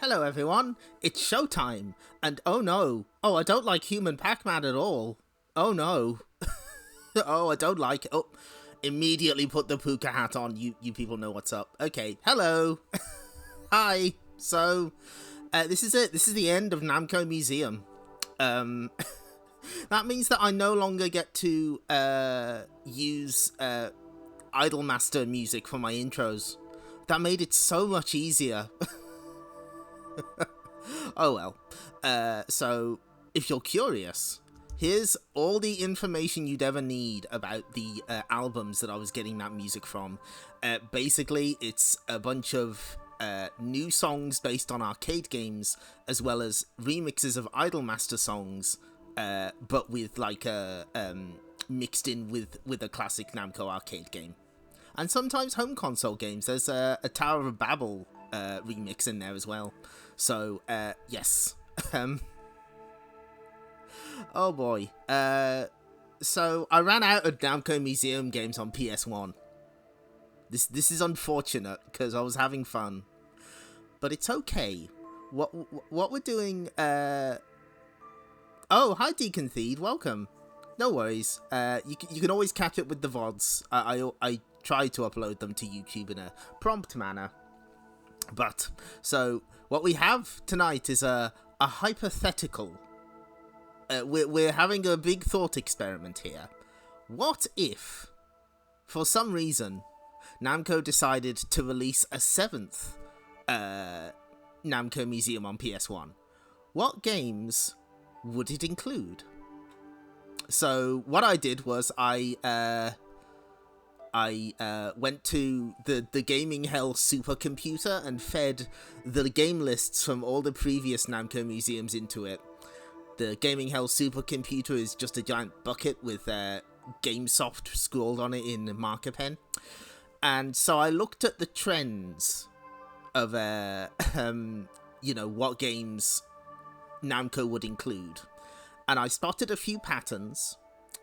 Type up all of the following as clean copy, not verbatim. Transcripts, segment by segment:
Hello everyone, it's showtime, and oh no, I don't like human Pac-Man at all. Oh no. Oh, I don't like it. Oh, immediately put the puka hat on, you people know what's up. Okay, hello. Hi. So, this is it, this is the end of Namco Museum. That means that I no longer get to use Idolmaster music for my intros. That made it so much easier. Oh well. So, if you're curious, here's all the information you'd ever need about the albums that I was getting that music from. Basically, it's a bunch of new songs based on arcade games, as well as remixes of Idolmaster songs, but with like a mixed in with a classic Namco arcade game, and sometimes home console games. There's a Tower of Babel remix in there as well. So yes. Oh boy. So I ran out of Namco Museum games on PS1. This is unfortunate because I was having fun, but it's okay. What we're doing? Oh, hi Deacon Theed, welcome. No worries. You can always catch up with the VODs. I try to upload them to YouTube in a prompt manner. But so what we have tonight is a hypothetical. We're having a big thought experiment here. What if, for some reason, Namco decided to release a 7th Namco Museum on PS1? What games would it include? So what I did was I went to the Gaming Hell supercomputer and fed the game lists from all the previous Namco Museums into it. The Gaming Hell supercomputer is just a giant bucket with GameSoft scrawled on it in marker pen. And so I looked at the trends of, what games Namco would include. And I spotted a few patterns.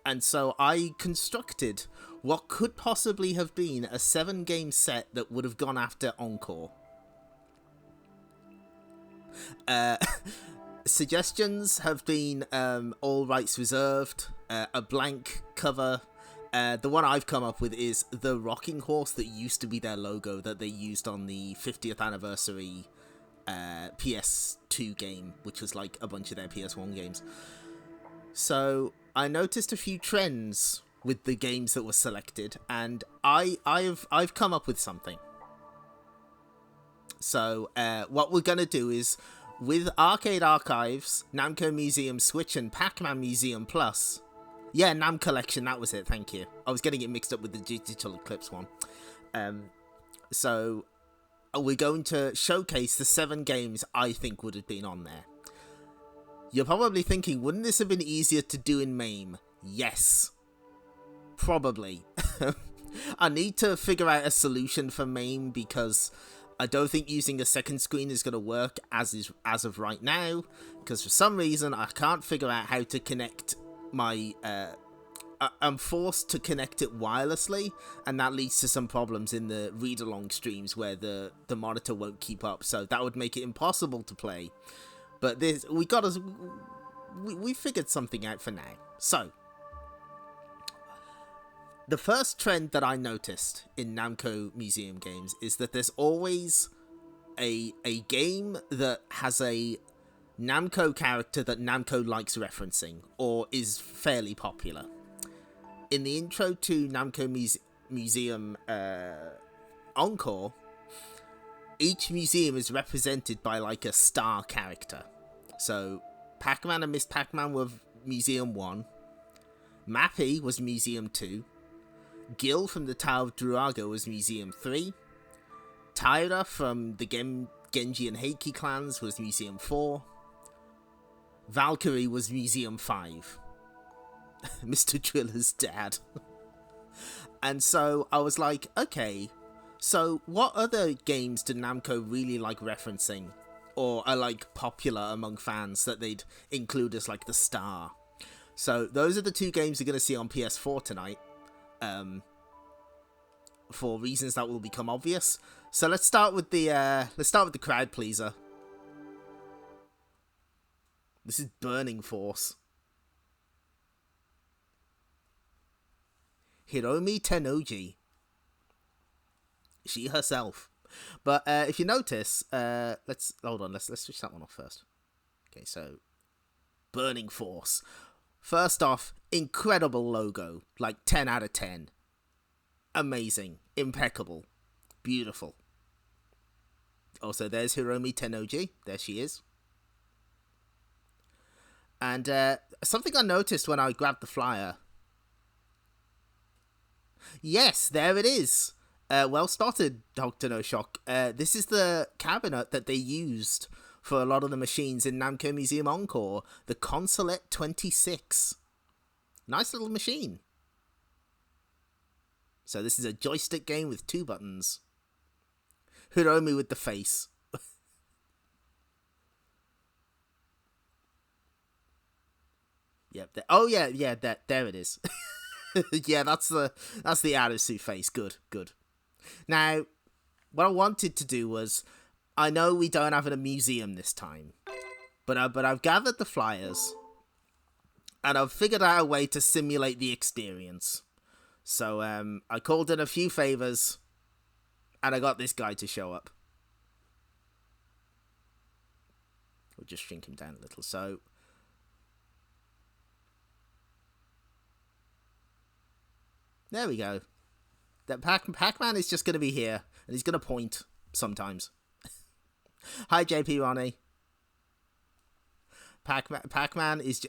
And so I constructed what could possibly have been a 7-game set that would have gone after Encore. Suggestions have been all rights reserved, a blank cover. The one I've come up with is the rocking horse that used to be their logo that they used on the 50th anniversary PS2 game, which was like a bunch of their PS1 games. So I noticed a few trends with the games that were selected, and I've come up with something. So what we're gonna do is, with Arcade Archives, Namco Museum Switch, and Pac-Man Museum Plus. Yeah, Nam Collection, that was it, thank you. I was getting it mixed up with the Digital Eclipse one. So we're going to showcase the 7 games I think would have been on there. You're probably thinking, wouldn't this have been easier to do in MAME? Yes. Probably. I need to figure out a solution for MAME because I don't think using a second screen is going to work as of right now, because for some reason I can't figure out how to connect my... I'm forced to connect it wirelessly, and that leads to some problems in the read-along streams where the monitor won't keep up, so that would make it impossible to play. But we figured something out for now. So, the first trend that I noticed in Namco Museum games is that there's always a game that has a Namco character that Namco likes referencing, or is fairly popular. In the intro to Namco Museum Encore, each museum is represented by like a star character. So, Pac-Man and Miss Pac-Man were Museum 1, Mappy was Museum 2, Gil from the Tower of Druaga was Museum 3, Tyra from the Genji and Heiki clans was Museum 4, Valkyrie was Museum 5. Mr. Driller's dad. And so I was like, okay, so what other games do Namco really like referencing, or are like popular among fans that they'd include as like the star? So those are the 2 games you're going to see on PS4 tonight, for reasons that will become obvious. So let's start with the crowd pleaser. This is Burning Force. Hiromi Tennoji. She herself. But if you notice, let's switch that one off first. Okay, so Burning Force. First off, incredible logo, like 10 out of 10. Amazing, impeccable, beautiful. Also, there's Hiromi Tennoji. There she is. And something I noticed when I grabbed the flyer. Yes, there it is. Well spotted, Dr. No Shock. This is the cabinet that they used for a lot of the machines in Namco Museum Encore. The Consulate 26. Nice little machine. So this is a joystick game with 2 buttons. Hiromi with the face. Yep. There it is. Yeah, that's the out of suit face. Good. Now, what I wanted to do was, I know we don't have a museum this time, but I've gathered the flyers, and I've figured out a way to simulate the experience. So I called in a few favors, and I got this guy to show up. We'll just shrink him down a little. So there we go. That Pac-Man is just going to be here, and he's going to point sometimes. Hi, JP Ronnie. Pac-Man is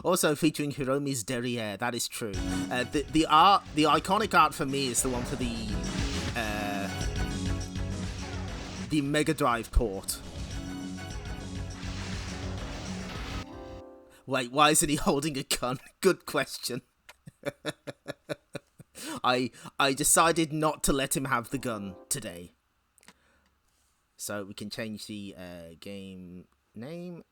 also featuring Hiromi's derriere. That is true. The iconic art for me is the one for the Mega Drive port. Wait, why isn't he holding a gun? Good question. I decided not to let him have the gun today. So we can change the game name.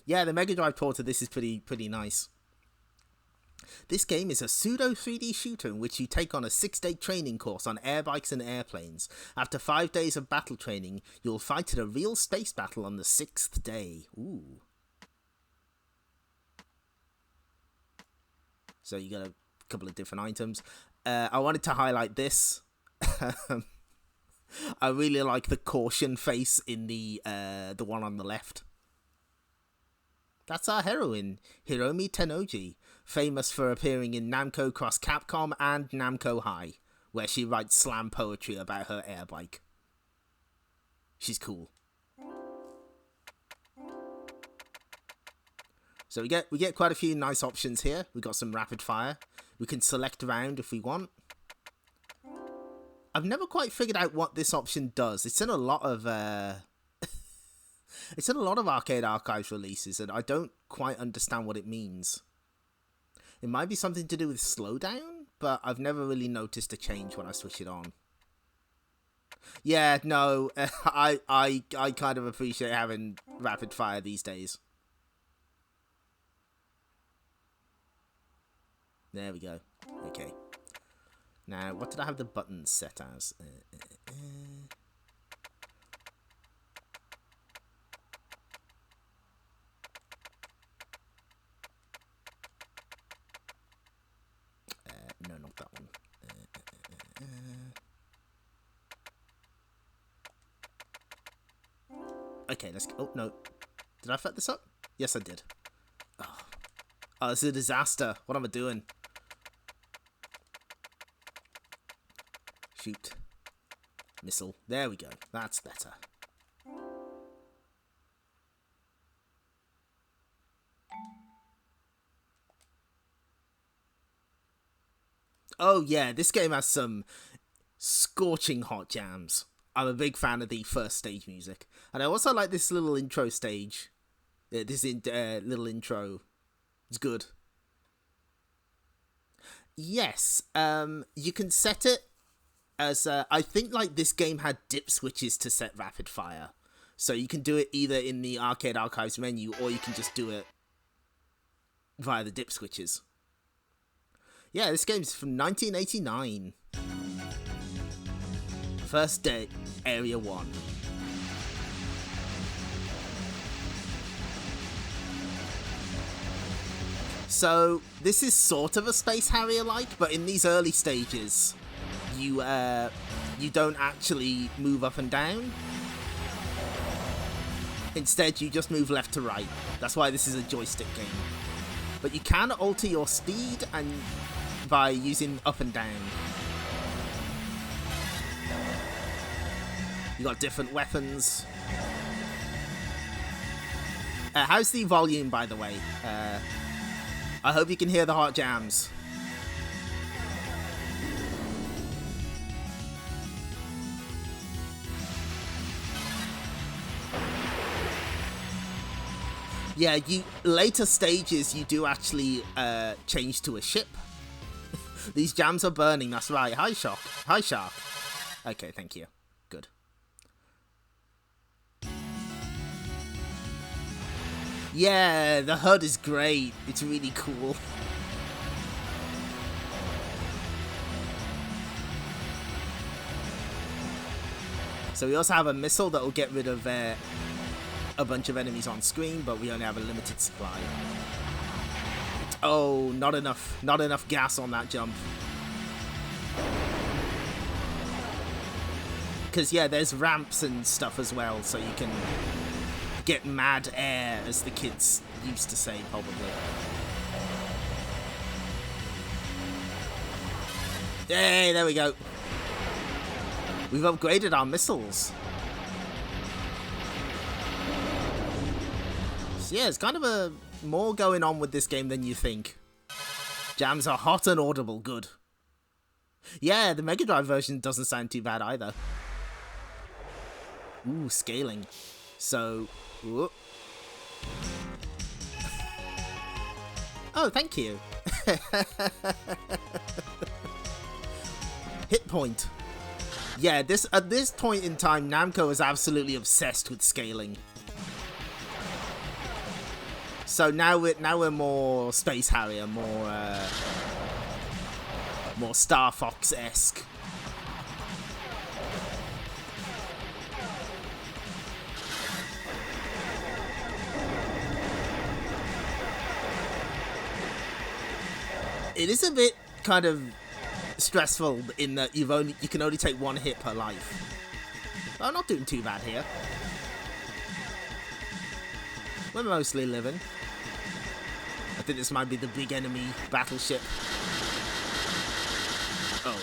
Yeah, the Mega Drive port of this is pretty nice. This game is a pseudo 3D shooter in which you take on a 6-day training course on air bikes and airplanes. After 5 days of battle training, you'll fight in a real space battle on the 6th day. Ooh. So you got a couple of different items. I wanted to highlight this. I really like the caution face in the one on the left. That's our heroine, Hiromi Tennoji, famous for appearing in Namco Cross Capcom and Namco High, where she writes slam poetry about her air bike. She's cool. So we get quite a few nice options here. We got some rapid fire. We can select round if we want. I've never quite figured out what this option does. It's in a lot of it's in a lot of Arcade Archives releases, and I don't quite understand what it means. It might be something to do with slowdown, but I've never really noticed a change when I switch it on. Yeah, no, I kind of appreciate having rapid fire these days. There we go. Okay. Now, what did I have the buttons set as? No, not that one. Okay, let's go. Oh, no. Did I fuck this up? Yes, I did. Oh, this is a disaster. What am I doing? Shoot. Missile. There we go. That's better. Oh yeah, this game has some scorching hot jams. I'm a big fan of the first stage music. And I also like this little intro stage. Little intro. It's good. Yes, you can set it as I think like this game had dip switches to set rapid fire, so you can do it either in the Arcade Archives menu or you can just do it via the dip switches. Yeah, this game's from 1989. first day, Area 1. So, this is sort of a Space Harrier-like, but in these early stages, you don't actually move up and down. Instead, you just move left to right. That's why this is a joystick game. But you can alter your speed and by using up and down. You got different weapons. How's the volume, by the way? I hope you can hear the hot jams. Yeah, later stages you do actually change to a ship. These jams are burning, that's right. Hi, Shark. Hi, Shark. Okay, thank you. Good. Yeah, the HUD is great. It's really cool. So we also have a missile that will get rid of a bunch of enemies on screen, but we only have a limited supply. Oh, not enough gas on that jump. Because, yeah, there's ramps and stuff as well, so you can get mad air, as the kids used to say, probably. Hey, there we go. We've upgraded our missiles. So yeah, it's kind of more going on with this game than you think. Jams are hot and audible, good. Yeah, the Mega Drive version doesn't sound too bad either. Ooh, scaling. So, ooh. Oh, thank you. Hit point. Yeah, at this point in time, Namco is absolutely obsessed with scaling. So now we're more Space Harrier, more Star Fox-esque. It is a bit kind of stressful in that you can only take one hit per life. But I'm not doing too bad here. We're mostly living. I think this might be the big enemy battleship. Oh.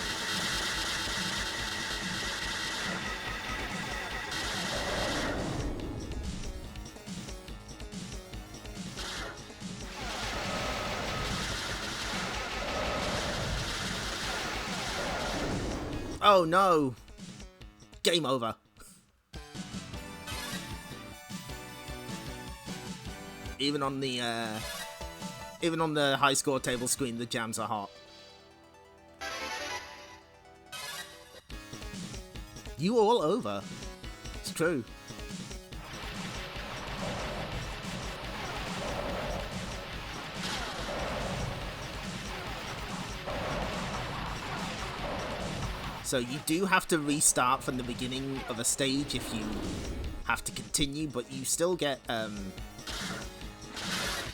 Oh no! Game over. Even on the high score table screen, the jams are hot. You all over. It's true. So you do have to restart from the beginning of a stage if you have to continue, but you still get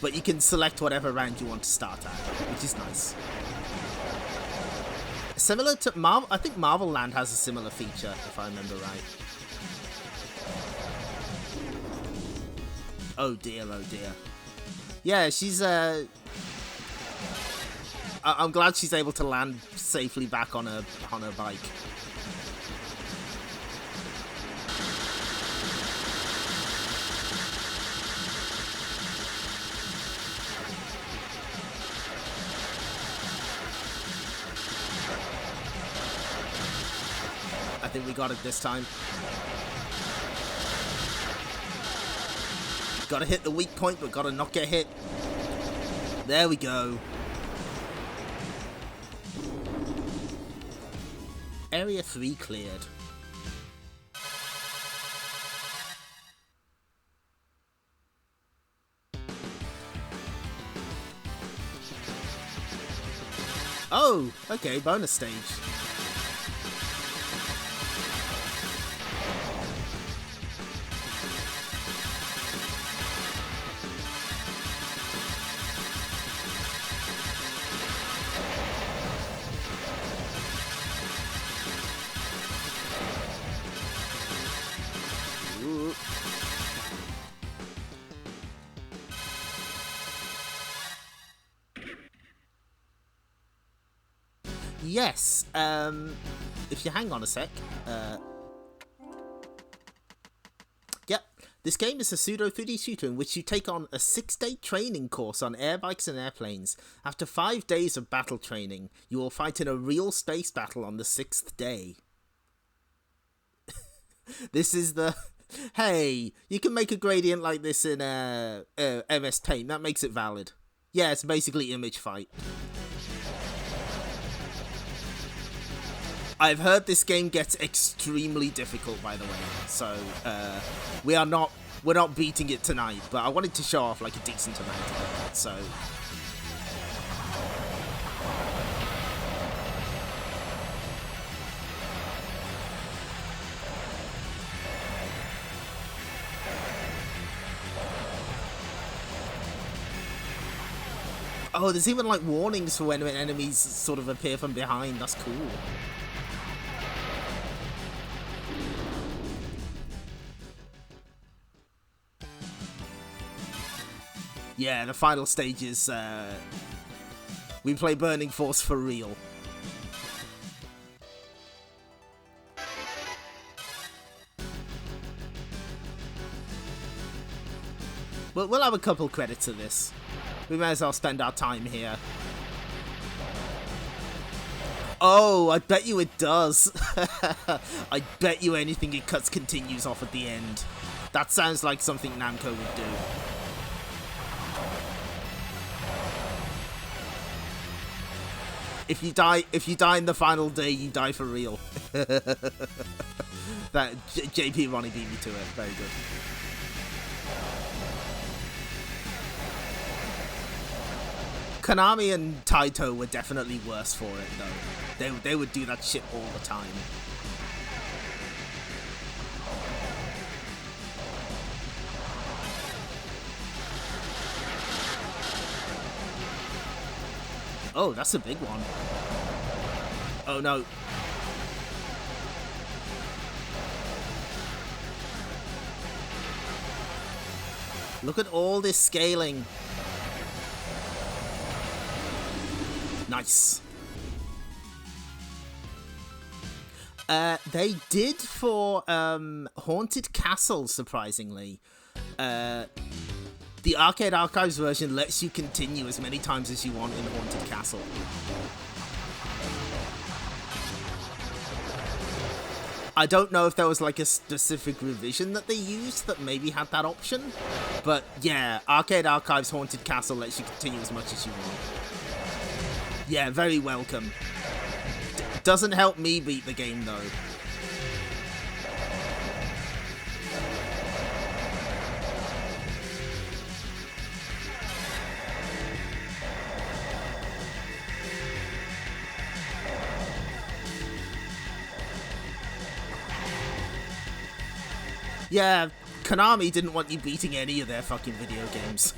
but you can select whatever round you want to start at, which is nice. Similar to Marvel, I think Marvel Land has a similar feature, if I remember right. Oh dear, oh dear. Yeah, she's I'm glad she's able to land safely back on her bike. I think we got it this time. Gotta hit the weak point, but gotta not get hit. There we go. Area 3 cleared. Oh, okay, bonus stage. Yes, if you hang on a sec. Yep, this game is a pseudo 3D shooter in which you take on a 6-day training course on air bikes and airplanes. After 5 days of battle training, you will fight in a real space battle on the 6th day. This is the... Hey, you can make a gradient like this in MS Paint. That makes it valid. Yeah, it's basically image fight. I've heard this game gets extremely difficult, by the way. So we're not beating it tonight, but I wanted to show off like a decent amount of it. So. Oh, there's even like warnings for when enemies sort of appear from behind. That's cool. Yeah, the final stage is we play Burning Force for real. We'll have a couple credits of this. We may as well spend our time here. Oh, I bet you it does. I bet you anything it cuts continues off at the end. That sounds like something Namco would do. If you die in the final day, you die for real. That JP Ronnie beat me to it. Very good. Konami and Taito were definitely worse for it, though. They would do that shit all the time. Oh, that's a big one. Oh, no. Look at all this scaling. Nice. They did for Haunted Castle, surprisingly. The Arcade Archives version lets you continue as many times as you want in Haunted Castle. I don't know if there was like a specific revision that they used that maybe had that option, but yeah, Arcade Archives Haunted Castle lets you continue as much as you want. Yeah, very welcome. Doesn't help me beat the game though. Yeah, Konami didn't want you beating any of their fucking video games.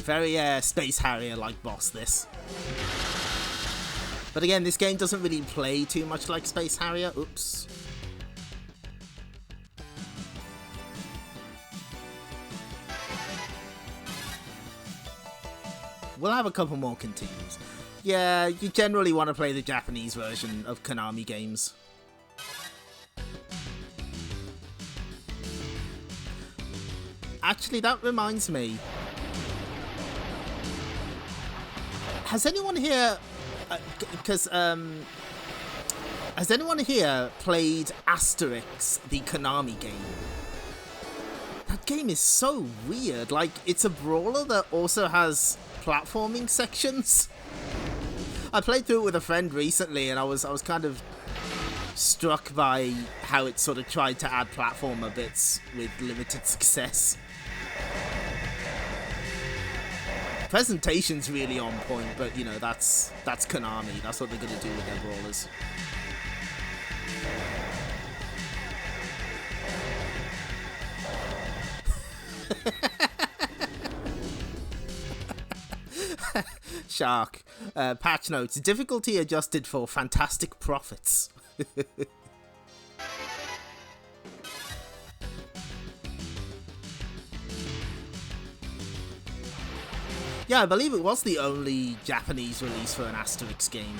Very Space Harrier-like boss, this. But again, this game doesn't really play too much like Space Harrier. Oops. We'll have a couple more continues. Yeah, you generally want to play the Japanese version of Konami games. Actually, that reminds me. Has anyone here... has anyone here played Asterix, the Konami game? That game is so weird. Like, it's a brawler that also has platforming sections. I played through it with a friend recently, and I was kind of struck by how it sort of tried to add platformer bits with limited success. Presentation's really on point, but you know, that's Konami. That's what they're gonna do with their brawlers. Shark. Patch notes. Difficulty adjusted for fantastic profits. Yeah, I believe it was the only Japanese release for an Asterix game.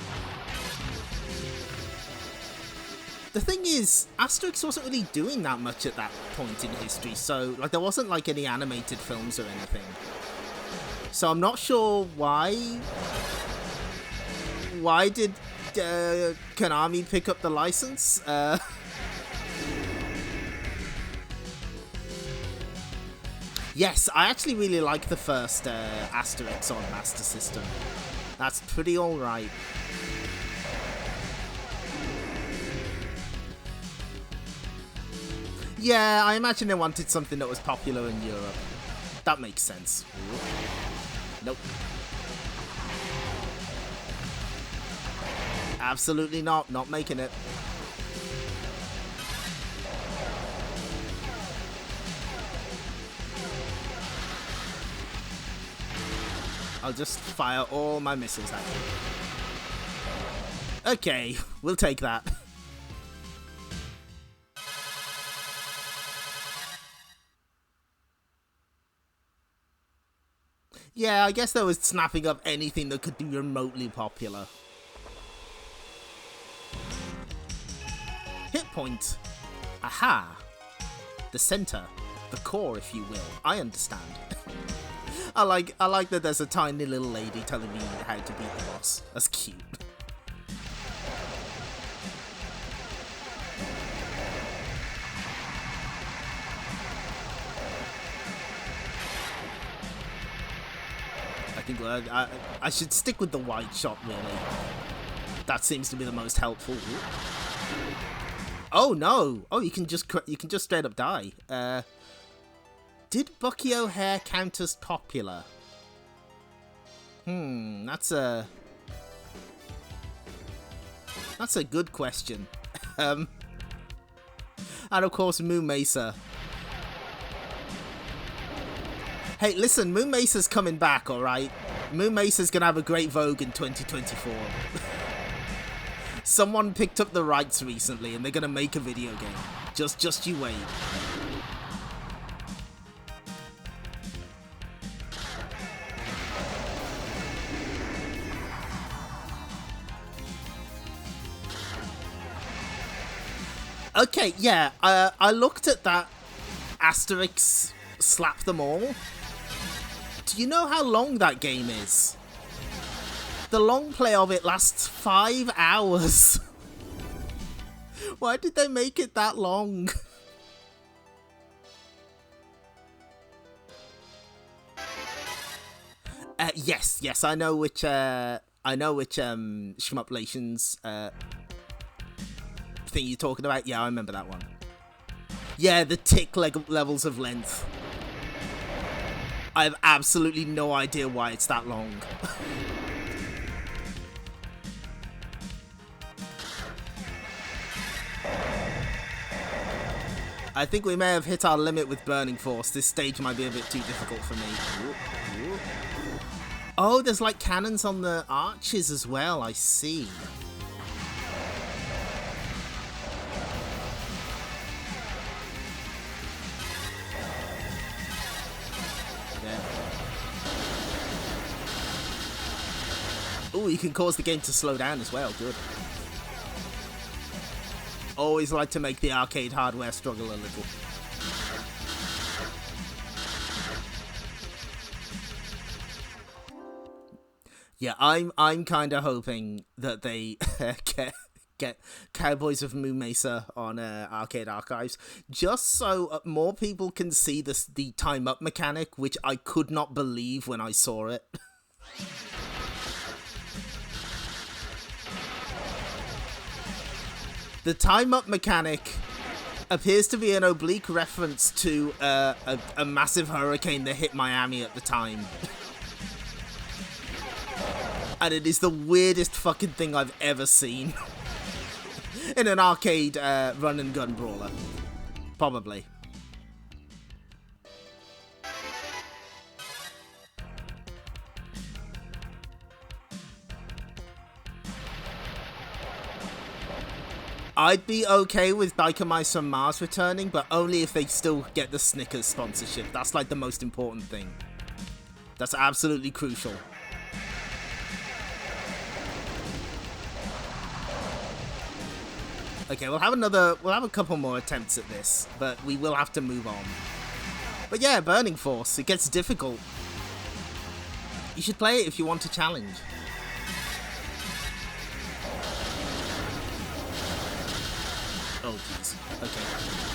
The thing is, Asterix wasn't really doing that much at that point in history, so like there wasn't like any animated films or anything. So I'm not sure why did Konami pick up the license? Yes, I actually really like the first Asterix on Master System. That's pretty alright. Yeah, I imagine they wanted something that was popular in Europe. That makes sense. Nope. Absolutely not. Not making it. I'll just fire all my missiles at you. Okay, we'll take that. Yeah, I guess they was snapping up anything that could be remotely popular. Hit point. Aha. The center. The core, if you will. I understand. I like that there's a tiny little lady telling me how to beat the boss. That's cute. I think I should stick with the wide shot, really. That seems to be the most helpful. Oh no! Oh, you can just straight up die. Did Bucky O'Hare count as popular? That's a good question. And of course, Moon Mesa. Hey, listen, Moon Mesa's coming back, alright? Moon Mesa's gonna have a great vogue in 2024. Someone picked up the rights recently and they're gonna make a video game. Just you wait. Okay, yeah, I looked at that Asterix Slap Them All. Do you know how long that game is? The long play of it lasts 5 hours. Why did they make it that long? Yes, I know which Shmuplations thing you're talking about. Yeah, I remember that one. Yeah, the tick levels of length. I have absolutely no idea why it's that long. I think we may have hit our limit with Burning Force. This stage might be a bit too difficult for me. Ooh, ooh. Oh, there's like cannons on the arches as well, I see. Oh, you can cause the game to slow down as well. Good. Always like to make the arcade hardware struggle a little. Yeah, I'm kind of hoping that they get Cowboys of Moon Mesa on Arcade Archives, just so more people can see the time up mechanic, which I could not believe when I saw it. The time-up mechanic appears to be an oblique reference to a massive hurricane that hit Miami at the time. And it is the weirdest fucking thing I've ever seen. In an arcade run-and-gun brawler. Probably. I'd be okay with Biker Mice from Mars returning, but only if they still get the Snickers sponsorship. That's like the most important thing. That's absolutely crucial. Okay, we'll have a couple more attempts at this, but we will have to move on. But yeah, Burning Force, it gets difficult. You should play it if you want a challenge. Oh, jeez. Okay.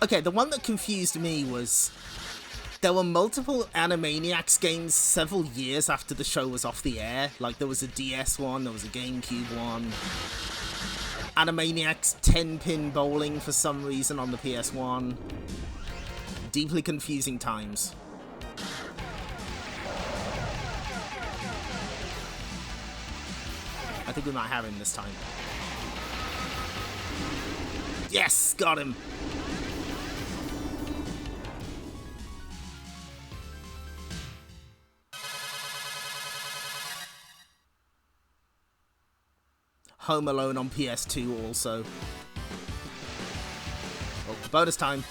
Okay, the one that confused me was there were multiple Animaniacs games several years after the show was off the air. Like, there was a DS one, there was a GameCube one. Animaniacs 10-pin bowling for some reason on the PS1. Deeply confusing times. I think we might have him this time. Yes! Got him! Home Alone on PS2 also. Oh, bonus time.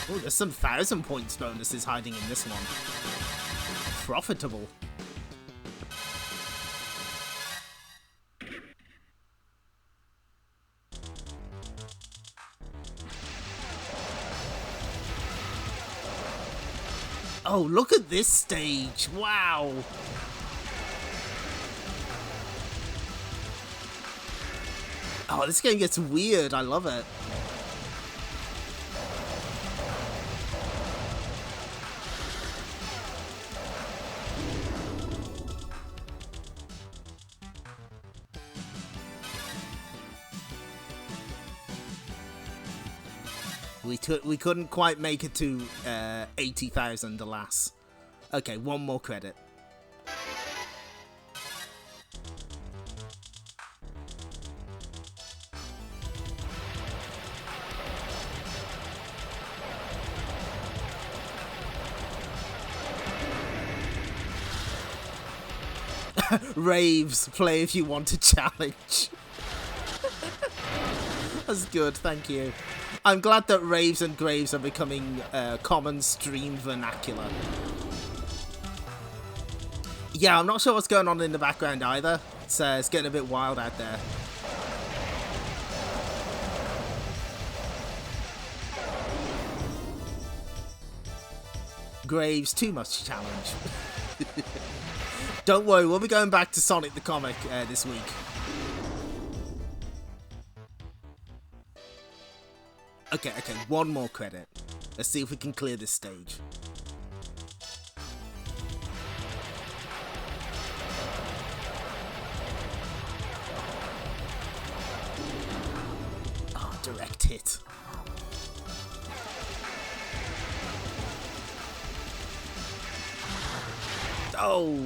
Oh, there's some 1,000 points bonuses hiding in this one. Profitable. Oh, look at this stage. Wow. Oh, this game gets weird. I love it. We couldn't quite make it to 80,000, alas. Okay, one more credit. Raves, play if you want a challenge. That's good, thank you. I'm glad that raves and graves are becoming common stream vernacular. Yeah, I'm not sure what's going on in the background either. It's getting a bit wild out there. Graves, too much challenge. Don't worry, we'll be going back to Sonic the Comic this week. Okay, one more credit. Let's see if we can clear this stage. Oh, direct hit. Oh!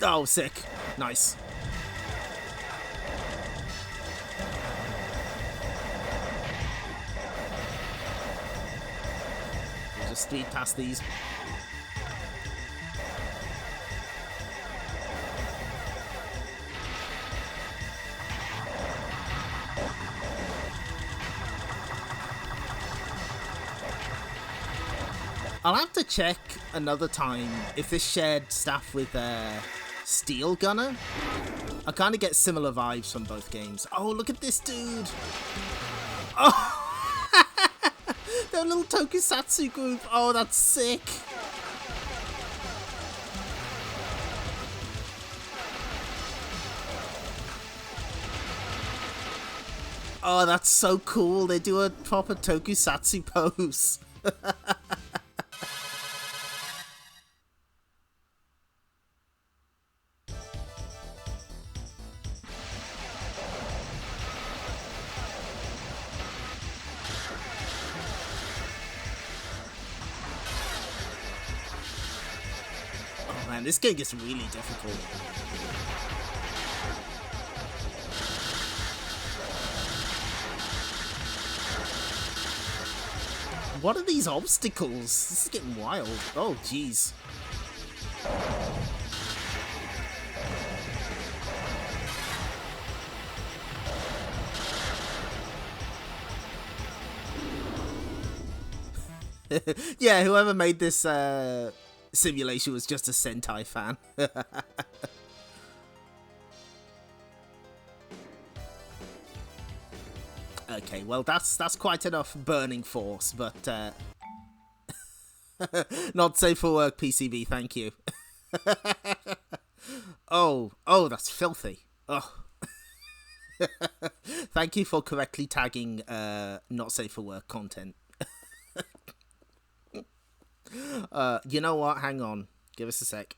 Oh, sick. Nice. We'll just speed past these. I'll have to check another time if this shared staff with Steel Gunner. I kind of get similar vibes from both games. Oh, look at this dude! Oh! Their little tokusatsu group. Oh, that's sick! Oh, that's so cool. They do a proper tokusatsu pose. man, this game gets really difficult. What are these obstacles? This is getting wild. Oh, jeez. Yeah, whoever made this simulation was just a Sentai fan. Okay, well that's quite enough burning force, but not safe for work, PCB, thank you. Oh, that's filthy. Oh. Thank you for correctly tagging not safe for work content. You know what? Hang on. Give us a sec.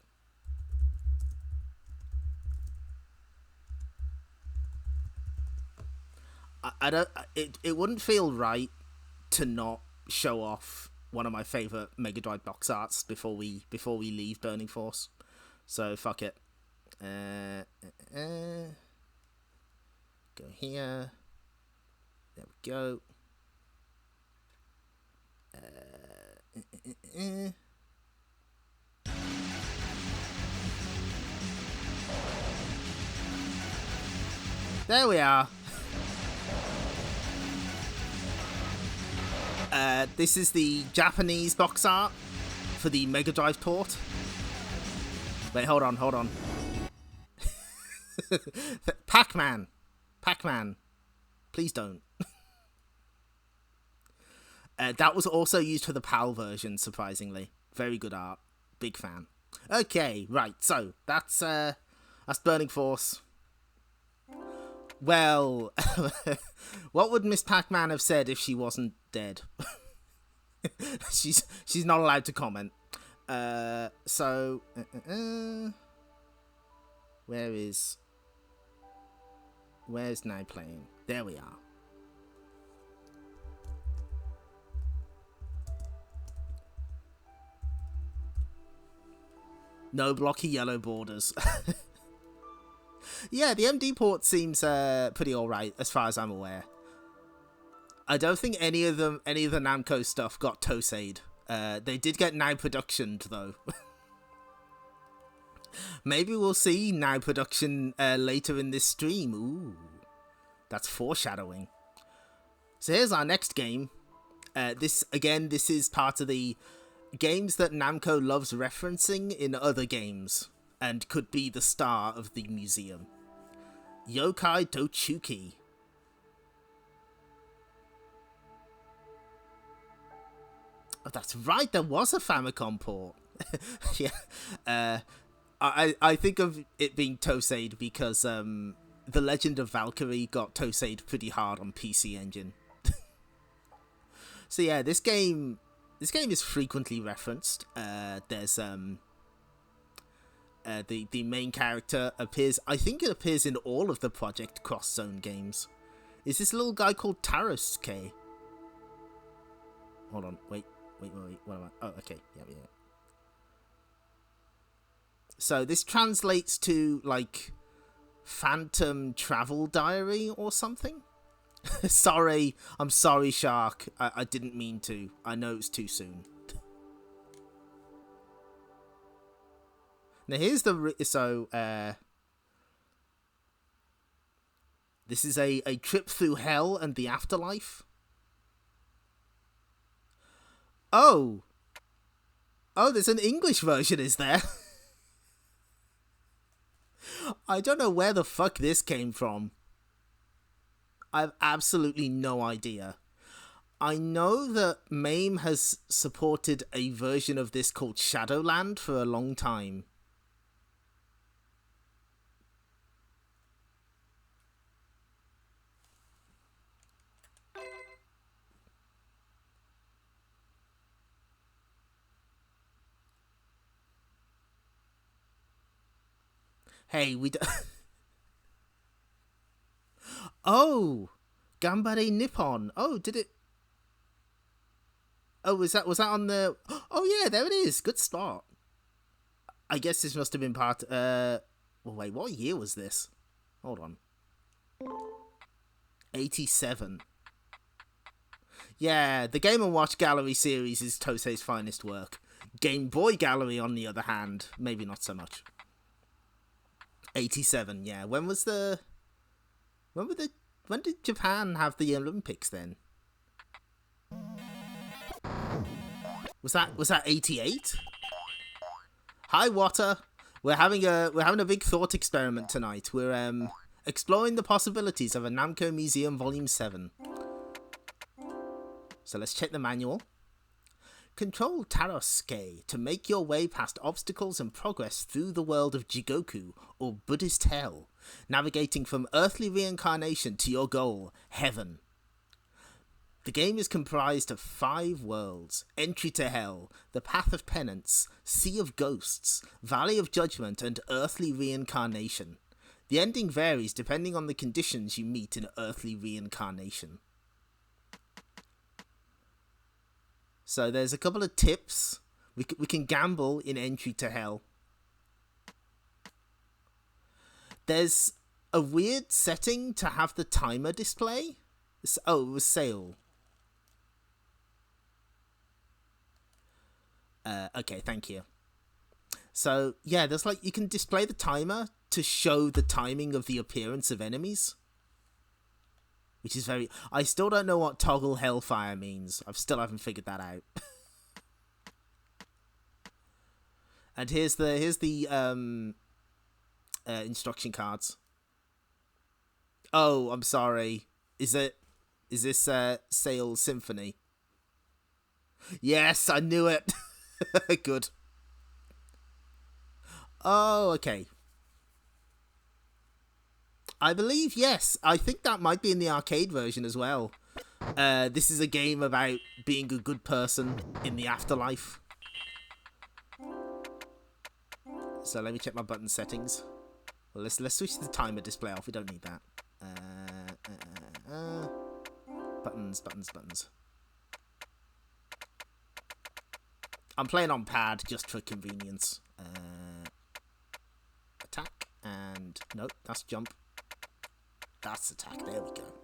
I don't. It wouldn't feel right to not show off one of my favorite Mega Drive box arts before we leave Burning Force. So fuck it. Go here. There we go. There we are. This is the Japanese box art for the Mega Drive port. Wait, hold on. Pac-Man. Please don't. That was also used for the PAL version, surprisingly. Very good art. Big fan. Okay, right, so that's Burning Force. Well, what would Miss Pac-Man have said if she wasn't dead? She's not allowed to comment. So where's now playing? There we are. No blocky yellow borders. Yeah, the MD port seems pretty alright as far as I'm aware. I don't think any of the Namco stuff got Tosei'd. They did get Now Production though. Maybe we'll see Now Production later in this stream. Ooh, that's foreshadowing. So here's our next game. This is part of the games that Namco loves referencing in other games, and could be the star of the museum. Youkai Dochuuki. Oh, that's right, there was a Famicom port. Yeah. I think of it being Tosei'd because The Legend of Valkyrie got Tosei'd pretty hard on PC Engine. So yeah, this game is frequently referenced. There's the main character appears. I think it appears in all of the Project Cross Zone games. Is this little guy called Tarosuke? Hold on, wait. What am I? Oh, okay. Yeah. So this translates to like Phantom Travel Diary or something. I'm sorry, Shark. I didn't mean to. I know it's too soon. Now here's this is a trip through hell and the afterlife. Oh, there's an English version, is there? I don't know where the fuck this came from. I have absolutely no idea. I know that MAME has supported a version of this called Shadowland for a long time. Hey, we Oh! Gambare Nippon. Oh, did it... Oh, was that on the... Oh, yeah, there it is. Good start. I guess this must have been part... well, wait, what year was this? Hold on. 87. Yeah, the Game & Watch Gallery series is Tosei's finest work. Game Boy Gallery, on the other hand, maybe not so much. 87, yeah. When did Japan have the Olympics then? Was that 88? Hi, Water. We're having a big thought experiment tonight. We're exploring the possibilities of a Namco Museum Volume 7. So let's check the manual. Control Tarosuke to make your way past obstacles and progress through the world of Jigoku, or Buddhist Hell, navigating from earthly reincarnation to your goal, Heaven. The game is comprised of 5 worlds: Entry to Hell, the Path of Penance, Sea of Ghosts, Valley of Judgment, and Earthly Reincarnation. The ending varies depending on the conditions you meet in earthly reincarnation. So there's a couple of tips. We can gamble in Entry to Hell. There's a weird setting to have the timer display. Oh, it was sale. Okay, thank you. So, yeah, there's like, you can display the timer to show the timing of the appearance of enemies. Which is very... I still don't know what toggle hellfire means. I still haven't figured that out. And here's the instruction cards. Oh, I'm sorry. Is this Sail Symphony? Yes, I knew it. Good. Oh, okay. I believe, yes. I think that might be in the arcade version as well. This is a game about being a good person in the afterlife. So let me check my button settings. Well, let's switch the timer display off. We don't need that. Buttons. I'm playing on pad just for convenience. Attack and nope, that's jump. That's attack. There we go.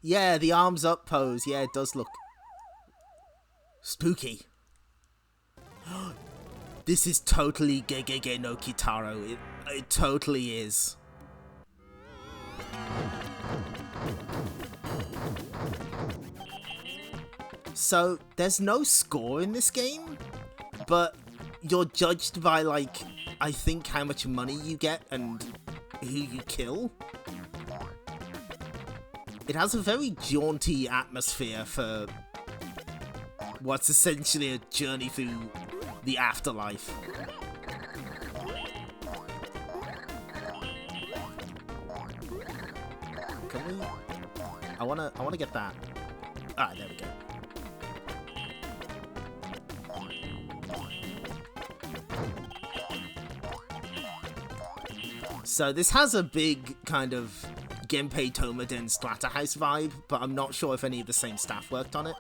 Yeah, the arms up pose. Yeah, it does look spooky. This is totally Gegege no Kitaro. It totally is. So, there's no score in this game, but you're judged by, like, I think how much money you get and who you kill. It has a very jaunty atmosphere for what's essentially a journey through the afterlife. Can we? I wanna get that. Alright, there we go. So this has a big kind of Genpei Tomaden Splatterhouse vibe, but I'm not sure if any of the same staff worked on it.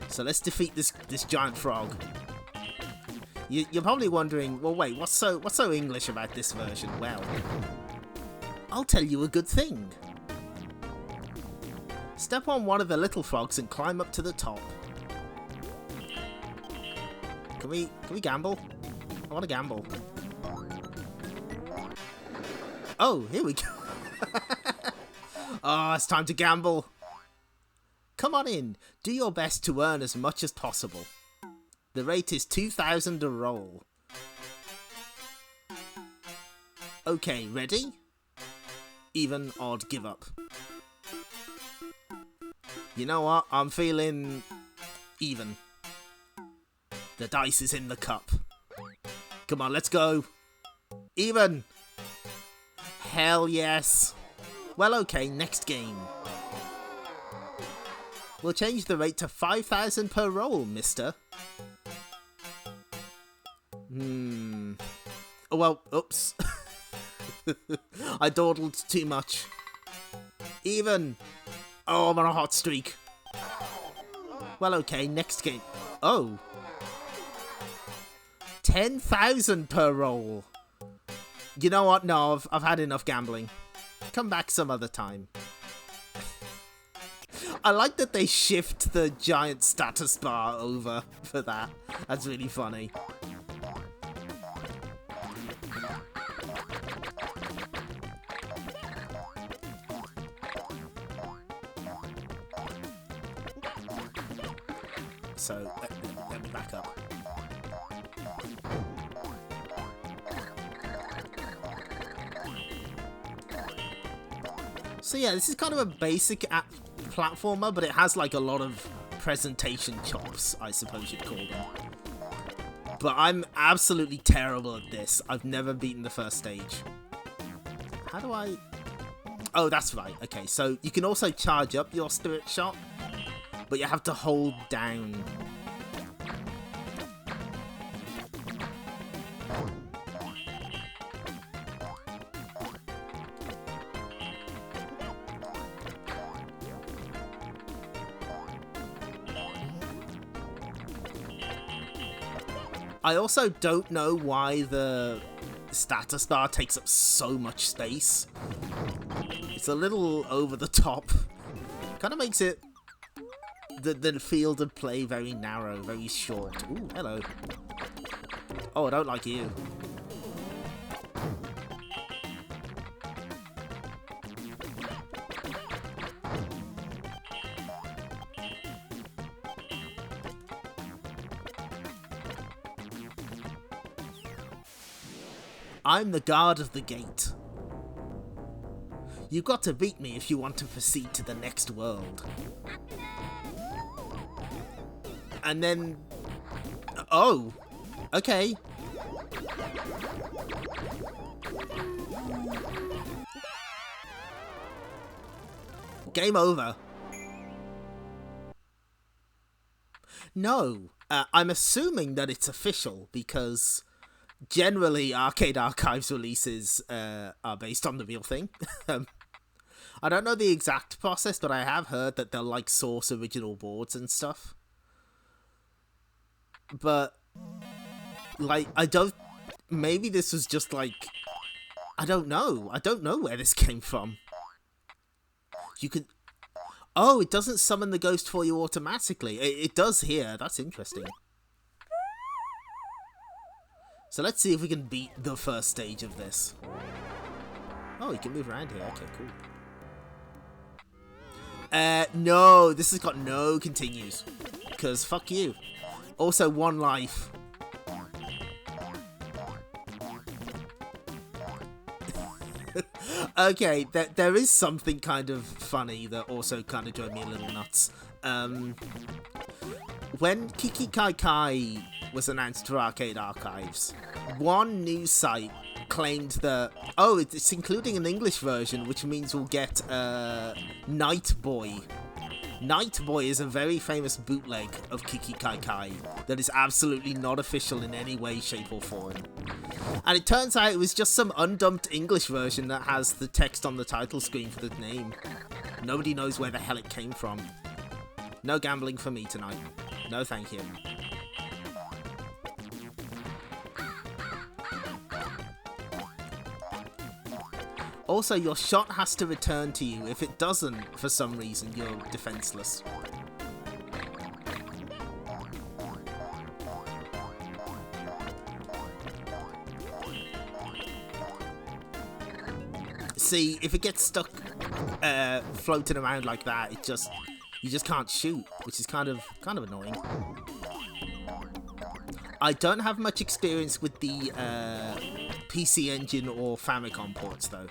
So let's defeat this giant frog. You're probably wondering, well, wait, what's so English about this version? Well, I'll tell you a good thing. Step on one of the little frogs and climb up to the top. Can we gamble? I want to gamble. Oh, here we go. Oh, it's time to gamble. Come on in. Do your best to earn as much as possible. The rate is 2,000 a roll. Okay, ready? Even, odd, give up. You know what? I'm feeling even. The dice is in the cup. Come on, let's go. Even. Hell yes. Well, okay, next game. We'll change the rate to 5,000 per roll, mister. Oh, well, oops. I dawdled too much. Even. Oh, I'm on a hot streak. Well, okay, next game. Oh. 10,000 per roll. You know what? No, I've had enough gambling. Come back some other time. I like that they shift the giant status bar over for that. That's really funny. So, let me back up. So yeah, this is kind of a basic platformer, but it has like a lot of presentation chops, I suppose you'd call them. But I'm absolutely terrible at this. I've never beaten the first stage. How do I... Oh, that's right. Okay, so you can also charge up your spirit shot, but you have to hold down. I also don't know why the status bar takes up so much space. It's a little over the top. Kind of makes it the field of play very narrow, very short. Ooh, hello. Oh, I don't like you. I'm the guard of the gate. You've got to beat me if you want to proceed to the next world. And then... Oh! Okay. Game over. No. I'm assuming that it's official, because... generally, Arcade Archives releases are based on the real thing. I don't know the exact process, but I have heard that they'll like source original boards and stuff. But like, I don't. Maybe this was just like, I don't know. I don't know where this came from. You could. Oh, it doesn't summon the ghost for you automatically. It does here. That's interesting. So let's see if we can beat the first stage of this. Oh, you can move around here. Okay, cool. No, this has got no continues. Because fuck you. Also, one life. Okay, there is something kind of funny that also kind of drove me a little nuts. When Kiki Kai Kai was announced to Arcade Archives, one news site claimed that, oh, it's including an English version, which means we'll get Night Boy. Night Boy is a very famous bootleg of Kiki Kai Kai that is absolutely not official in any way, shape or form. And it turns out it was just some undubbed English version that has the text on the title screen for the name. Nobody knows where the hell it came from. No gambling for me tonight. No thank you. Also, your shot has to return to you. If it doesn't, for some reason, you're defenseless. See, if it gets stuck floating around like that, you just can't shoot, which is kind of annoying. I don't have much experience with the PC Engine or Famicom ports, though.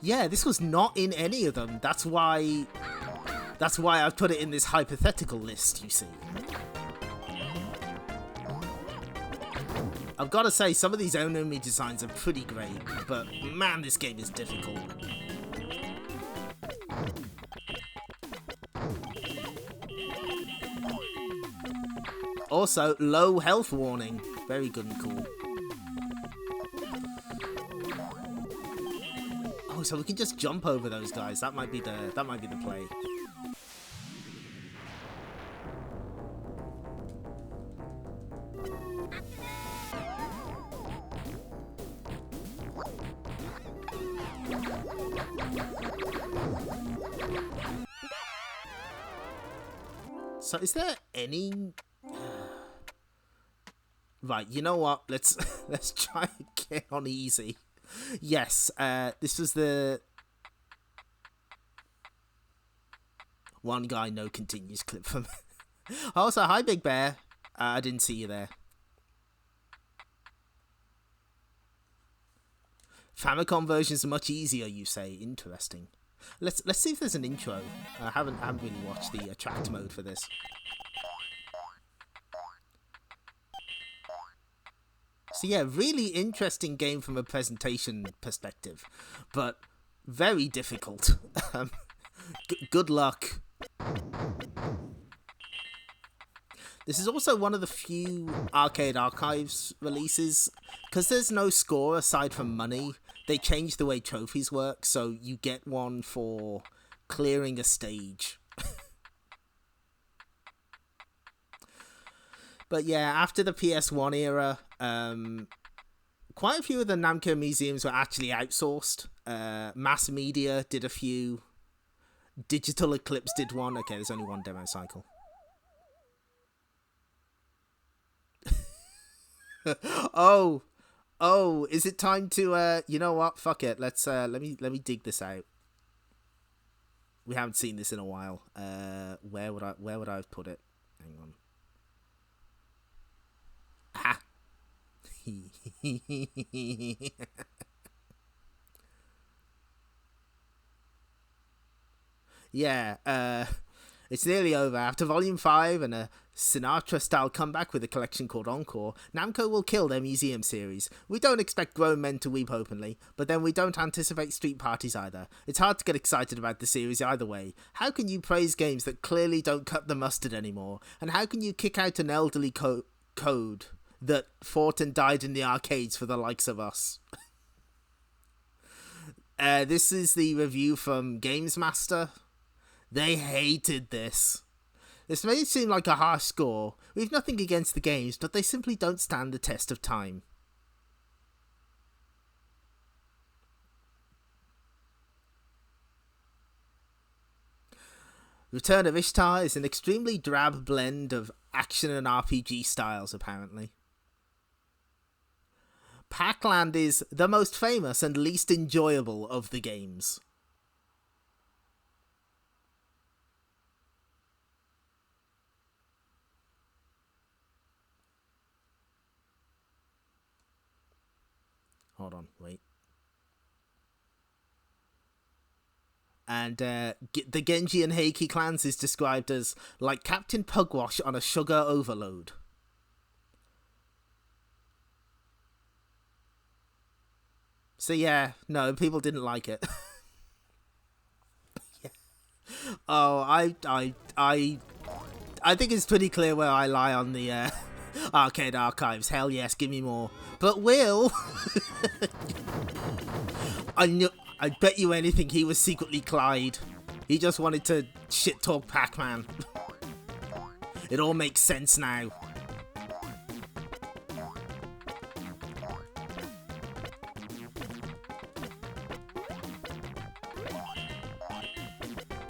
Yeah, this was not in any of them. That's why I've put it in this hypothetical list, you see. I've got to say, some of these enemy designs are pretty great, but man, this game is difficult. Also, low health warning. Very good and cool. Oh, so we can just jump over those guys. That might be the play. So is there any... Right, you know what? Let's try and get on easy. Yes, this was the one guy no continues clip from. Also, hi Big Bear. I didn't see you there. Famicom versions are much easier, you say. Interesting. Let's see if there's an intro. I haven't really watched the attract mode for this. So yeah, really interesting game from a presentation perspective, but very difficult. Good luck. This is also one of the few Arcade Archives releases. Because there's no score aside from money, they changed the way trophies work, so you get one for clearing a stage. But yeah, after the PS1 era, quite a few of the Namco museums were actually outsourced. Mass Media did a few. Digital Eclipse did one. Okay, there's only one demo cycle. Oh, is it time to, you know what? Fuck it. Let's, let me dig this out. We haven't seen this in a while. Where would I have put it? Hang on. Ha! Yeah, it's nearly over. After Volume 5 and a Sinatra-style comeback with a collection called Encore, Namco will kill their museum series. We don't expect grown men to weep openly, but then we don't anticipate street parties either. It's hard to get excited about the series either way. How can you praise games that clearly don't cut the mustard anymore? And how can you kick out an elderly code that fought and died in the arcades for the likes of us? This is the review from Games Master. They hated this. This may seem like a harsh score. We've nothing against the games, but they simply don't stand the test of time. Return of Ishtar is an extremely drab blend of action and RPG styles, apparently. Pac-Land is the most famous and least enjoyable of the games. Hold on, wait. And the Genji and Heiki clans is described as like Captain Pugwash on a sugar overload. So yeah, no, people didn't like it. Yeah. Oh, I think it's pretty clear where I lie on the Arcade Archives. Hell yes, give me more. But Will, I bet you anything he was secretly Clyde. He just wanted to shit talk Pac-Man. It all makes sense now.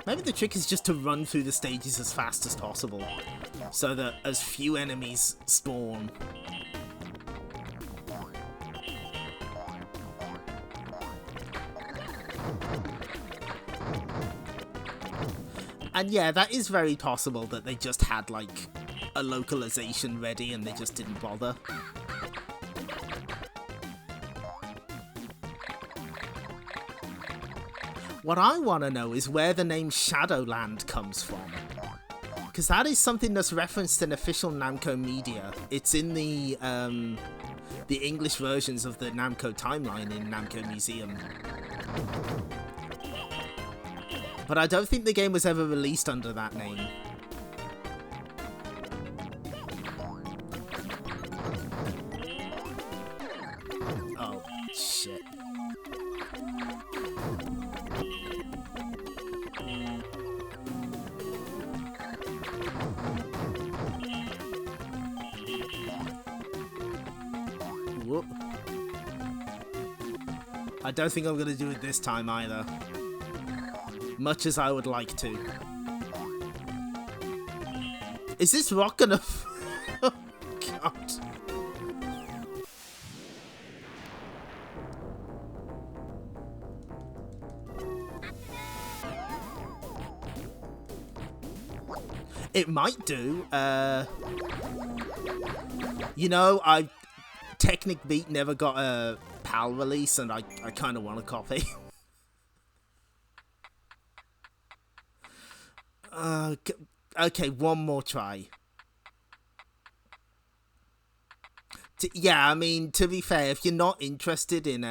Maybe the trick is just to run through the stages as fast as possible, so that as few enemies spawn. And yeah, that is very possible that they just had like a localization ready and they just didn't bother. What I want to know is where the name Shadowland comes from. Because that is something that's referenced in official Namco media. It's in the the English versions of the Namco timeline in Namco Museum. But I don't think the game was ever released under that name. Oh, shit. Whoop. I don't think I'm going to do it this time either. Much as I would like to. Is this rock gonna... Oh, God. It might do. You know, Technic Beat never got a PAL release, and I kind of want a copy. Okay, one more try. Yeah, I mean, to be fair, if you're not interested in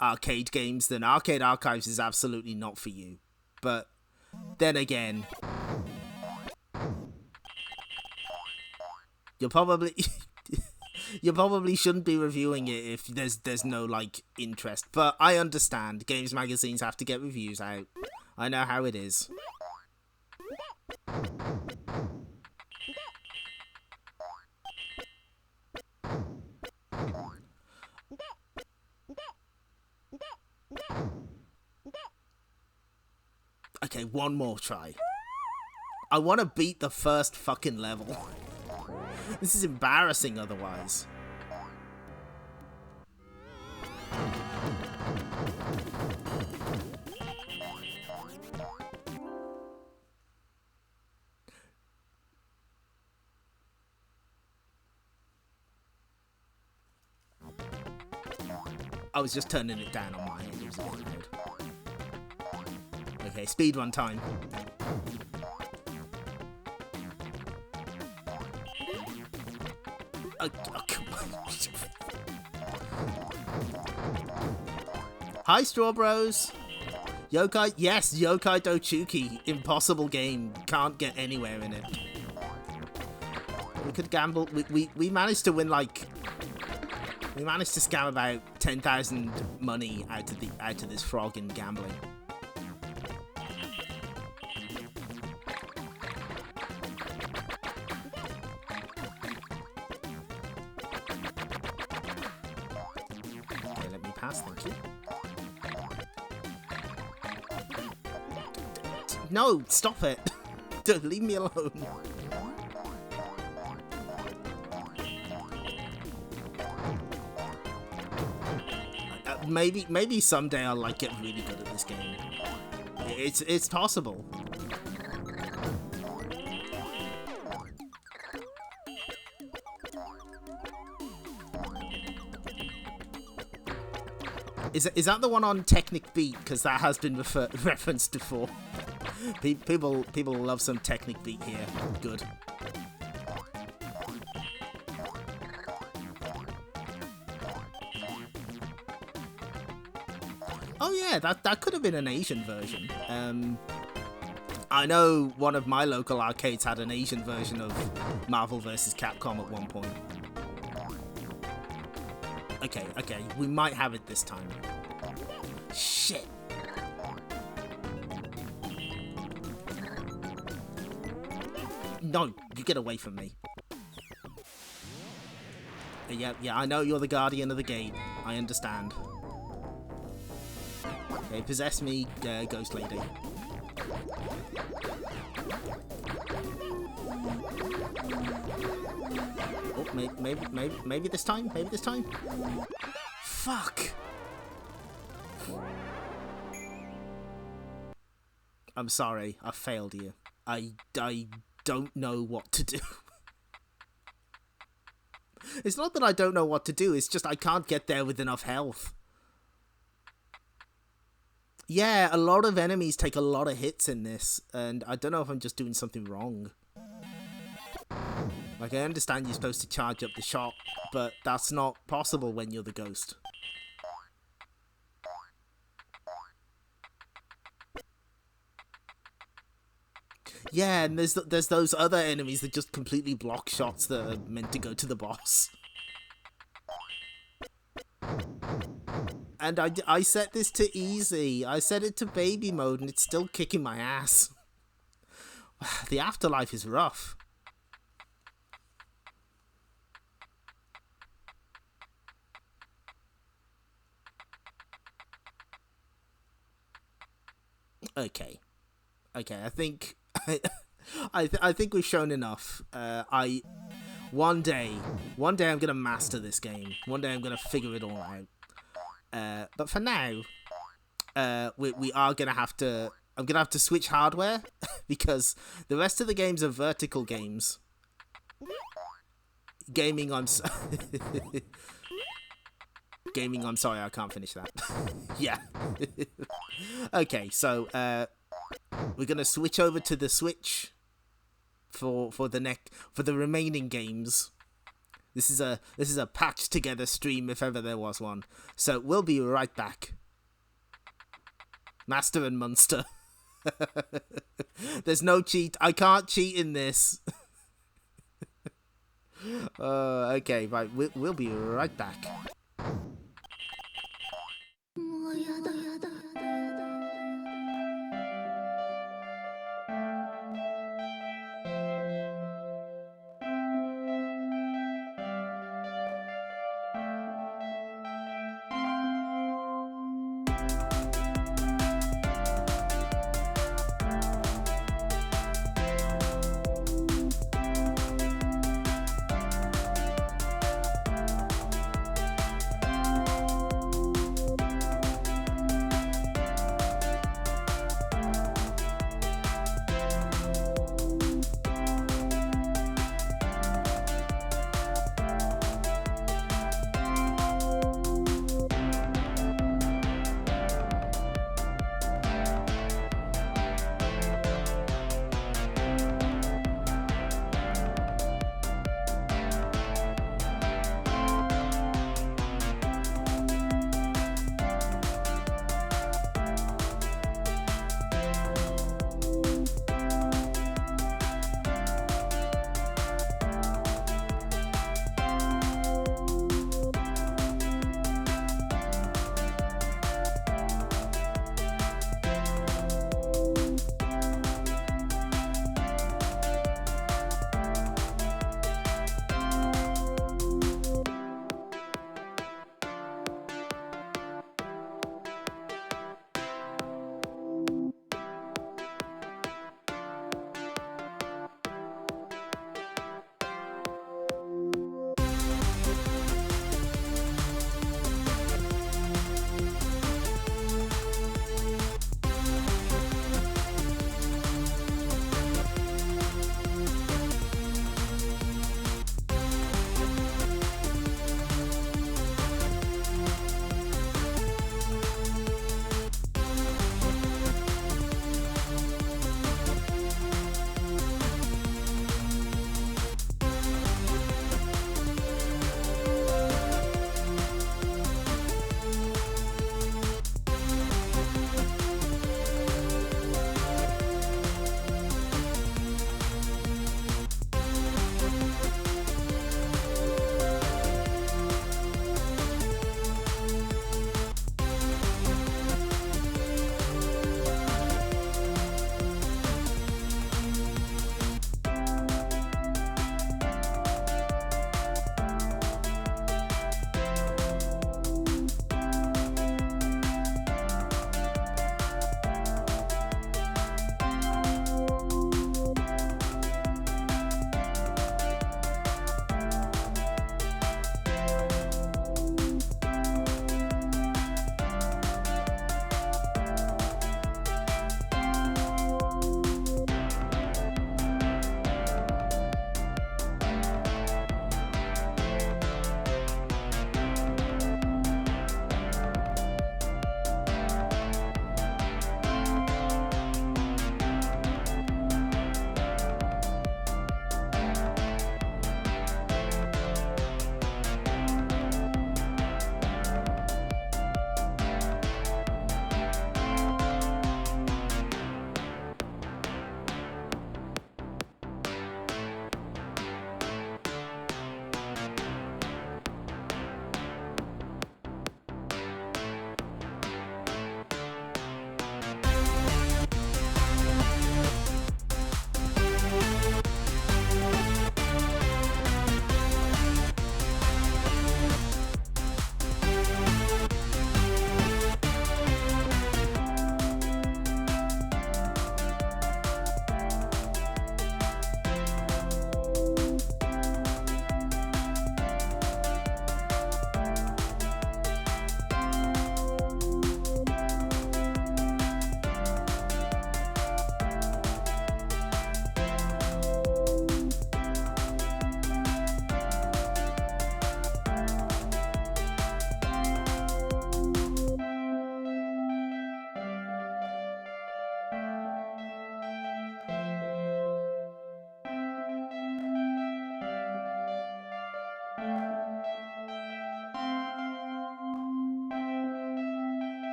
arcade games, then Arcade Archives is absolutely not for you. But then again, you'll probably you probably shouldn't be reviewing it if there's no like interest. But I understand. Games magazines have to get reviews out. I know how it is. Okay, one more try. I want to beat the first fucking level. This is embarrassing otherwise. I was just turning it down on my end. It was a bit weird. Okay, speedrun time. Oh, come on. Hi, Straw Bros. Youkai, yes, Youkai Dochuuki. Impossible game. Can't get anywhere in it. We could gamble. We managed to win like. We managed to scam about 10,000 money out of this frog in gambling. Okay, let me pass, thank you. No, stop it! Don't leave me alone. Maybe someday I'll like get really good at this game. It's possible. Is that the one on Technic Beat? Because that has been referenced before. People love some Technic Beat here. Good. Oh yeah, that could have been an Asian version. I know one of my local arcades had an Asian version of Marvel vs. Capcom at one point. Okay, we might have it this time. Shit. No, you get away from me. Yeah, I know you're the guardian of the gate. I understand. Okay, possess me, ghost lady. Oh, maybe this time? Maybe this time? Fuck! I'm sorry, I failed you. I don't know what to do. It's not that I don't know what to do, it's just I can't get there with enough health. Yeah, a lot of enemies take a lot of hits in this, and I don't know if I'm just doing something wrong. Like, I understand you're supposed to charge up the shot, but that's not possible when you're the ghost. Yeah, and there's those other enemies that just completely block shots that are meant to go to the boss. And I set this to easy. I set it to baby mode and it's still kicking my ass. The afterlife is rough. Okay, I think I think we've shown enough. One day I'm gonna master this game. One day I'm gonna figure it all out. But for now, we are gonna have to. I'm gonna have to switch hardware because the rest of the games are vertical games. Gaming, I'm sorry, I can't finish that. Yeah. Okay, so we're gonna switch over to the Switch for the remaining games. This is a packed together stream if ever there was one. So we'll be right back. Master and Munster. There's no cheat. I can't cheat in this. Okay, right. We'll be right back.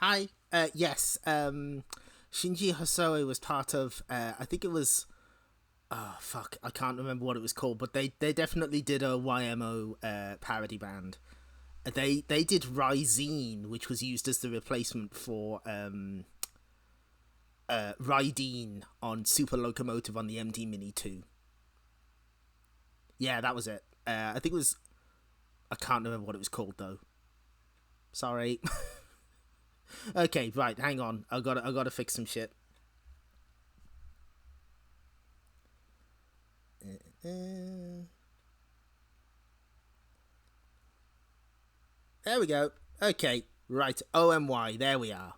Hi. Yes. Shinji Hosoe was part of. I think it was. Oh fuck! I can't remember what it was called, but they definitely did a YMO parody band. They did Rysine, which was used as the replacement for Rydeen on Super Locomotive on the MD Mini 2. Yeah, that was it. I think it was. I can't remember what it was called though. Sorry. Okay, right. Hang on. I gotta fix some shit. There we go. Okay, right. OMY. There we are.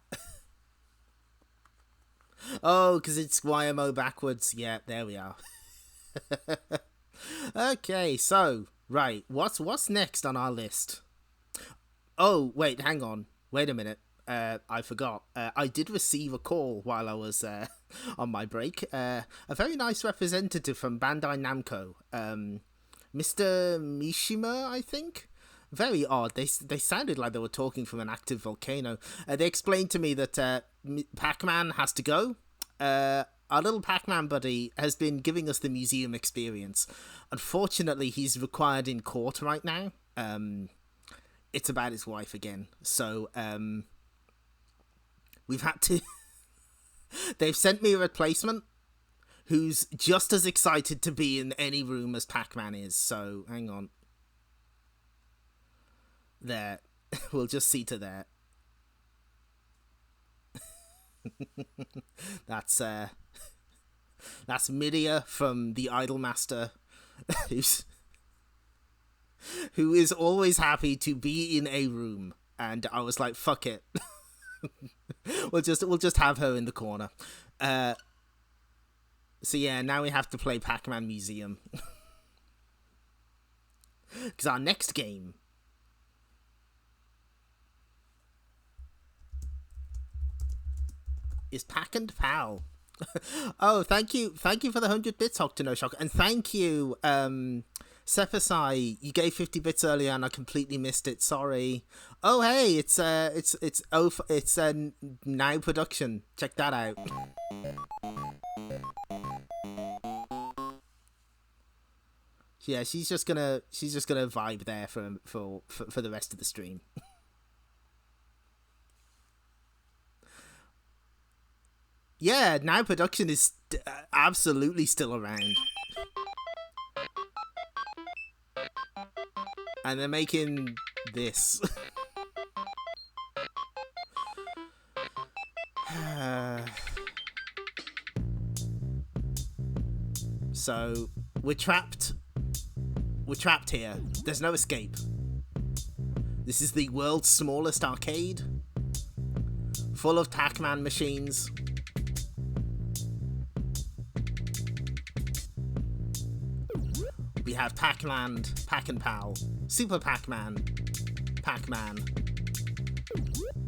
Oh, because it's YMO backwards. Yeah, there we are. Okay, so right. What's next on our list? Oh, wait. Hang on. Wait a minute. I forgot. I did receive a call while I was on my break. A very nice representative from Bandai Namco, Mr. Mishima, I think. Very odd. They sounded like they were talking from an active volcano. They explained to me that Pac-Man has to go. Our little Pac-Man buddy has been giving us the museum experience. Unfortunately, he's required in court right now. It's about his wife again. So, we've had to... They've sent me a replacement who's just as excited to be in any room as Pac-Man is. So, hang on. There. We'll just see to that. That's Miria from the Idolmaster, who is always happy to be in a room. And I was like, fuck it. We'll just have her in the corner. So yeah, now we have to play Pac-Man Museum. Because our next game is Pac Pal. Oh, thank you for the 100 bits, Octonoshock, and thank you, Sepasai. You gave 50 bits earlier, and I completely missed it. Sorry. Oh, hey, it's Now Production. Check that out. Yeah, she's just gonna vibe there for the rest of the stream. Yeah, Now Production is absolutely still around. And they're making this. So, we're trapped. We're trapped here. There's no escape. This is the world's smallest arcade. Full of Pac-Man machines. We have Pac-Land, Pac and Pal, Super Pac-Man, Pac-Man,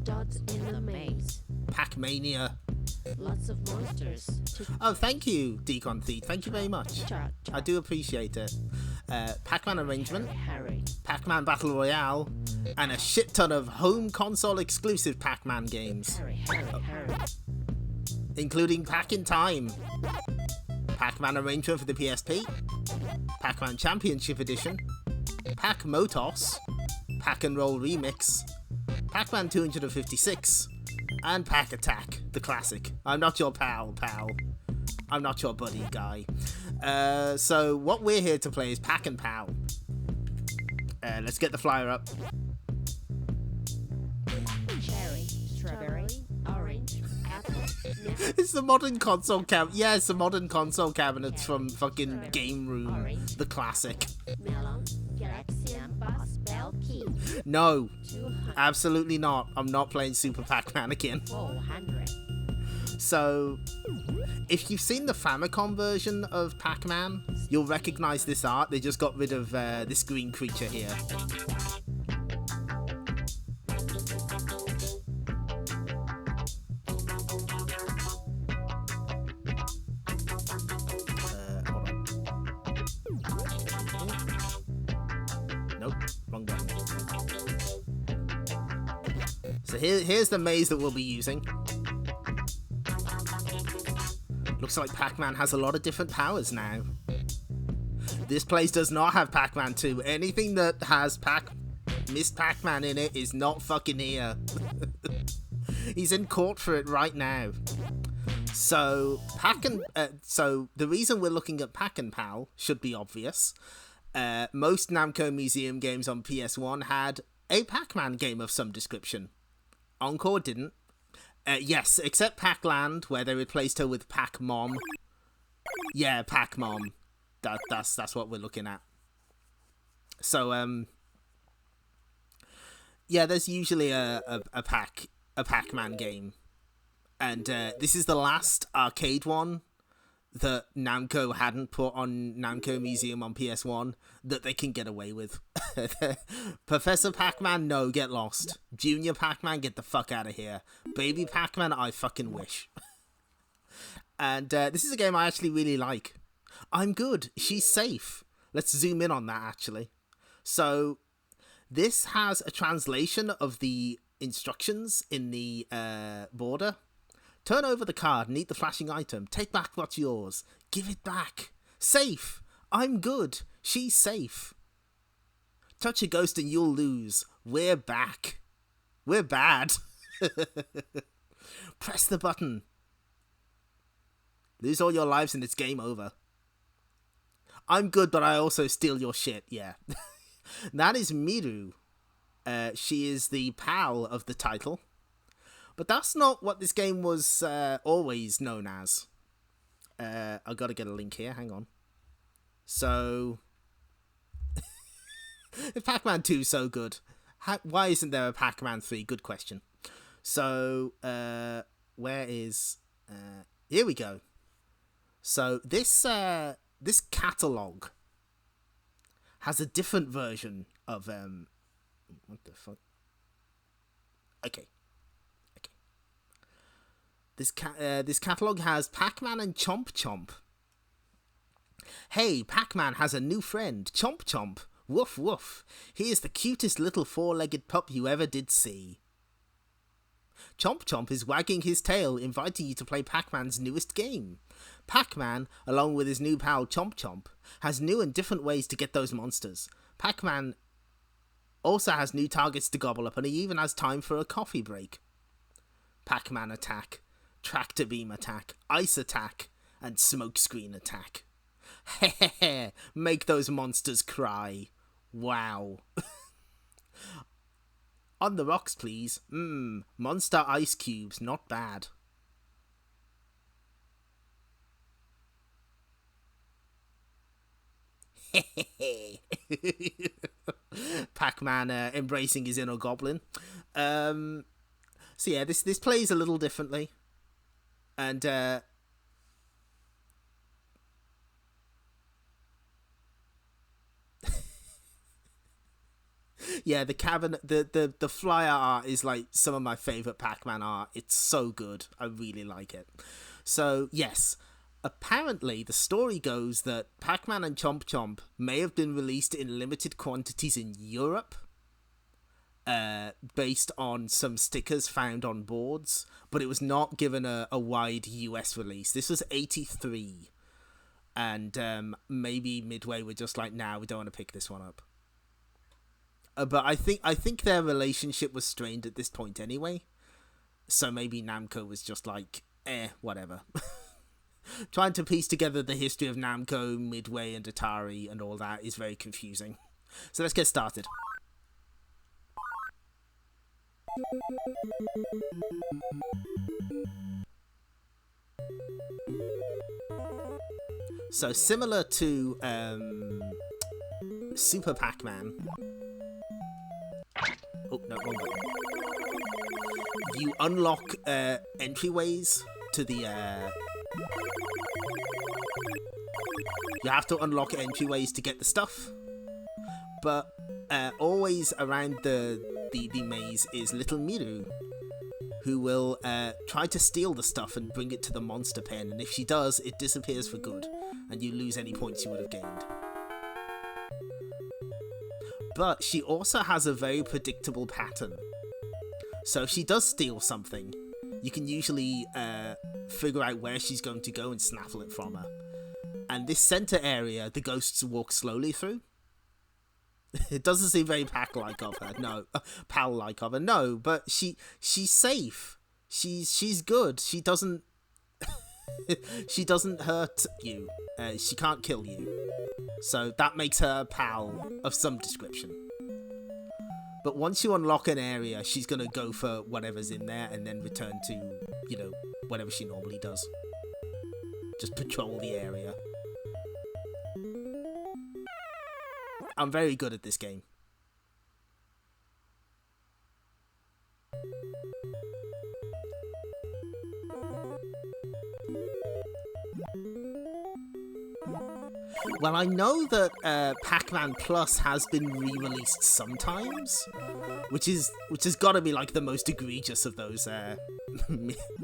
Dots in the maze, Pac-Mania. Lots of monsters. Oh, thank you, Deacon Thief. Thank you very much. I do appreciate it. Pac-Man Arrangement, Harry. Pac-Man Battle Royale, and a shit ton of home console exclusive Pac-Man games. Harry. Including Pac in Time, Pac-Man Arrangement for the PSP, Pac-Man Championship Edition, Pac Motos, Pac and Roll Remix, Pac-Man 256, and Pac Attack, the classic. I'm not your pal. I'm not your buddy guy. So what we're here to play is Pac and Pal. Let's get the flyer up. Cherry, strawberry, orange, apple. It's the modern console cabinet. Yeah, it's the modern console cabinets from fucking Game Room, the classic. Melon, Galaxian, Boss, Bell, Key. No, 200. absolutely not. I'm not playing Super Pac-Man again. 400. So, if you've seen the Famicom version of Pac-Man, you'll recognize this art. They just got rid of this green creature here. Hold on. Nope, wrong button. So So here's the maze that we'll be using. Looks like Pac-Man has a lot of different powers now. This place does not have Pac-Man 2. Anything that has Miss Pac-Man in it is not fucking here. He's in court for it right now. So so the reason we're looking at Pac Pal should be obvious. Most Namco Museum games on PS1 had a Pac-Man game of some description. Encore didn't. Yes, except Pac-Land, where they replaced her with Pac-Mom. Yeah, Pac-Mom. That's what we're looking at. So, yeah, there's usually a Pac-Man game. And this is the last arcade one that Namco hadn't put on Namco Museum on PS1 that they can get away with. Professor Pac-Man, no, get lost. Junior Pac-Man, get the fuck out of here. Baby Pac-Man, I fucking wish. And this is a game I actually really like. I'm good. She's safe. Let's zoom in on that, actually. So, this has a translation of the instructions in the border. Turn over the card and eat the flashing item. Take back what's yours. Give it back. Safe. I'm good. She's safe. Touch a ghost and you'll lose. We're back. We're bad. Press the button. Lose all your lives and it's game over. I'm good, but I also steal your shit. Yeah. That is Miru. She is the pal of the title. But that's not what this game was always known as. I've got to get a link here. Hang on. So, if Pac-Man 2 is so good, why isn't there a Pac-Man 3? Good question. So, where is... here we go. So, this catalogue has a different version of... what the fuck? Okay. This catalogue has Pac-Man and Chomp Chomp. Hey, Pac-Man has a new friend, Chomp Chomp. Woof woof. He is the cutest little four-legged pup you ever did see. Chomp Chomp is wagging his tail, inviting you to play Pac-Man's newest game. Pac-Man, along with his new pal Chomp Chomp, has new and different ways to get those monsters. Pac-Man also has new targets to gobble up, and he even has time for a coffee break. Pac-Man attack. Tractor beam attack, ice attack, and smokescreen attack. Hehehe, make those monsters cry. Wow. On the rocks, please. Monster ice cubes, not bad. Pac-Man embracing his inner goblin. So yeah, this plays a little differently. And yeah, the cabin, the flyer art is like some of my favorite Pac-Man art. It's so good. I really like it. So yes, apparently the story goes that Pac-Man and Chomp Chomp may have been released in limited quantities in Europe. Based on some stickers found on boards, but it was not given a wide US release. This was 83, and maybe Midway were just like, nah, we don't want to pick this one up. But I think their relationship was strained at this point anyway, so maybe Namco was just like, whatever. Trying to piece together the history of Namco, Midway, and Atari and all that is very confusing. So let's get started. So similar to Super Pac-Man. Oh no, wrong button. You unlock entryways to the. You have to unlock entryways to get the stuff, but always around the maze is little Miru, who will try to steal the stuff and bring it to the monster pen, and if she does, it disappears for good, and you lose any points you would have gained. But she also has a very predictable pattern. So if she does steal something, you can usually figure out where she's going to go and snaffle it from her. And this center area, the ghosts walk slowly through. It doesn't seem very Pac-like of her, no. Pal-like of her, no. But she's safe. She's good. She doesn't she doesn't hurt you. She can't kill you. So that makes her a pal of some description. But once you unlock an area, she's gonna go for whatever's in there and then return to, you know, whatever she normally does. Just patrol the area. I'm very good at this game. Well, I know that Pac-Man Plus has been re-released sometimes, which has got to be like the most egregious of those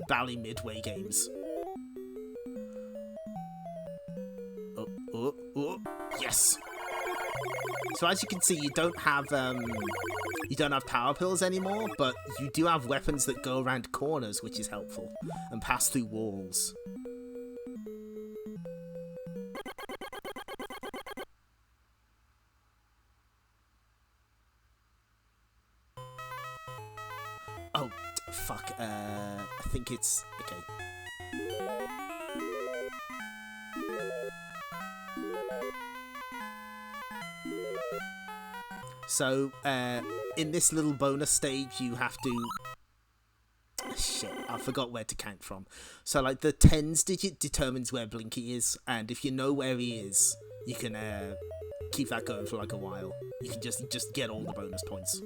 Bally Midway games. Oh, yes. So as you can see, you don't have power pills anymore, but you do have weapons that go around corners, which is helpful, and pass through walls. Oh, fuck. I think it's okay. So, in this little bonus stage, you have to... Shit, I forgot where to count from. So, like, the tens digit determines where Blinky is, and if you know where he is, you can keep that going for, like, a while. You can just get all the bonus points.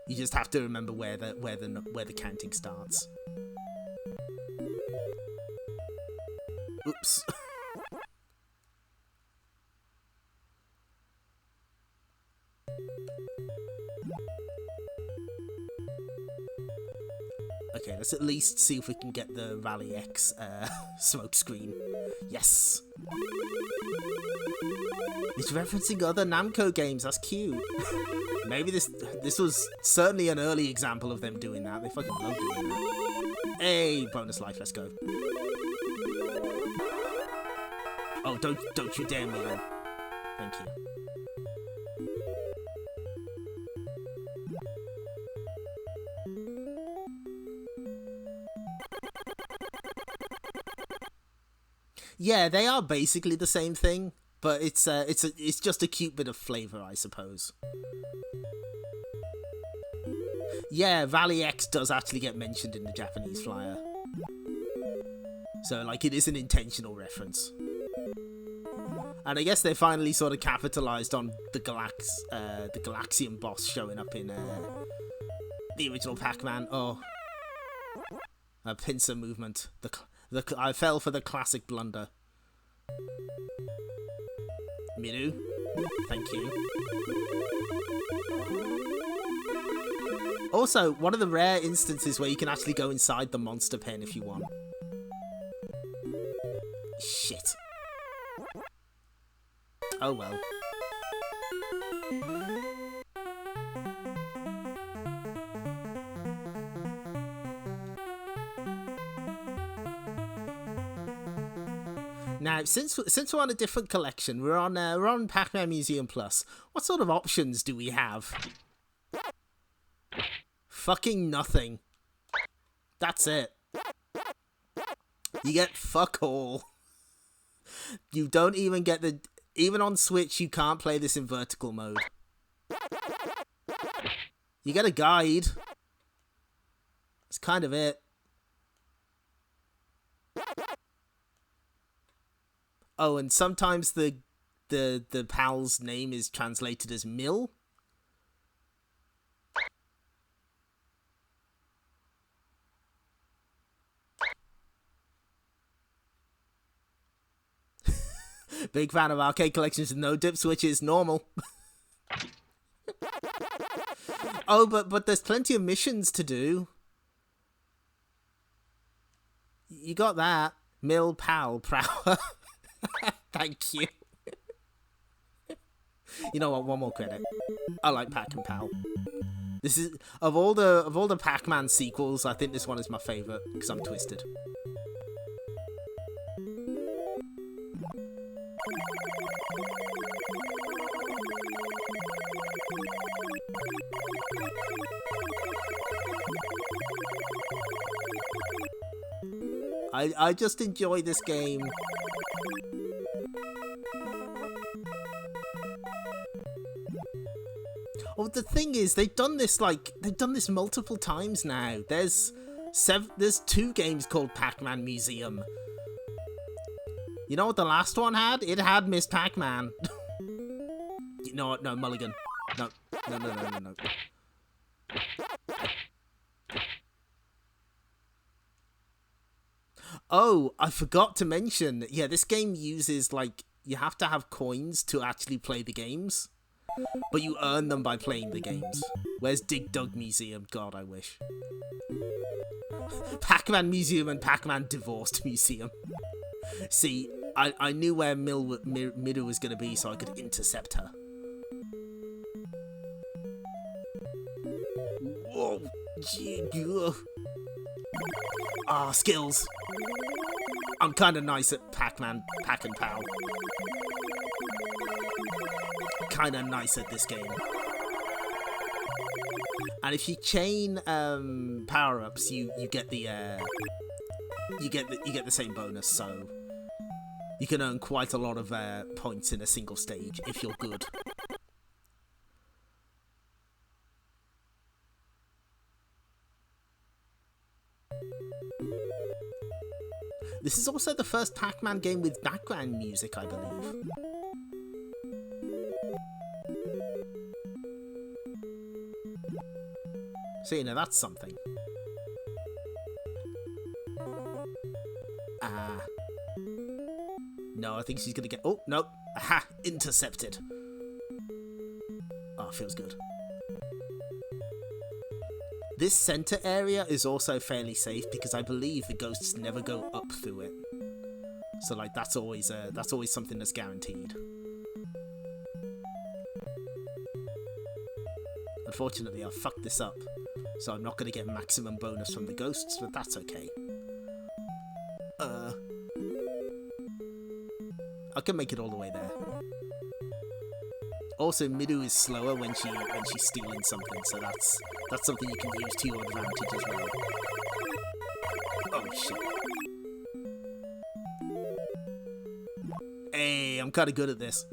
You just have to remember where the counting starts. Oops. Okay, let's at least see if we can get the Rally X smoke screen. Yes! It's referencing other Namco games, that's cute. Maybe this was certainly an early example of them doing that. They fucking love doing that. Hey, bonus life, let's go. Oh, don't you dare me then. Thank you. Yeah, they are basically the same thing, but it's just a cute bit of flavor, I suppose. Yeah, Rally X does actually get mentioned in the Japanese flyer. So, like, it is an intentional reference. And I guess they finally sort of capitalized on the Galaxian boss showing up in the original Pac-Man. Oh, a pincer movement. I fell for the classic blunder. Miru, thank you. Also, one of the rare instances where you can actually go inside the monster pen if you want. Shit. Oh well. Now, since we're on a different collection, we're on Pac-Man Museum Plus. What sort of options do we have? Fucking nothing. That's it. You get fuck all. You don't even get the... Even on Switch, you can't play this in vertical mode. You get a guide. That's kind of it. Oh, and sometimes the pal's name is translated as Mill. Big fan of arcade collections with no dip switches, normal. Oh, but there's plenty of missions to do. You got that. Mill, pal, prower. Thank you. You know what? One more credit. I like Pac Pal. This is of all the Pac-Man sequels, I think this one is my favorite because I'm twisted. I just enjoy this game. Oh, the thing is, they've done this multiple times now. There's 2 games called Pac-Man Museum. You know what the last one had? It had Miss Pac-Man. You know what? No, Mulligan. No. Oh, I forgot to mention. Yeah, this game uses, like, you have to have coins to actually play the games. But you earn them by playing the games. Where's Dig Dug Museum? God, I wish. Pac-Man Museum and Pac-Man Divorced Museum. See, I knew where Miru was going to be so I could intercept her. Whoa. Ah, skills. I'm kind of nice at Pac and Pal. Kind of nice at this game. And if you chain power-ups, you get the same bonus. So you can earn quite a lot of points in a single stage if you're good. This is also the first Pac-Man game with background music, I believe. So, you know, that's something. No, I think she's gonna get... Oh, no. Aha! Intercepted. Oh, feels good. This center area is also fairly safe because I believe the ghosts never go up through it. So, like, that's always something that's guaranteed. Unfortunately, I fucked this up, so I'm not going to get maximum bonus from the ghosts, but that's okay. I can make it all the way there. Also, Miru is slower when she's stealing something, so that's something you can use to your advantage as well. Oh shit! Hey, I'm kind of good at this.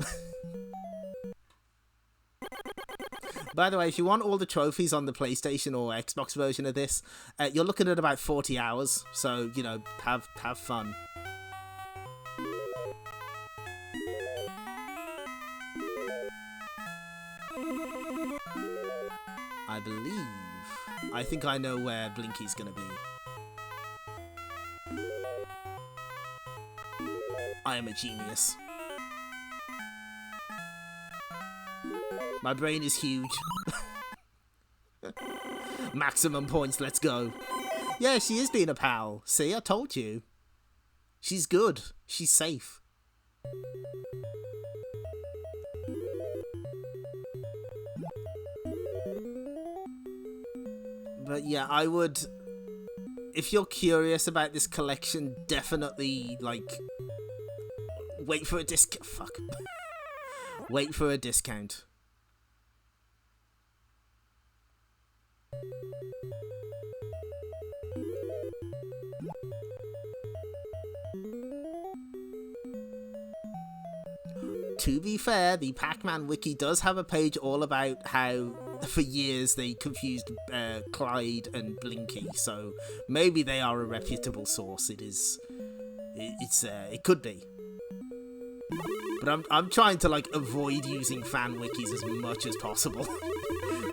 By the way, if you want all the trophies on the PlayStation or Xbox version of this, you're looking at about 40 hours. So, you know, have fun. I think I know where Blinky's gonna be. I am a genius. My brain is huge. Maximum points, let's go. Yeah, she is being a pal. See, I told you. She's good. She's safe. But yeah, I would... If you're curious about this collection, definitely, like... Wait for a discount. Fuck. Wait for a discount. To be fair, the Pac-Man wiki does have a page all about how, for years, they confused Clyde and Blinky, so maybe they are a reputable source. It could be. But I'm trying to, like, avoid using fan wikis as much as possible.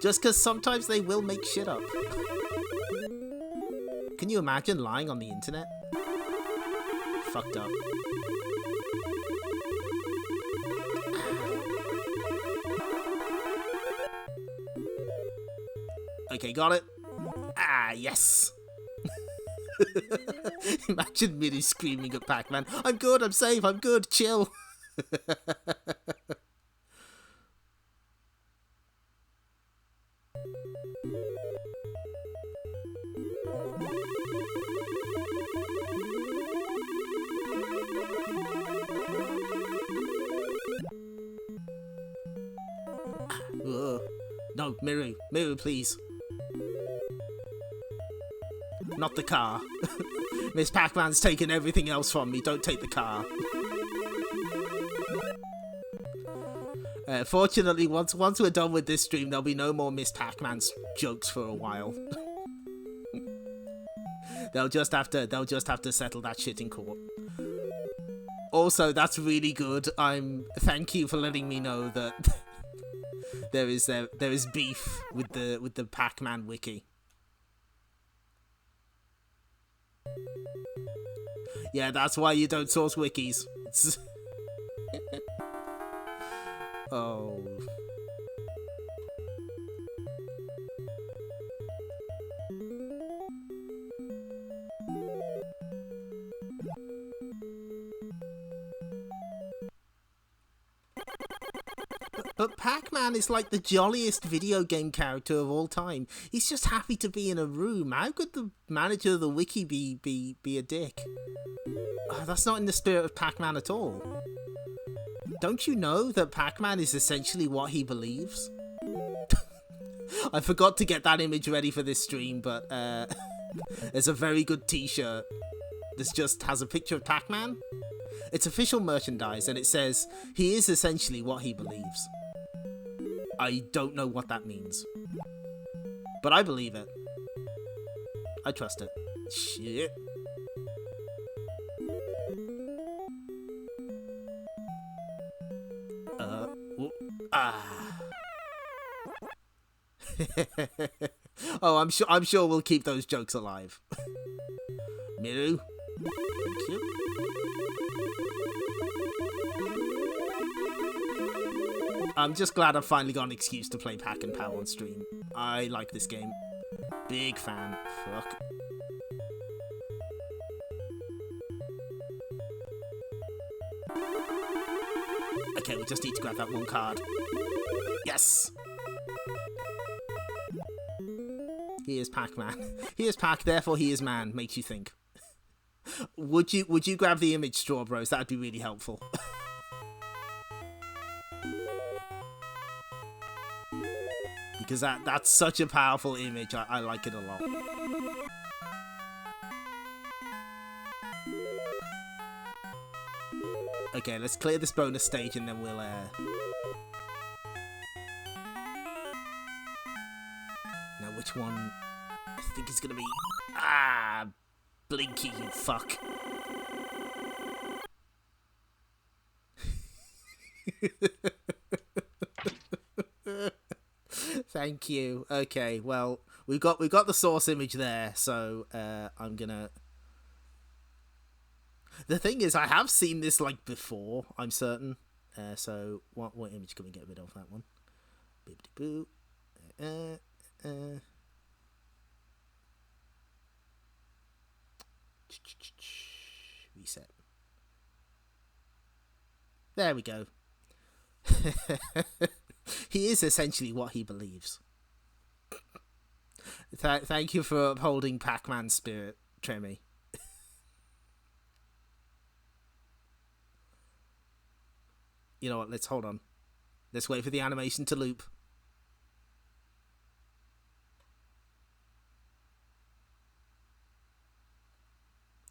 Just because sometimes they will make shit up. Can you imagine lying on the internet? Fucked up. Okay, got it. Ah, yes. Imagine Minnie screaming at Pac-Man. I'm good, I'm safe, I'm good, chill. No, Miru. Miru, please. Not the car. Miss Pac-Man's taken everything else from me. Don't take the car. Fortunately, once we're done with this stream, there'll be no more Miss Pac-Man's jokes for a while. They'll just have to settle that shit in court. Also, that's really good. Thank you for letting me know that there is beef with the Pac-Man wiki. Yeah, that's why you don't source wikis. Oh. But Pac-Man is like the jolliest video game character of all time. He's just happy to be in a room. How could the manager of the wiki be a dick? That's not in the spirit of Pac-Man at all. Don't you know that Pac-Man is essentially what he believes? I forgot to get that image ready for this stream, but there's a very good t-shirt. This just has a picture of Pac-Man. It's official merchandise, and it says, he is essentially what he believes. I don't know what that means. But I believe it. I trust it. Shit. Oh, I'm sure we'll keep those jokes alive. Miru. Thank you. I'm just glad I've finally got an excuse to play Pac Pal on stream. I like this game. Big fan. Fuck. Okay, we just need to grab that one card. Yes! He is Pac-Man. He is Pac, therefore he is man, makes you think. Would you grab the image, Straw Bros? That'd be really helpful. Because that's such a powerful image. I like it a lot. Okay, let's clear this bonus stage and then we'll now which one I think is gonna be Blinky, you fuck. Thank you. Okay, well, we've got the source image there, so I'm gonna. The thing is, I have seen this like before. I'm certain. So what image can we get rid of? That one. Boop-de-boo. Reset. There we go. He is essentially what he believes. Thank you for upholding Pac-Man's spirit, Tremmy. You know what, let's hold on. Let's wait for the animation to loop.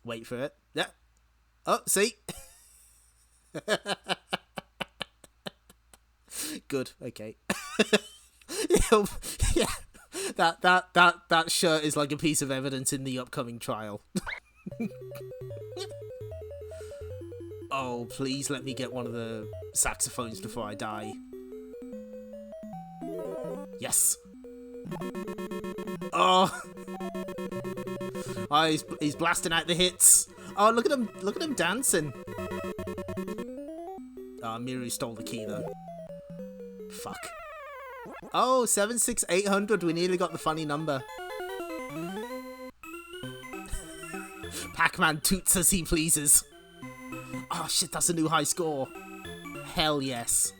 Wait for it. Yeah. Oh, see? Good, okay. Yeah. That shirt is like a piece of evidence in the upcoming trial. Oh, please let me get one of the saxophones before I die. Yes. Oh. Oh, he's blasting out the hits. Oh, look at him dancing. Oh, Miru stole the key though. Fuck. Oh, 76800. We nearly got the funny number. Pac-Man toots as he pleases. Oh shit, that's a new high score. Hell yes.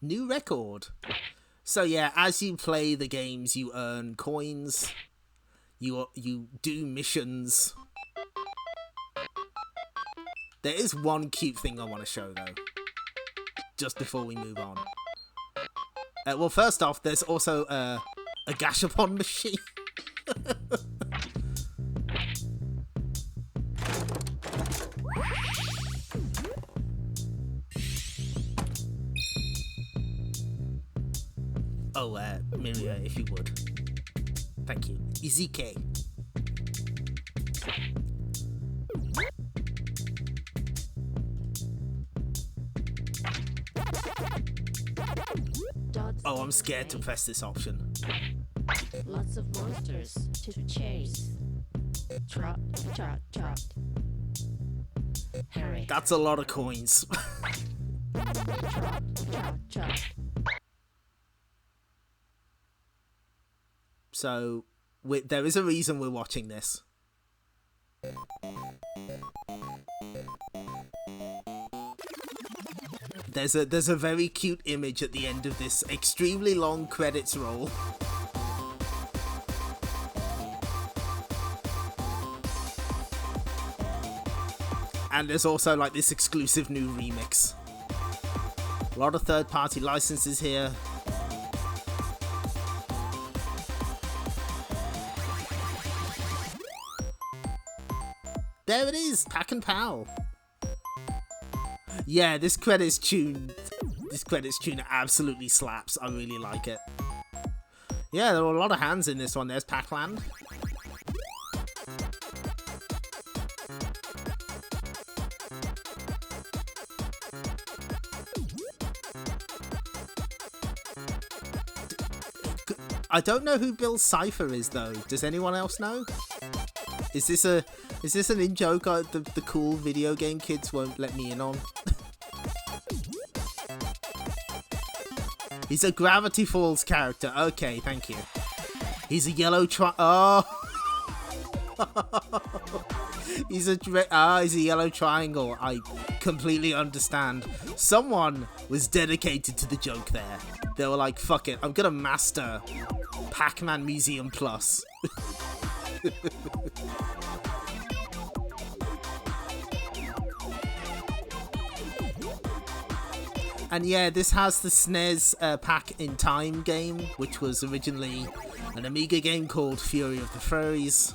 New record. So yeah, as you play the games, you earn coins. You do missions. There is one cute thing I want to show though, just before we move on. Well, first off, there's also a gashapon machine. Oh, Miria, if you would. Thank you. Izike. Oh, I'm scared to press this option. Lots of monsters to chase. Trot, trot, trot. Hurry. That's a lot of coins. Trot, trot, trot. So, there is a reason we're watching this. There's a very cute image at the end of this extremely long credits roll. And there's also like this exclusive new remix. A lot of third-party licenses here. There it is, Pac Pal. Yeah, this credits tune absolutely slaps. I really like it. Yeah, there are a lot of hands in this one. There's Pac-Man. I don't know who Bill Cipher is though. Does anyone else know? Is this an in-joke the cool video game kids won't let me in on? He's a Gravity Falls character. Okay, thank you. He's a yellow oh. He's a yellow triangle. I completely understand. Someone was dedicated to the joke there. They were like, fuck it, I'm gonna master Pac-Man Museum Plus. And yeah, this has the SNES Pac in Time game, which was originally an Amiga game called Fury of the Furries.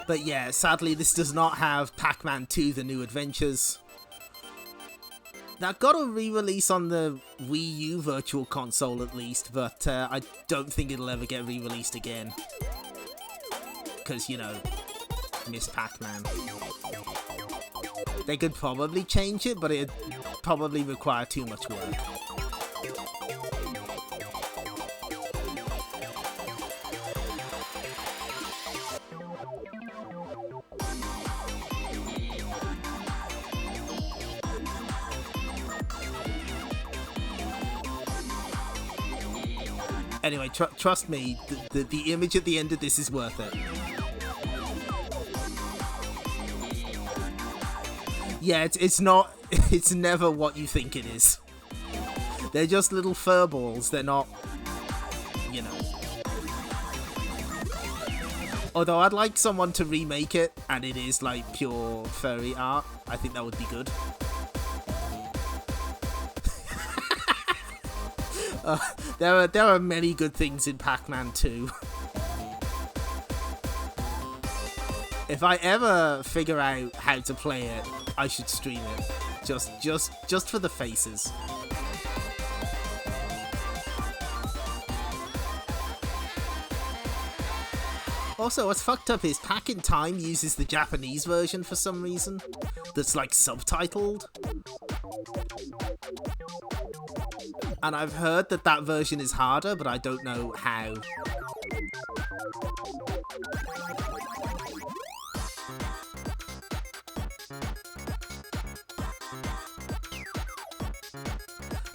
But yeah, sadly this does not have Pac-Man 2 The New Adventures. That got a re-release on the Wii U Virtual Console at least, but I don't think it'll ever get re-released again. Because, you know, Miss Pac-Man. They could probably change it, but it'd probably require too much work. Anyway, trust me, the image at the end of this is worth it. Yeah, it's not, it's never what you think it is. They're just little fur balls, they're not, you know. Although I'd like someone to remake it, and it is like pure furry art. I think that would be good. There are many good things in Pac-Man 2. If I ever figure out how to play it, I should stream it. Just for the faces. Also, what's fucked up is Pac in Time uses the Japanese version for some reason. That's like subtitled. And I've heard that version is harder, but I don't know how.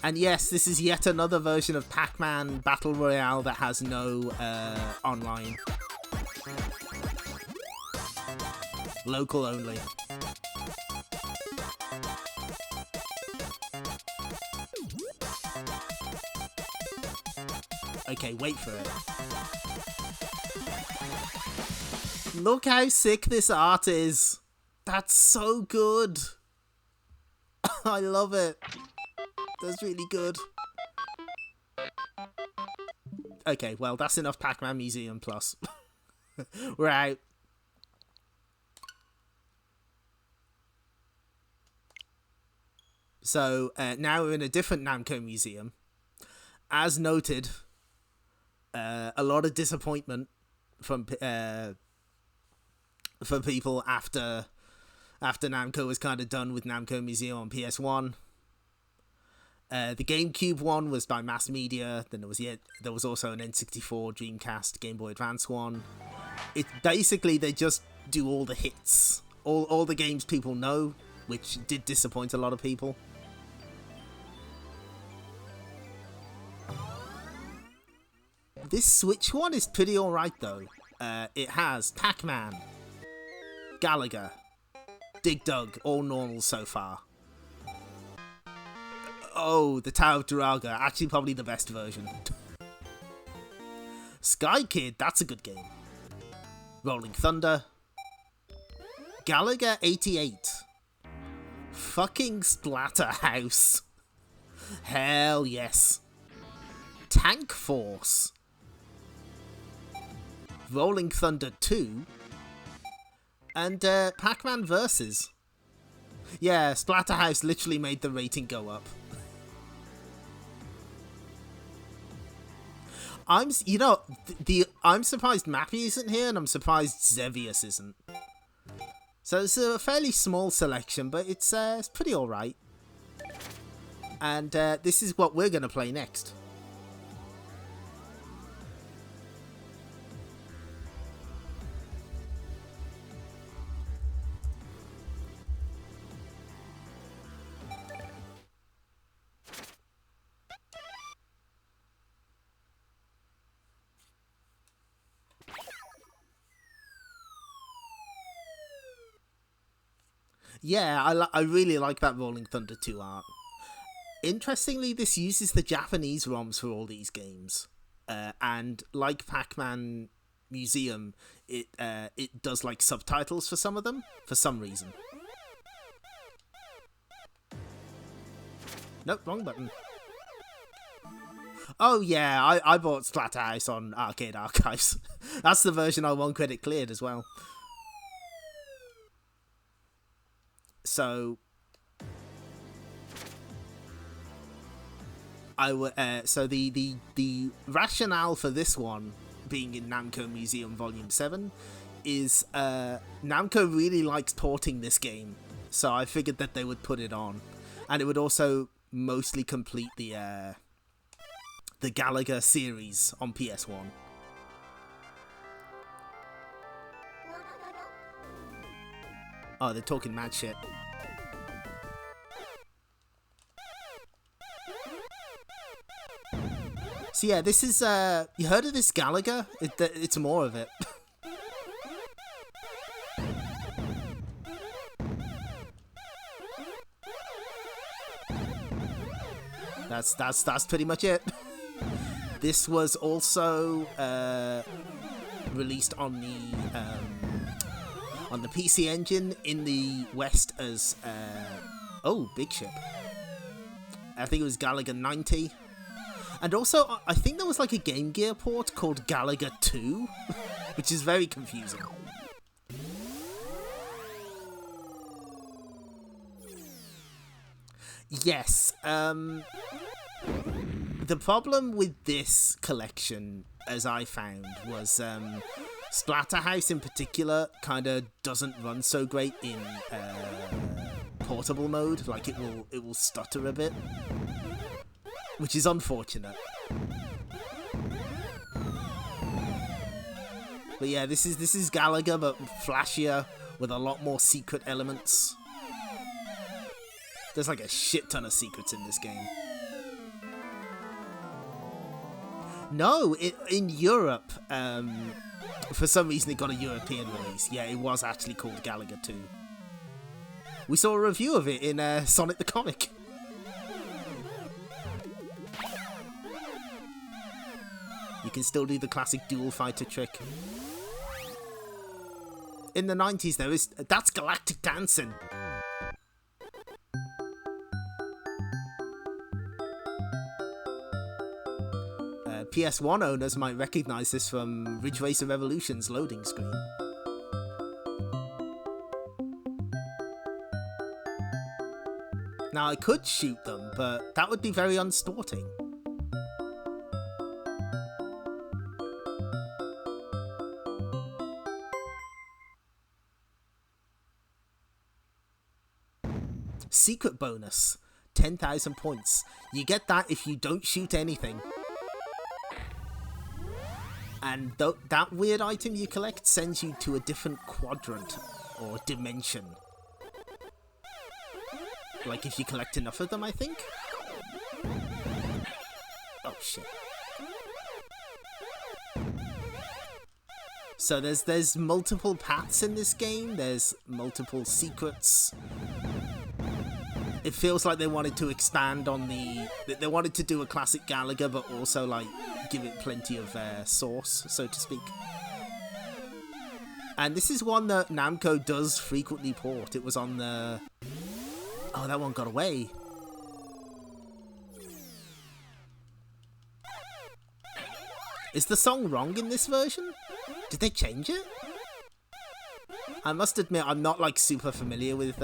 And yes, this is yet another version of Pac-Man Battle Royale that has no online. Local only. Okay, wait for it. Look how sick this art is. That's so good. I love it. That's really good. Okay, well, that's enough Pac-Man Museum Plus. We're out. So, now we're in a different Namco Museum. As noted, a lot of disappointment from people after Namco was kind of done with Namco Museum on PS1. The GameCube one was by Mass Media. Then there was also an N64, Dreamcast, Game Boy Advance one. It basically, they just do all the hits, all the games people know, which did disappoint a lot of people. This Switch one is pretty alright though. It has Pac-Man, Galaga, Dig Dug, all normal so far. Oh, the Tower of Duraga, actually probably the best version. Sky Kid, that's a good game. Rolling Thunder. Galaga 88. Fucking Splatterhouse. Hell yes. Tank Force. Rolling Thunder 2. And Pac-Man Versus. Yeah, Splatterhouse literally made the rating go up. I'm surprised Mappy isn't here, and I'm surprised Zevius isn't. So it's a fairly small selection, but it's pretty alright. And this is what we're gonna play next. Yeah, I really like that Rolling Thunder 2 art. Interestingly, this uses the Japanese ROMs for all these games. And like Pac-Man Museum, it does like subtitles for some of them, for some reason. Nope, wrong button. Oh yeah, I bought Splatterhouse on Arcade Archives. That's the version I won credit cleared as well. So the rationale for this one being in Namco Museum Volume 7 is Namco really likes porting this game, so I figured that they would put it on, and it would also mostly complete the Galaga series on PS1. Oh, they're talking mad shit. So yeah, this is, you heard of this Galaga? It's more of it. That's pretty much it. This was also, released on the PC Engine in the West as, oh, big ship. I think it was Galaga 90. And also, I think there was like a Game Gear port called Galaga 2, which is very confusing. Yes, the problem with this collection, as I found, was Splatterhouse in particular kind of doesn't run so great in portable mode. Like it will stutter a bit, which is unfortunate. But yeah, this is Galaga, but flashier with a lot more secret elements. There's like a shit ton of secrets in this game. No, in Europe, for some reason it got a European release. Yeah, it was actually called Galaga 2. We saw a review of it in Sonic the Comic. You can still do the classic dual fighter trick. In the 90s, that's Galactic Dancing. PS1 owners might recognise this from Ridge Racer Revolution's loading screen. Now I could shoot them, but that would be very unstorting. Secret bonus, 10,000 points. You get that if you don't shoot anything. And that weird item you collect sends you to a different quadrant or dimension. Like if you collect enough of them, I think? Oh shit. So there's multiple paths in this game, there's multiple secrets. It feels like they wanted to expand on they wanted to do a classic Galaga, but also like give it plenty of sauce, so to speak. And this is one that Namco does frequently port. It was on the... Oh, that one got away. Is the song wrong in this version? Did they change it? I must admit, I'm not like super familiar with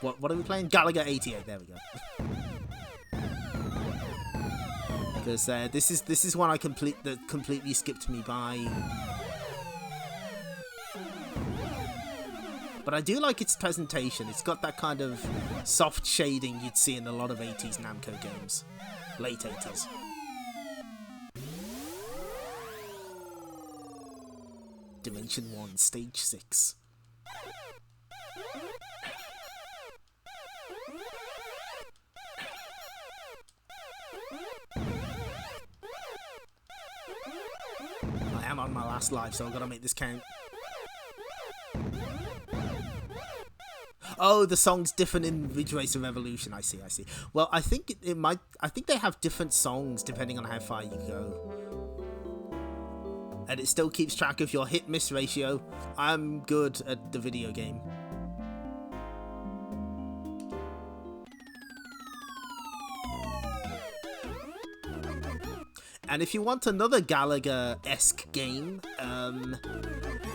what are we playing? Galaga 88. There we go. Because this is one that completely skipped me by. But I do like its presentation. It's got that kind of soft shading you'd see in a lot of 80s Namco games. Late 80s. Dimension 1, Stage 6. I am on my last life, so I've got to make this count. Oh, the song's different in Ridge Racer Revolution. I see. Well, I think I think they have different songs depending on how far you go. And it still keeps track of your hit-miss ratio. I'm good at the video game. And if you want another Galaga-esque game,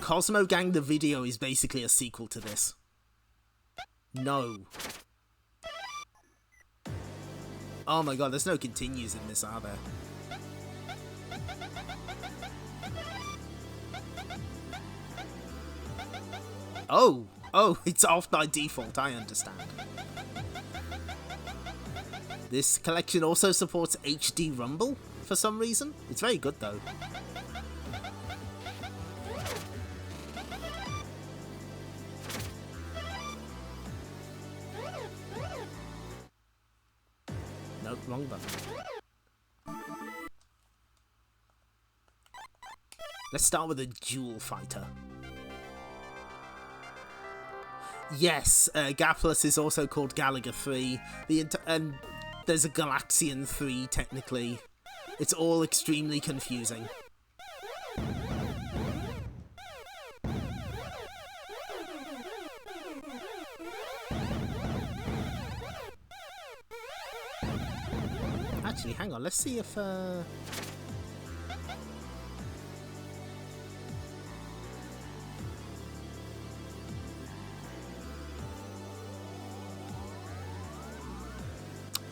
Cosmo Gang the Video is basically a sequel to this. No. Oh my god, there's no continues in this, are there? Oh, it's off by default, I understand. This collection also supports HD Rumble for some reason. It's very good though. Nope, wrong button. Let's start with a dual fighter. Yes, Gaplus is also called Galaga 3. And there's a Galaxian 3 technically. It's all extremely confusing. Actually, hang on, let's see if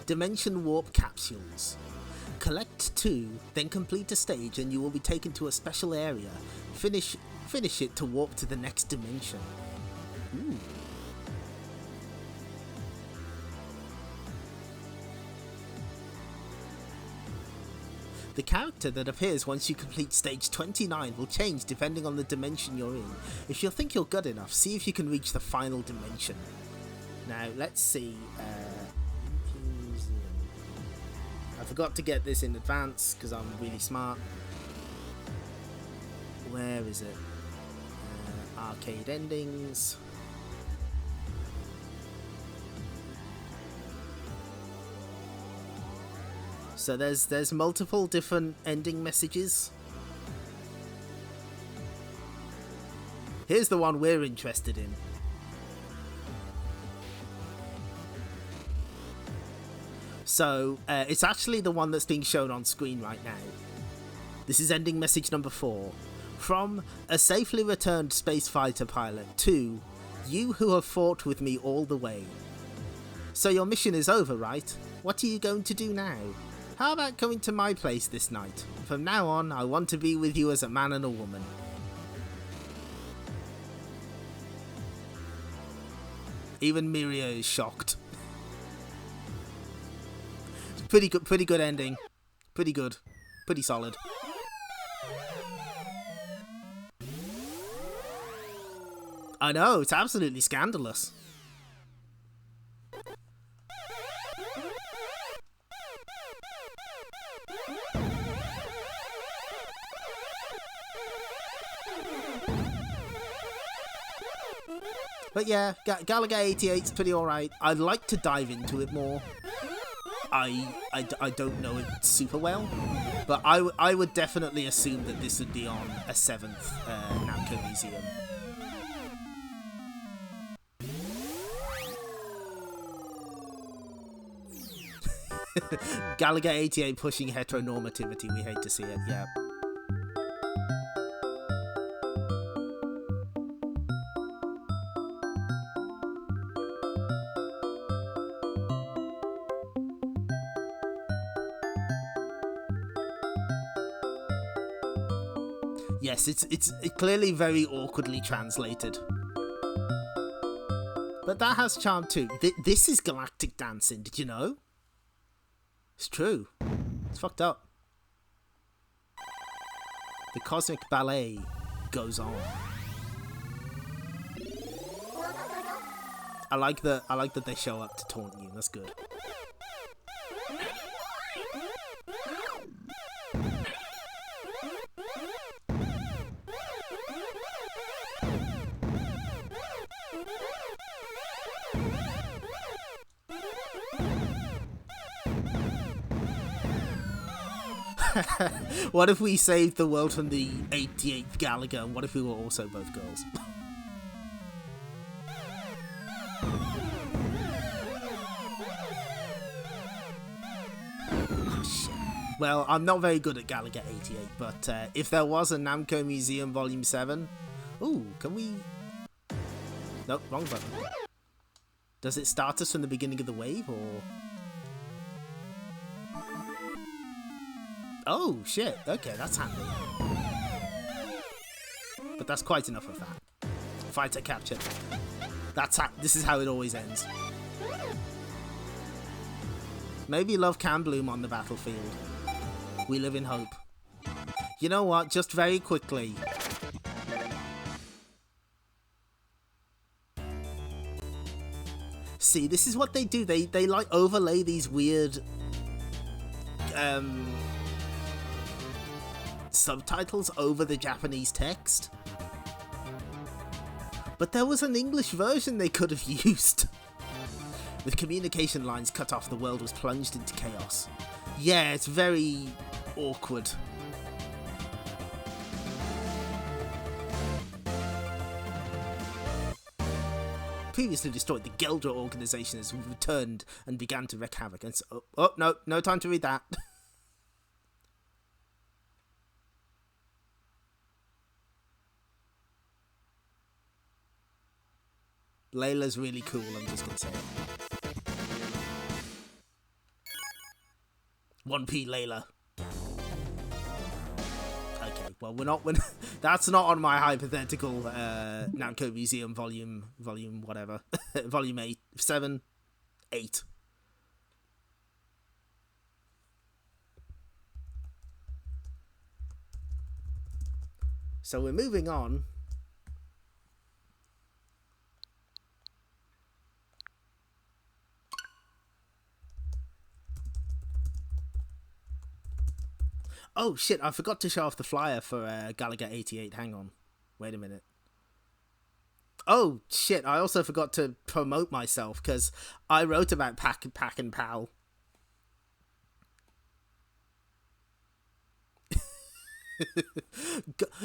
Dimension Warp Capsules. Collect 2, then complete a stage and you will be taken to a special area. Finish it to warp to the next dimension. Ooh. The character that appears once you complete stage 29 will change depending on the dimension you're in. If you think you're good enough, see if you can reach the final dimension. Now, let's see. forgot to get this in advance because I'm really smart. Where is it? Arcade endings. So there's multiple different ending messages. Here's the one we're interested in. So it's actually the one that's being shown on screen right now. This is ending message number 4. From a safely returned spacefighter pilot to you who have fought with me all the way. So your mission is over, right? What are you going to do now? How about coming to my place this night? From now on, I want to be with you as a man and a woman. Even Miria is shocked. Pretty good ending. Pretty good. Pretty solid. I know, it's absolutely scandalous. But yeah, Galaga 88's pretty alright. I'd like to dive into it more. I don't know it super well, but I would definitely assume that this would be on a 7th Namco Museum. Galaga 88 pushing heteronormativity, we hate to see it, yeah. Yes, it's clearly very awkwardly translated. But that has charm too. This is galactic dancing, did you know? It's true. It's fucked up. The cosmic ballet goes on. I like that they show up to taunt you. That's good. What if we saved the world from the 88th Galaga, and what if we were also both girls? Oh, shit. Well, I'm not very good at Galaga 88, but if there was a Namco Museum Volume 7... Ooh, can we... Nope, wrong button. Does it start us from the beginning of the wave, or... Oh, shit. Okay, that's handy. But that's quite enough of that. Fighter capture. This is how it always ends. Maybe love can bloom on the battlefield. We live in hope. You know what? Just very quickly. See, this is what they do. They like overlay these weird subtitles over the Japanese text. But there was an English version they could have used. With communication lines cut off, the world was plunged into chaos. Yeah, it's very awkward. Previously destroyed, the Geldra organization has returned and began to wreak havoc. And so, no time to read that. Layla's really cool, I'm just gonna say it. 1p Layla. Okay, well that's not on my hypothetical Namco Museum volume whatever. Volume 8, 7, 8. So we're moving on. Oh shit, I forgot to show off the flyer for Galaga 88. Hang on. Wait a minute. Oh shit, I also forgot to promote myself because I wrote about Pac Pal.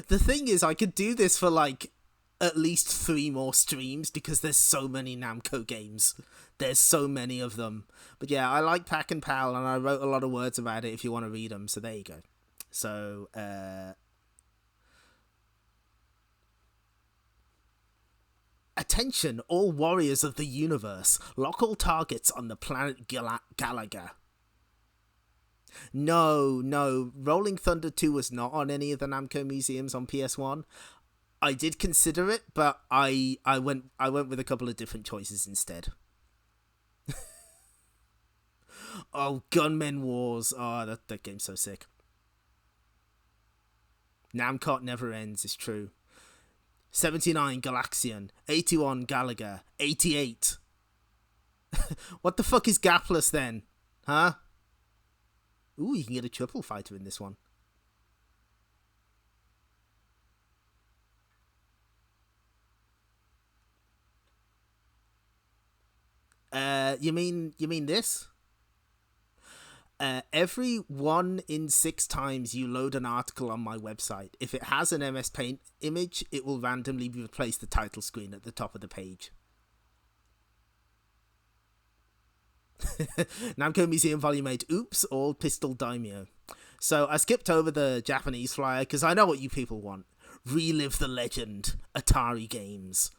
The thing is, I could do this for like at least 3 more streams because there's so many Namco games. There's so many of them. But yeah, I like Pac and Pal, and I wrote a lot of words about it if you want to read them. So there you go. So, attention, all warriors of the universe. Lock all targets on the planet Galaga. No. Rolling Thunder 2 was not on any of the Namco museums on PS1. I did consider it, but I went with a couple of different choices instead. Oh, Gunmen Wars. Oh, that game's so sick. Namcot never ends, it's true. 79 Galaxian, 81 Galaga, 88. What the fuck is Gapless then? Huh? Ooh, you can get a triple fighter in this one. You mean this? Every 1 in 6 times you load an article on my website, if it has an MS Paint image, it will randomly replace the title screen at the top of the page. Namco Museum Volume 8. Oops, all Pistol Daimyo. So I skipped over the Japanese flyer because I know what you people want. Relive the legend. Atari games.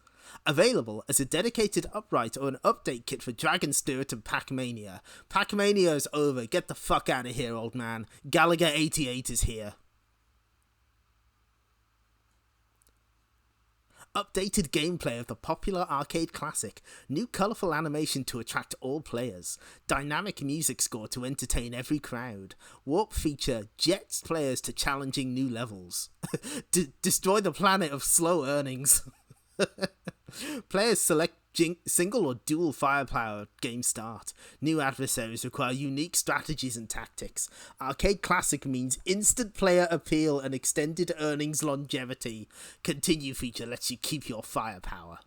Available as a dedicated upright or an update kit for Dragon Spirit and Pac-Mania. Pac-Mania's over. Get the fuck out of here, old man. Galaga 88 is here. Updated gameplay of the popular arcade classic. New colourful animation to attract all players. Dynamic music score to entertain every crowd. Warp feature jets players to challenging new levels. Destroy the planet of slow earnings. Players select single or dual firepower game start. New adversaries require unique strategies and tactics. Arcade Classic means instant player appeal and extended earnings longevity. Continue feature lets you keep your firepower.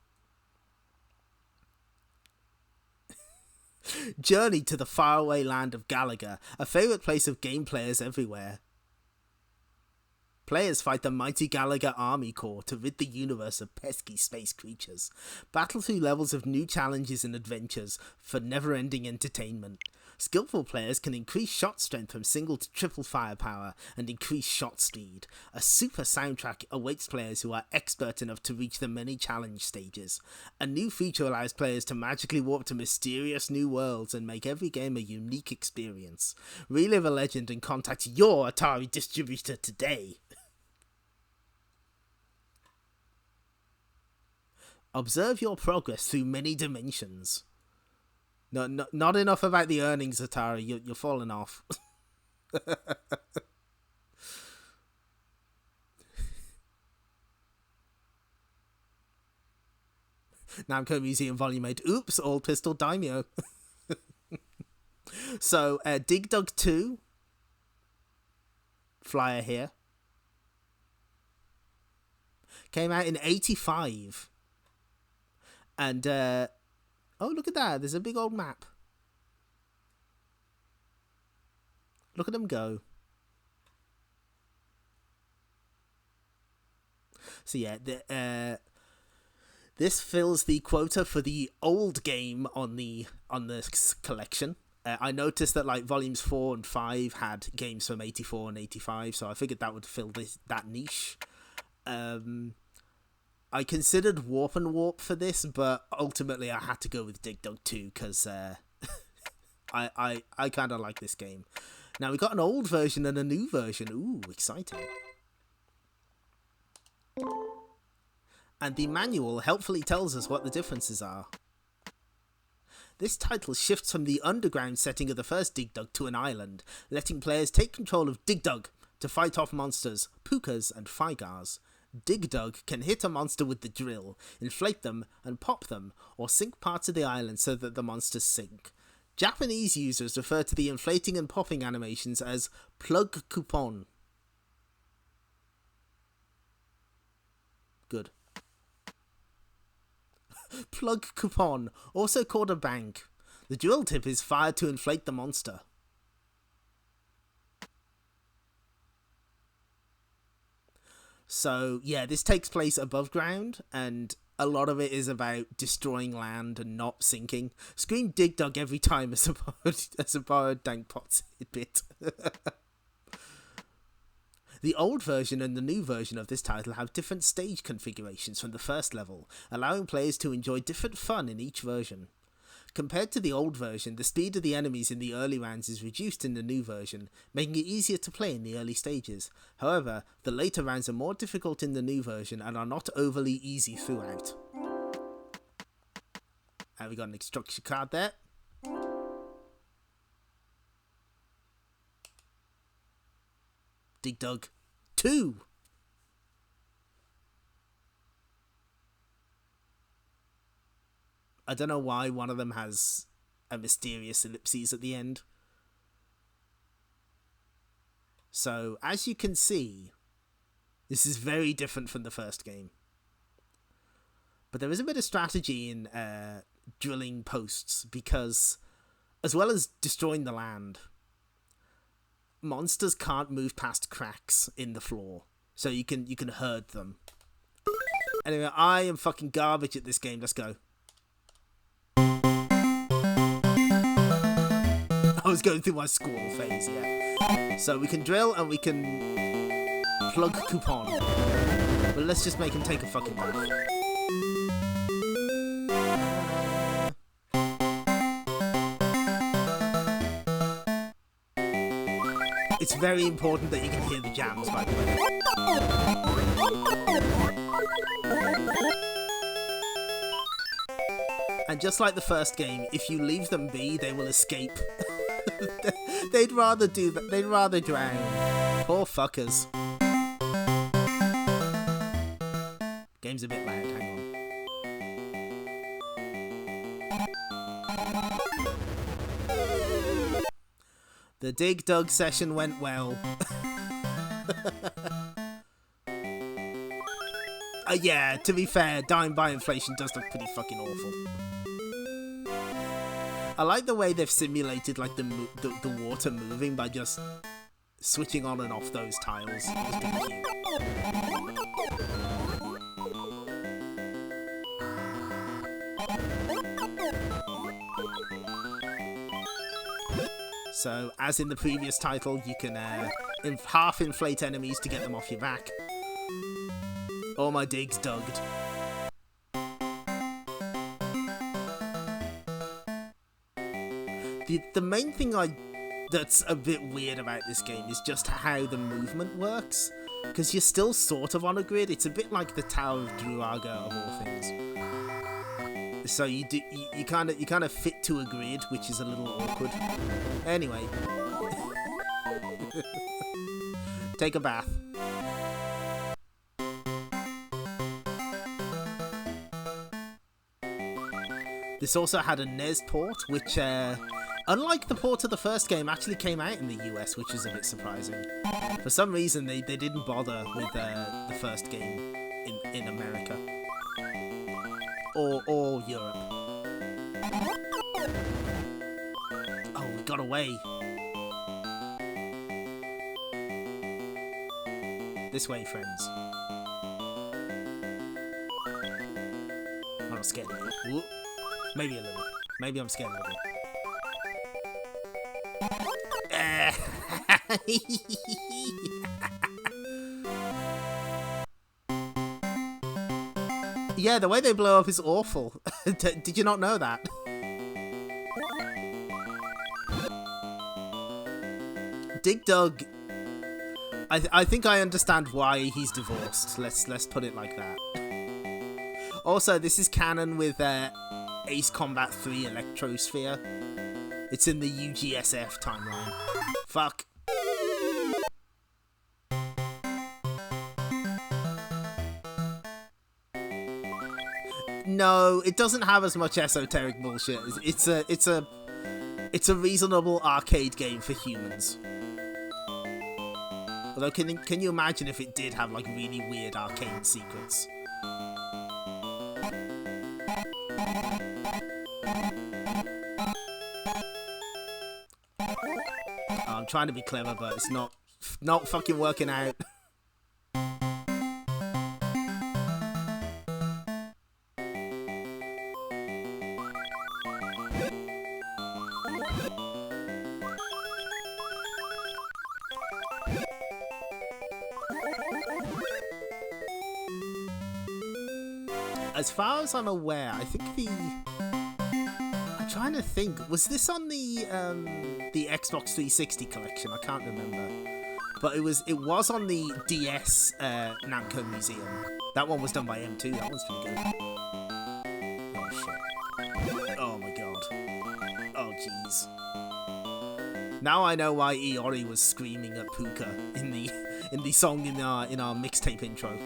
Journey to the faraway land of Galaga, a favourite place of game players everywhere. Players fight the mighty Galaga Army Corps to rid the universe of pesky space creatures. Battle through levels of new challenges and adventures for never-ending entertainment. Skillful players can increase shot strength from single to triple firepower and increase shot speed. A super soundtrack awaits players who are expert enough to reach the many challenge stages. A new feature allows players to magically warp to mysterious new worlds and make every game a unique experience. Relive a legend and contact your Atari distributor today. Observe your progress through many dimensions. No, not enough about the earnings, Atari. You're falling off. Namco Museum Volume 8. Oops, all Pistol Daimyo. So, Dig Dug 2. Flyer here. Came out in 85. And, oh, look at that. There's a big old map. Look at them go. So, yeah, this fills the quota for the old game on this collection. I noticed that, like, volumes 4 and 5 had games from 84 and 85, so I figured that would fill that niche. I considered Warp and Warp for this, but ultimately I had to go with Dig Dug 2 because I kind of like this game. Now we got an old version and a new version. Ooh, exciting. And the manual helpfully tells us what the differences are. This title shifts from the underground setting of the first Dig Dug to an island, letting players take control of Dig Dug to fight off monsters, pukas and figars. Dig Dug can hit a monster with the drill, inflate them and pop them, or sink parts of the island so that the monsters sink. Japanese users refer to the inflating and popping animations as plug coupon. Plug coupon, also called a bank. The drill tip is fired to inflate the monster. So, yeah, this takes place above ground, and a lot of it is about destroying land and not sinking. Scream Dig Dug every time as a borrowed Dank Pot's bit. The old version and the new version of this title have different stage configurations from the first level, allowing players to enjoy different fun in each version. Compared to the old version, the speed of the enemies in the early rounds is reduced in the new version, making it easier to play in the early stages. However, the later rounds are more difficult in the new version and are not overly easy throughout. And we got an instruction card there. Dig Dug 2. I don't know why one of them has a mysterious ellipses at the end. So, as you can see, this is very different from the first game. But there is a bit of strategy in drilling posts, because as well as destroying the land, monsters can't move past cracks in the floor, so you can herd them. Anyway, I am fucking garbage at this game. Let's go. I was going through my squall phase, yeah. So we can drill and we can plug coupon. But let's just make him take a fucking bath. It's very important that you can hear the jams, by the way. And just like the first game, if you leave them be, they will escape. They'd rather do that. They'd rather drown. Poor fuckers. Game's a bit loud, hang on. The Dig Dug session went well. Yeah, to be fair, dying by inflation does look pretty fucking awful. I like the way they've simulated like the water moving by just switching on and off those tiles. It's pretty cute. So, as in the previous title, you can half inflate enemies to get them off your back. All my digs dugged. The main thing that's a bit weird about this game is just how the movement works, because you're still sort of on a grid. It's a bit like the Tower of Galaga of all things. So you kind of fit to a grid, which is a little awkward. Anyway, take a bath. This also had a NES port, which, unlike the port of the first game, actually came out in the US, which is a bit surprising. For some reason, they didn't bother with the first game in America. Or Europe. Oh, we got away. This way, friends. I'm not scared of you. Whoop. Maybe a little. Maybe I'm scared a little. Yeah, the way they blow up is awful. Did you not know that? Dig Dug. I think I understand why he's divorced. Let's put it like that. Also, this is canon with Ace Combat 3 Electrosphere. It's in the UGSF timeline. Fuck. No, it doesn't have as much esoteric bullshit. It's a reasonable arcade game for humans. Although, can you imagine if it did have like really weird arcane secrets? I'm trying to be clever, but it's not fucking working out. As far as I'm aware, I think I'm trying to think. Was this on the Xbox 360 collection? I can't remember. But it was on the DS Namco Museum. That one was done by M2. That one's pretty good. Oh shit. Oh my god. Oh jeez. Now I know why Iori was screaming at Puka in the song in our mixtape intro.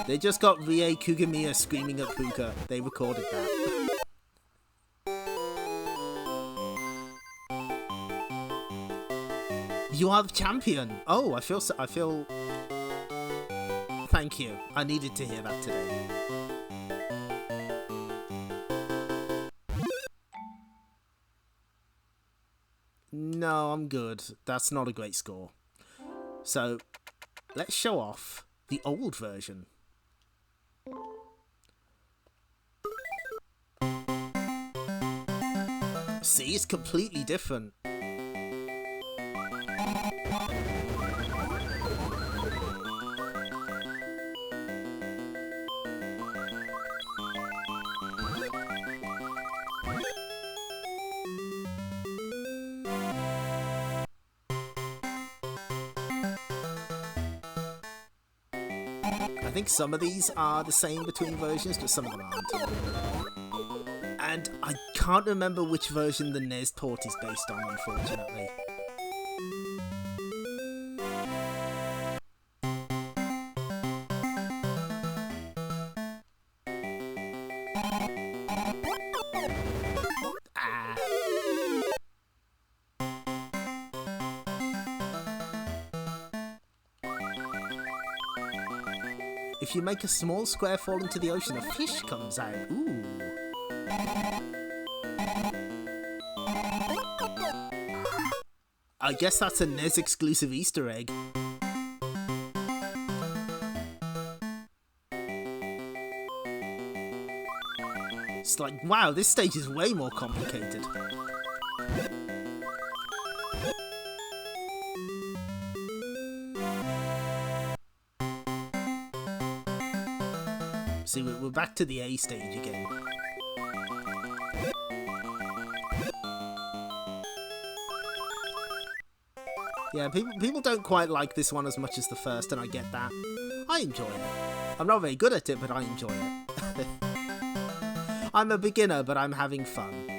They just got Rie Kugamiya screaming at Puka. They recorded that. You are the champion. Oh, I feel. Thank you. I needed to hear that today. No, I'm good. That's not a great score. So, let's show off the old version. See, it's completely different. I think some of these are the same between versions, but some of them aren't. And I can't remember which version the NES port is based on, unfortunately. Ah. If you make a small square fall into the ocean, a fish comes out. Ooh. I guess that's a NES exclusive Easter egg. It's like, wow, this stage is way more complicated. See, we're back to the A stage again. Yeah, people don't quite like this one as much as the first, and I get that. I enjoy it. I'm not very good at it, but I enjoy it. I'm a beginner, but I'm having fun.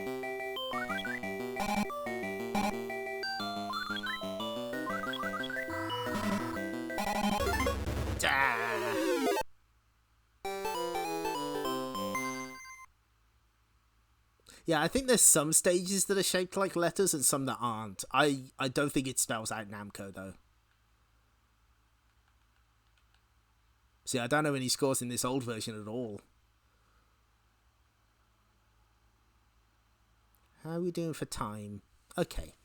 Yeah, I think there's some stages that are shaped like letters and some that aren't. I don't think it spells out Namco, though. See, I don't know any scores in this old version at all. How are we doing for time? Okay.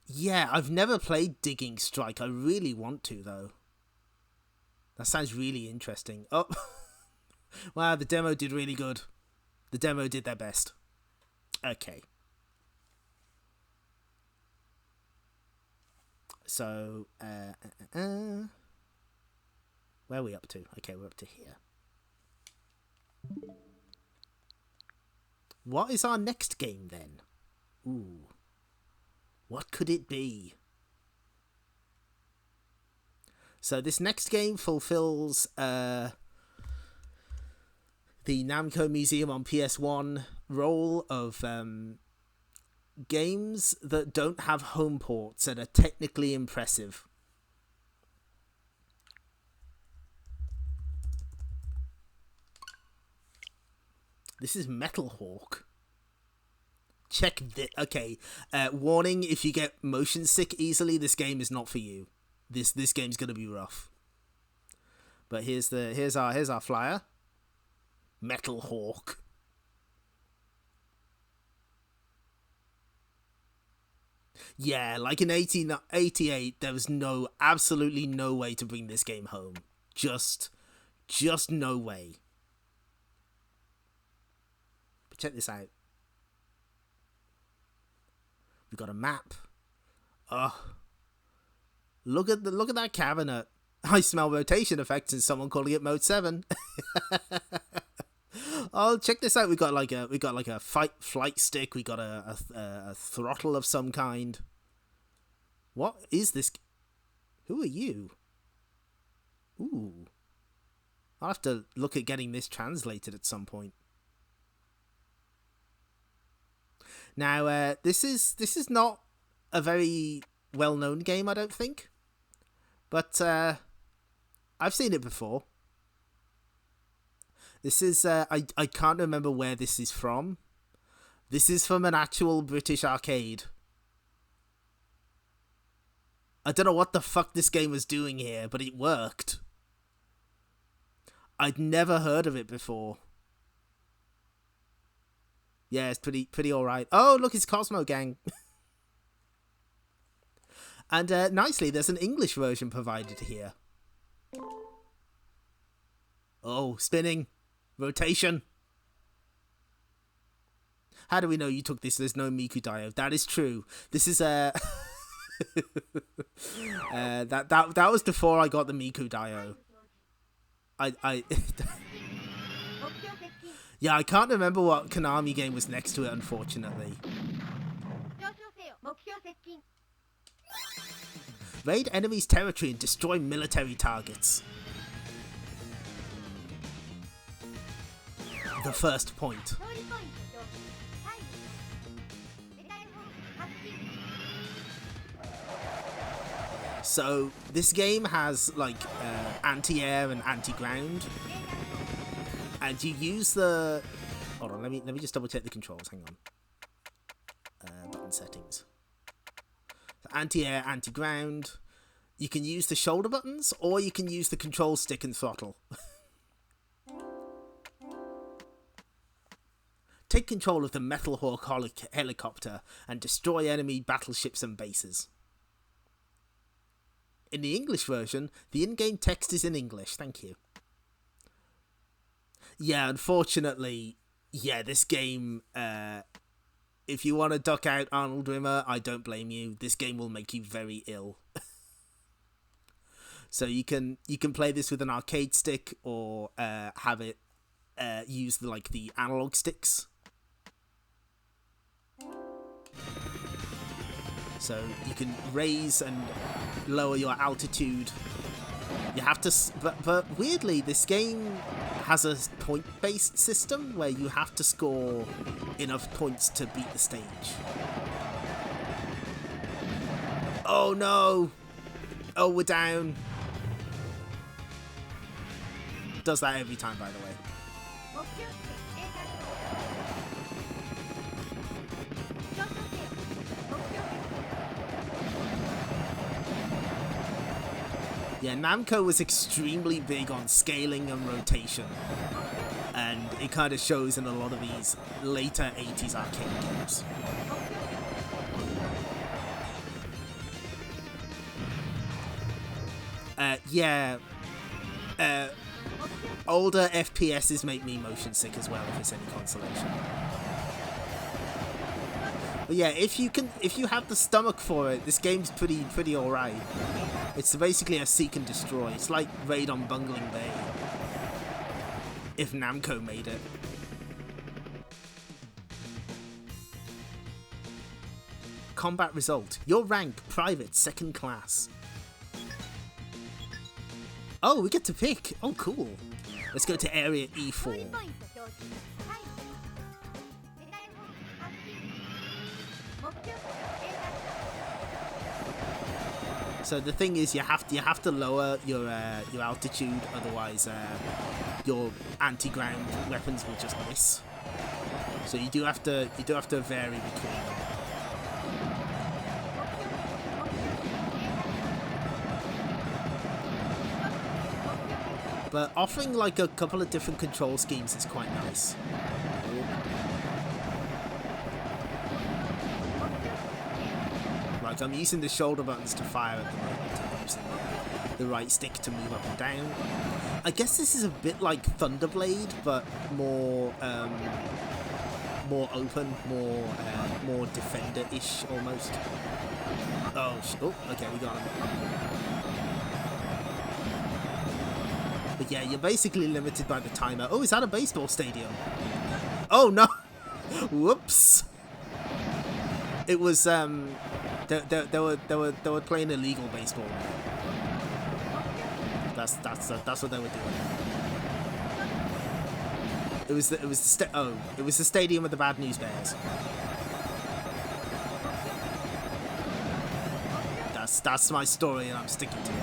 Yeah, I've never played Digging Strike. I really want to, though. That sounds really interesting. Oh... Wow, the demo did really good. The demo did their best. Okay. So, where are we up to? Okay, we're up to here. What is our next game, then? Ooh. What could it be? So, this next game fulfills, the Namco Museum on PS1 role of games that don't have home ports and are technically impressive. This is Metal Hawk. Check this. Okay, warning: if you get motion sick easily, this game is not for you. This game's gonna be rough. But here's our flyer. Metal Hawk. Yeah, like in 1888, there was absolutely no way to bring this game home. Just no way. But check this out. We've got a map. Oh, look at that cabinet. I smell rotation effects and someone calling it Mode 7. Oh, check this out. We got like a flight stick. We got a throttle of some kind. What is this? Who are you? Ooh. I'll have to look at getting this translated at some point. Now, this is not a very well-known game, I don't think. But I've seen it before. This is, I can't remember where this is from. This is from an actual British arcade. I don't know what the fuck this game was doing here, but it worked. I'd never heard of it before. Yeah, it's pretty alright. Oh, look, it's Cosmo Gang. And nicely, there's an English version provided here. Oh, spinning. Rotation. How do we know you took this? There's no Miku Dio. That is true. This is that was before I got the Miku Dio. Yeah, I can't remember what Konami game was next to it, unfortunately. Raid enemies' territory and destroy military targets. The first point. So this game has like anti-air and anti-ground, and you use the. Hold on, let me just double check the controls. Hang on. Button settings. So anti-air, anti-ground. You can use the shoulder buttons, or you can use the control stick and throttle. Take control of the Metal Hawk helicopter and destroy enemy battleships and bases. In the English version, the in-game text is in English. Thank you. Yeah, unfortunately, yeah, this game, if you want to duck out Arnold Rimmer, I don't blame you. This game will make you very ill. So you can play this with an arcade stick or have it use the analog sticks. So you can raise and lower your altitude. You have to, but weirdly, this game has a point-based system where you have to score enough points to beat the stage. Oh no! Oh, we're down. Does that every time, by the way. Yeah, Namco was extremely big on scaling and rotation, and it kind of shows in a lot of these later 80s arcade games. Older FPSs make me motion sick as well, if it's any consolation. But yeah, if you have the stomach for it, this game's pretty alright. It's basically a seek and destroy. It's like Raid on Bungling Bay, if Namco made it. Combat result. Your rank, private, 2nd class. Oh, we get to pick. Oh, cool. Let's go to area E4. So the thing is, you have to lower your altitude, otherwise your anti-ground weapons will just miss. So you do have to vary between them. But offering like a couple of different control schemes is quite nice. Like, I'm using the shoulder buttons to fire at the moment, and using the right stick to move up and down. I guess this is a bit like Thunderblade, but more open, more defender-ish almost. Oh, okay, we got him. But yeah, you're basically limited by the timer. Oh, is that a baseball stadium? Oh no! Whoops! It was they were playing illegal baseball. That's what they were doing. It was the stadium of the Bad News Bears. That's my story, and I'm sticking to it.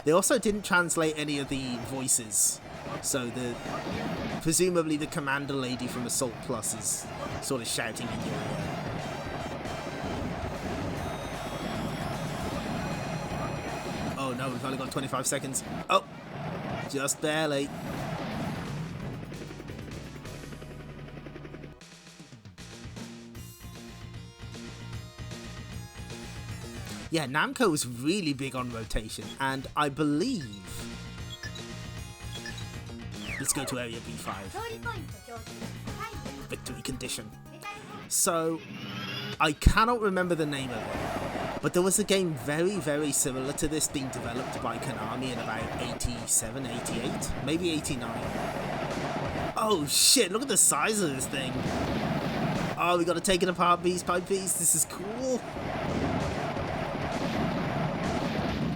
They also didn't translate any of the voices, so presumably the commander lady from Assault Plus is sort of shouting in your ear. Oh no, we've only got 25 seconds. Oh, just barely. Yeah, Namco was really big on rotation, and I believe... Let's go to Area B5. Victory condition. So, I cannot remember the name of it, but there was a game very, very similar to this being developed by Konami in about 87, 88, maybe 89. Oh shit, look at the size of this thing. Oh, we gotta take it apart piece by piece. This is cool.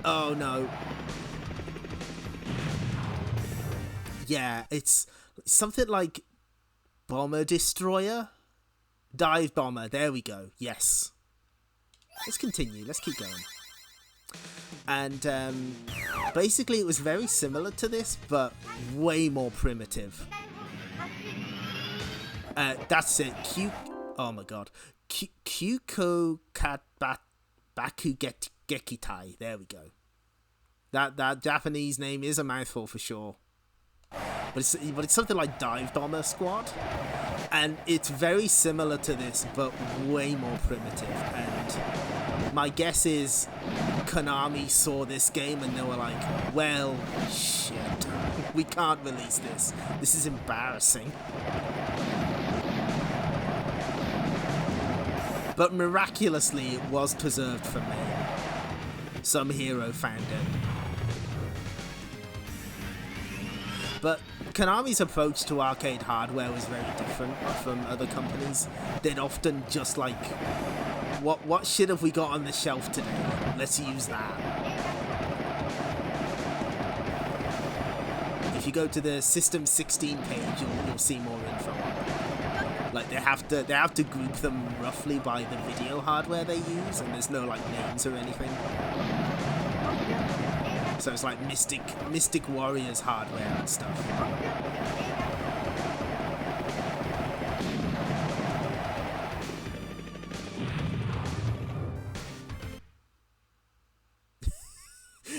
Oh no. Yeah, it's something like Bomber Destroyer? Dive Bomber, there we go, yes. Let's continue, let's keep going. And basically it was very similar to this, but way more primitive. That's it, oh my god. Kyuko Baku Gekitai, there we go. That Japanese name is a mouthful for sure. But it's something like Dive Bomber Squad. And it's very similar to this, but way more primitive. And my guess is Konami saw this game and they were like, well, shit, we can't release this. This is embarrassing. But miraculously, it was preserved for me. Some hero found it. But Konami's approach to arcade hardware was very different from other companies. They'd often just like, what shit have we got on the shelf today? Let's use that. If you go to the System 16 page, you'll see more info. Like they have to group them roughly by the video hardware they use, and there's no like names or anything. So it's like Mystic Warriors hardware and stuff.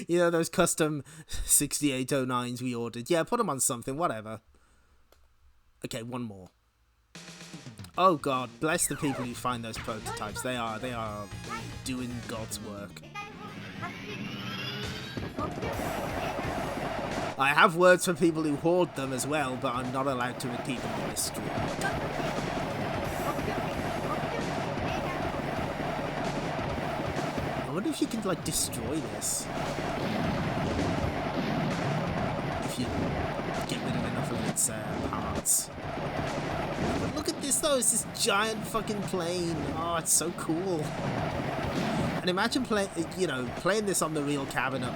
You know those custom 6809s we ordered? Yeah, put them on something, whatever. Okay, one more. Oh god, bless the people who find those prototypes. They are doing God's work. I have words for people who hoard them as well, but I'm not allowed to repeat them on this stream. I wonder if you can, like, destroy this. If you get rid of enough of its parts. But look at this, though. It's this giant fucking plane. Oh, it's so cool. And imagine playing this on the real cabinet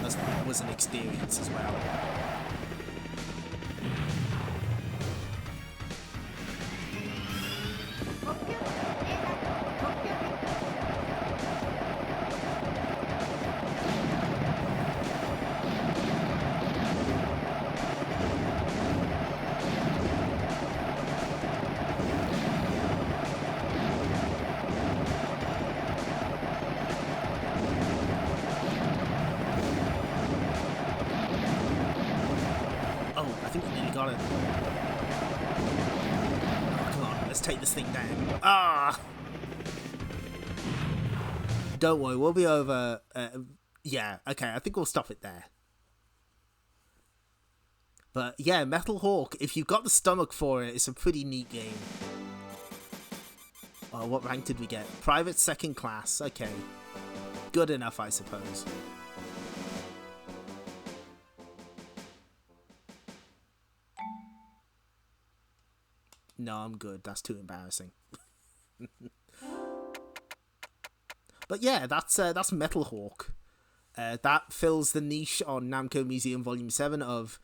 was an experience as well. Don't worry, we'll be over. Yeah, okay, I think we'll stop it there. But yeah, Metal Hawk, if you've got the stomach for it, it's a pretty neat game. Oh, what rank did we get? Private second class, okay. Good enough, I suppose. No, I'm good. That's too embarrassing. But yeah, that's Metal Hawk. That fills the niche on Namco Museum Volume 7 of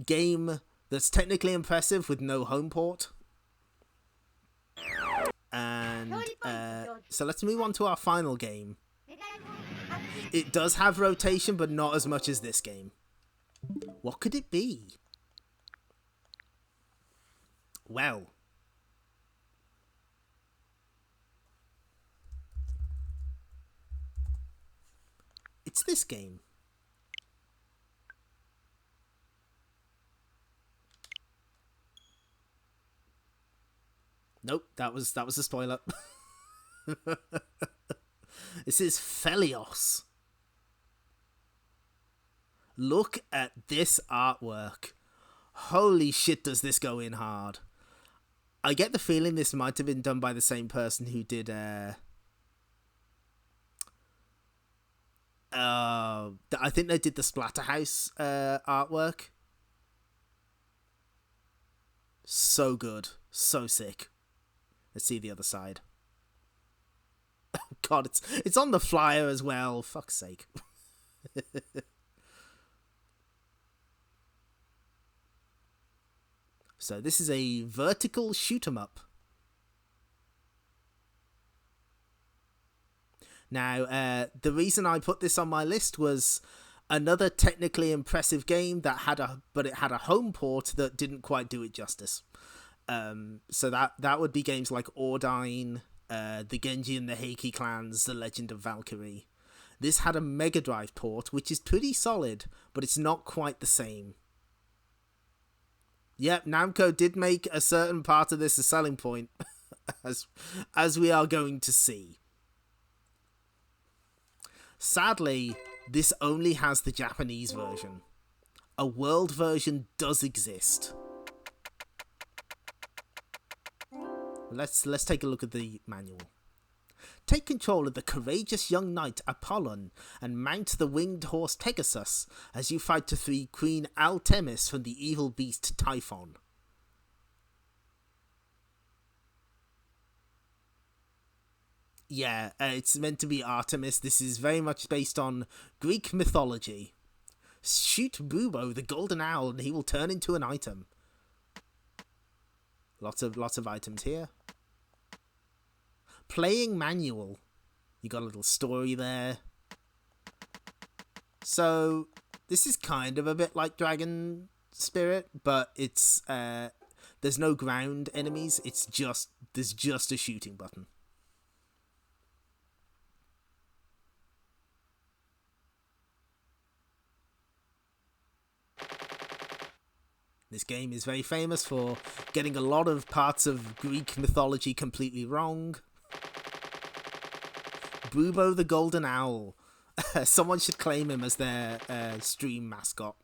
game that's technically impressive with no home port. And so let's move on to our final game. It does have rotation, but not as much as this game. What could it be? Well, it's this game. Nope, that was a spoiler. This is Phelios. Look at this artwork. Holy shit, does this go in hard. I get the feeling this might have been done by the same person who did I think they did the Splatterhouse artwork. So good. So sick. Let's see the other side. Oh god, it's on the flyer as well. Fuck's sake. So this is a vertical shoot 'em up. Now, the reason I put this on my list was another technically impressive game that had a home port that didn't quite do it justice. So that would be games like Ordyne, the Genji and the Heiki clans, The Legend of Valkyrie. This had a Mega Drive port, which is pretty solid, but it's not quite the same. Yep, Namco did make a certain part of this a selling point, as we are going to see. Sadly, this only has the Japanese version. A world version does exist. Let's take a look at the manual. Take control of the courageous young knight Apollon and mount the winged horse Pegasus as you fight to free Queen Altemis from the evil beast Typhon. Yeah, it's meant to be Artemis. This is very much based on Greek mythology. Shoot Bubo, the golden owl, and he will turn into an item. Lots of items here. Playing manual. You got a little story there. So this is kind of a bit like Dragon Spirit, but it's there's no ground enemies. There's just a shooting button. This game is very famous for getting a lot of parts of Greek mythology completely wrong. Bubo the Golden Owl. Someone should claim him as their stream mascot.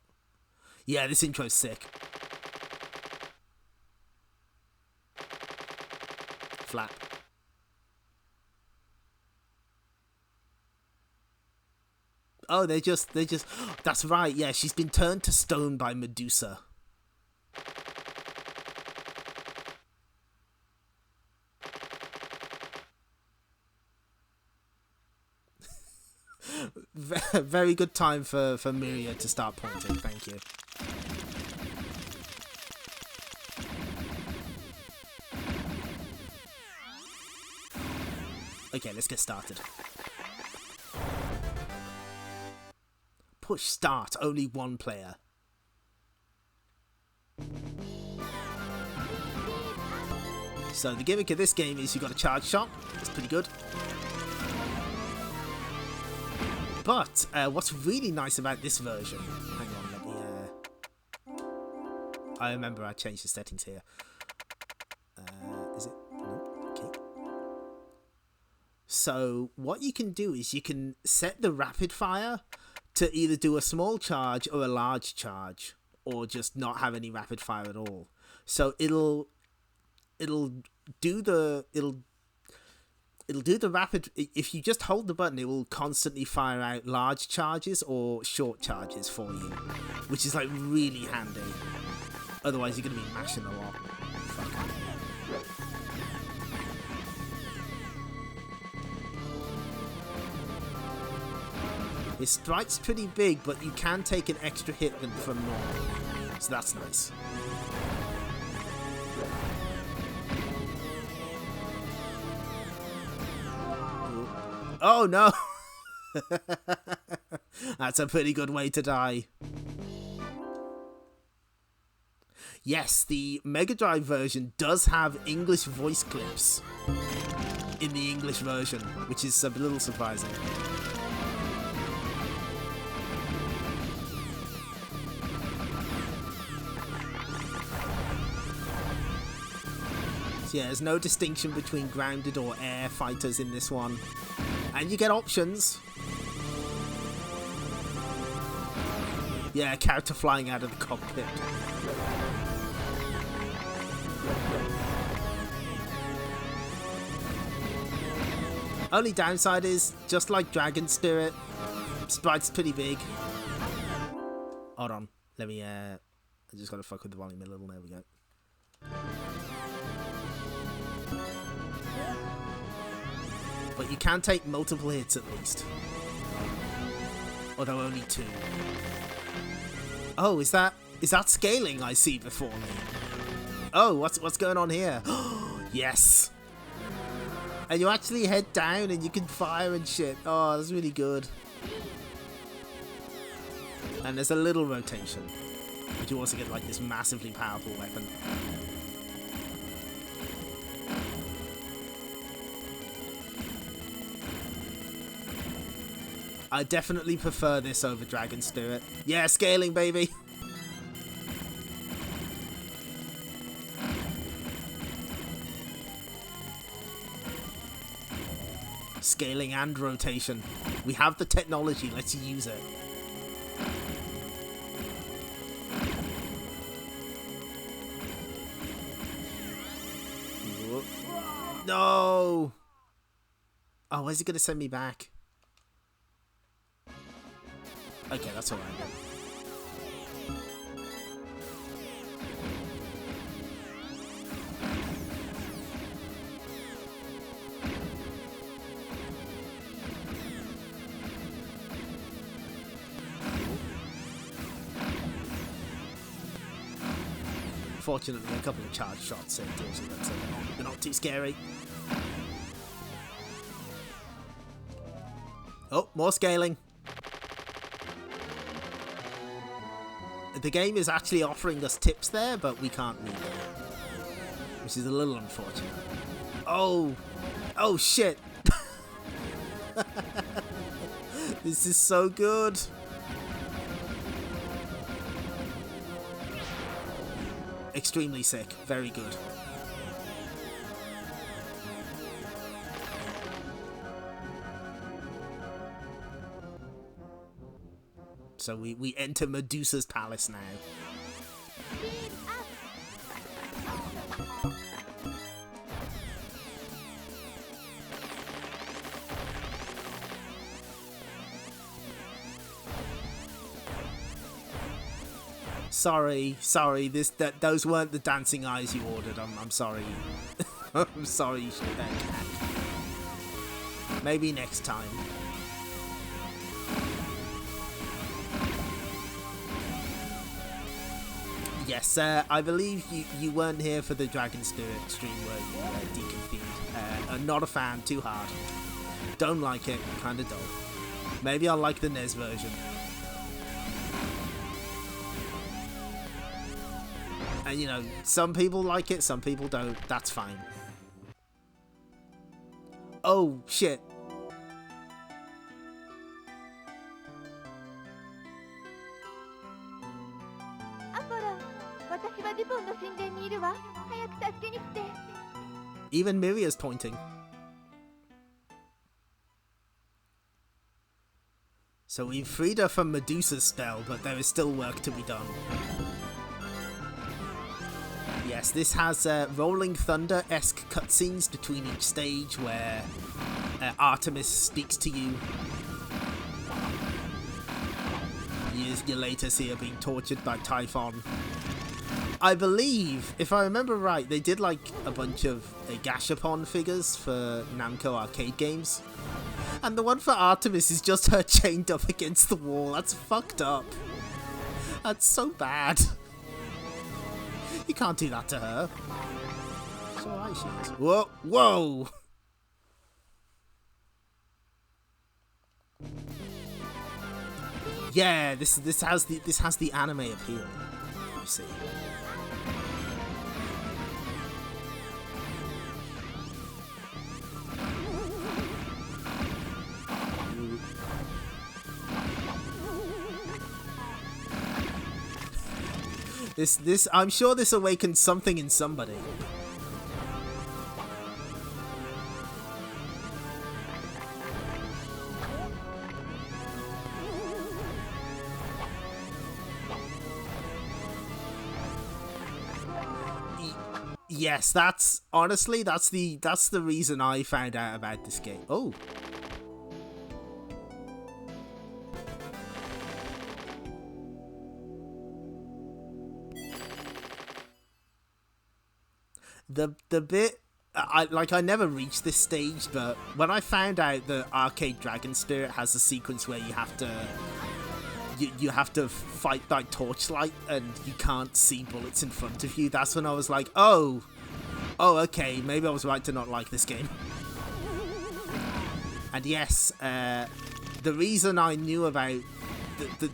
Yeah, this intro's sick. Flap. Oh, they just... That's right, yeah, she's been turned to stone by Medusa. Very good time for Miria to start pointing, thank you. Okay, let's get started. Push start, only one player. So the gimmick of this game is you got a charge shot, it's pretty good. But what's really nice about this version... Hang on, let me... I remember I changed the settings here. Is it? No, okay. So what you can do is you can set the rapid fire to either do a small charge or a large charge, or just not have any rapid fire at all. So it'll do the rapid. If you just hold the button, it will constantly fire out large charges or short charges for you, which is like really handy. Otherwise, you're gonna be mashing a lot. Fuck. His strike's pretty big, but you can take an extra hit than from normal, so that's nice. Oh no! That's a pretty good way to die. Yes, the Mega Drive version does have English voice clips in the English version, which is a little surprising. So yeah, there's no distinction between grounded or air fighters in this one. And you get options. Yeah, character flying out of the cockpit. Only downside is, just like Dragon Spirit, sprite's pretty big. Hold on, let me, I just gotta fuck with the volume a little, there we go. But you can take multiple hits at least. Although only 2. Oh, is that scaling I see before me? Oh, what's going on here? Yes! And you actually head down and you can fire and shit. Oh, that's really good. And there's a little rotation. But you also get like this massively powerful weapon. I definitely prefer this over Dragon Spirit. Yeah, scaling, baby! Scaling and rotation. We have the technology, let's use it. No! Oh, where's he gonna send me back? Okay, that's alright then. Fortunately, a couple of charge shots saved us, so they're not too scary. Oh, more scaling. The game is actually offering us tips there, but we can't read it, which is a little unfortunate. Oh! Oh, shit! This is so good! Extremely sick. Very good. So we enter Medusa's palace now. Sorry, those weren't the dancing eyes you ordered. I'm sorry. I'm sorry, you should have. Maybe next time. Yes, I believe you weren't here for the Dragon Spirit stream where you deconfigured. I'm not a fan, too hard. Don't like it, kinda dull. Maybe I'll like the NES version. And you know, some people like it, some people don't. That's fine. Oh, shit. Even Miria's pointing. So we've freed her from Medusa's spell, but there is still work to be done. Yes, this has Rolling Thunder-esque cutscenes between each stage where Artemis speaks to you. Years later, see her being tortured by Typhon. I believe, if I remember right, they did like a bunch of Gashapon figures for Namco arcade games. And the one for Artemis is just her chained up against the wall. That's fucked up. That's so bad. You can't do that to her. It's alright, she is. Whoa! Whoa! Yeah, this has the anime appeal. You see. I'm sure this awakens something in somebody. Yes, that's honestly that's the reason I found out about this game. Oh. The bit I never reached this stage, but when I found out that Arcade Dragon Spirit has a sequence where you have to fight by torchlight and you can't see bullets in front of you, that's when I was like, oh okay, maybe I was right to not like this game. And yes, the reason I knew about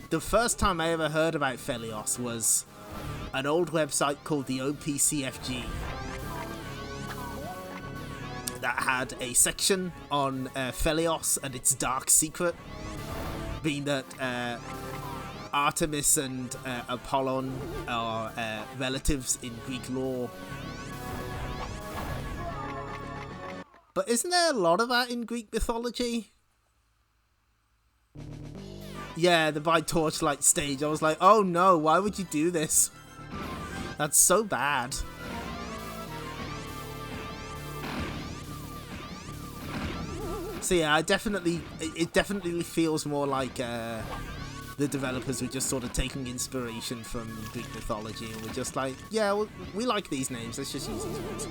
the first time I ever heard about Phelios was an old website called the OPCFG that had a section on Phelios and its dark secret, being that Artemis and Apollon are relatives in Greek lore. But isn't there a lot of that in Greek mythology? Yeah, the by torchlight stage. I was like, oh no, why would you do this? That's so bad. So yeah, it definitely feels more like the developers were just sort of taking inspiration from Greek mythology and were just like, yeah, we like these names, let's just use these ones.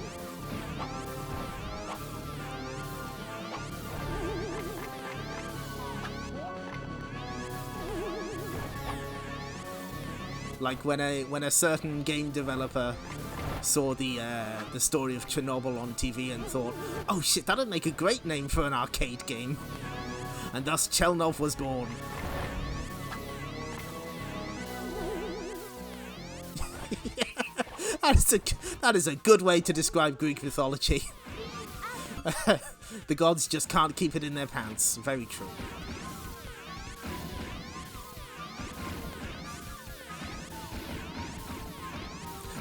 Like when a certain game developer saw the story of Chernobyl on TV and thought, oh shit, that'd make a great name for an arcade game. And thus Chelnov was born. That is a good way to describe Greek mythology. The gods just can't keep it in their pants. Very true.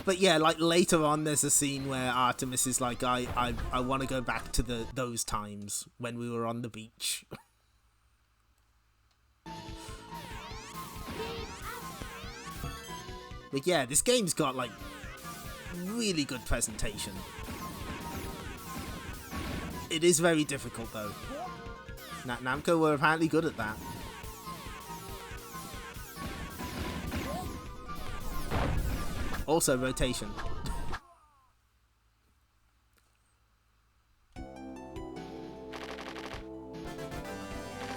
But yeah, like later on, there's a scene where Artemis is like, I want to go back to those times when we were on the beach. But yeah, this game's got like really good presentation. It is very difficult though. Namco were apparently good at that. Also rotation. I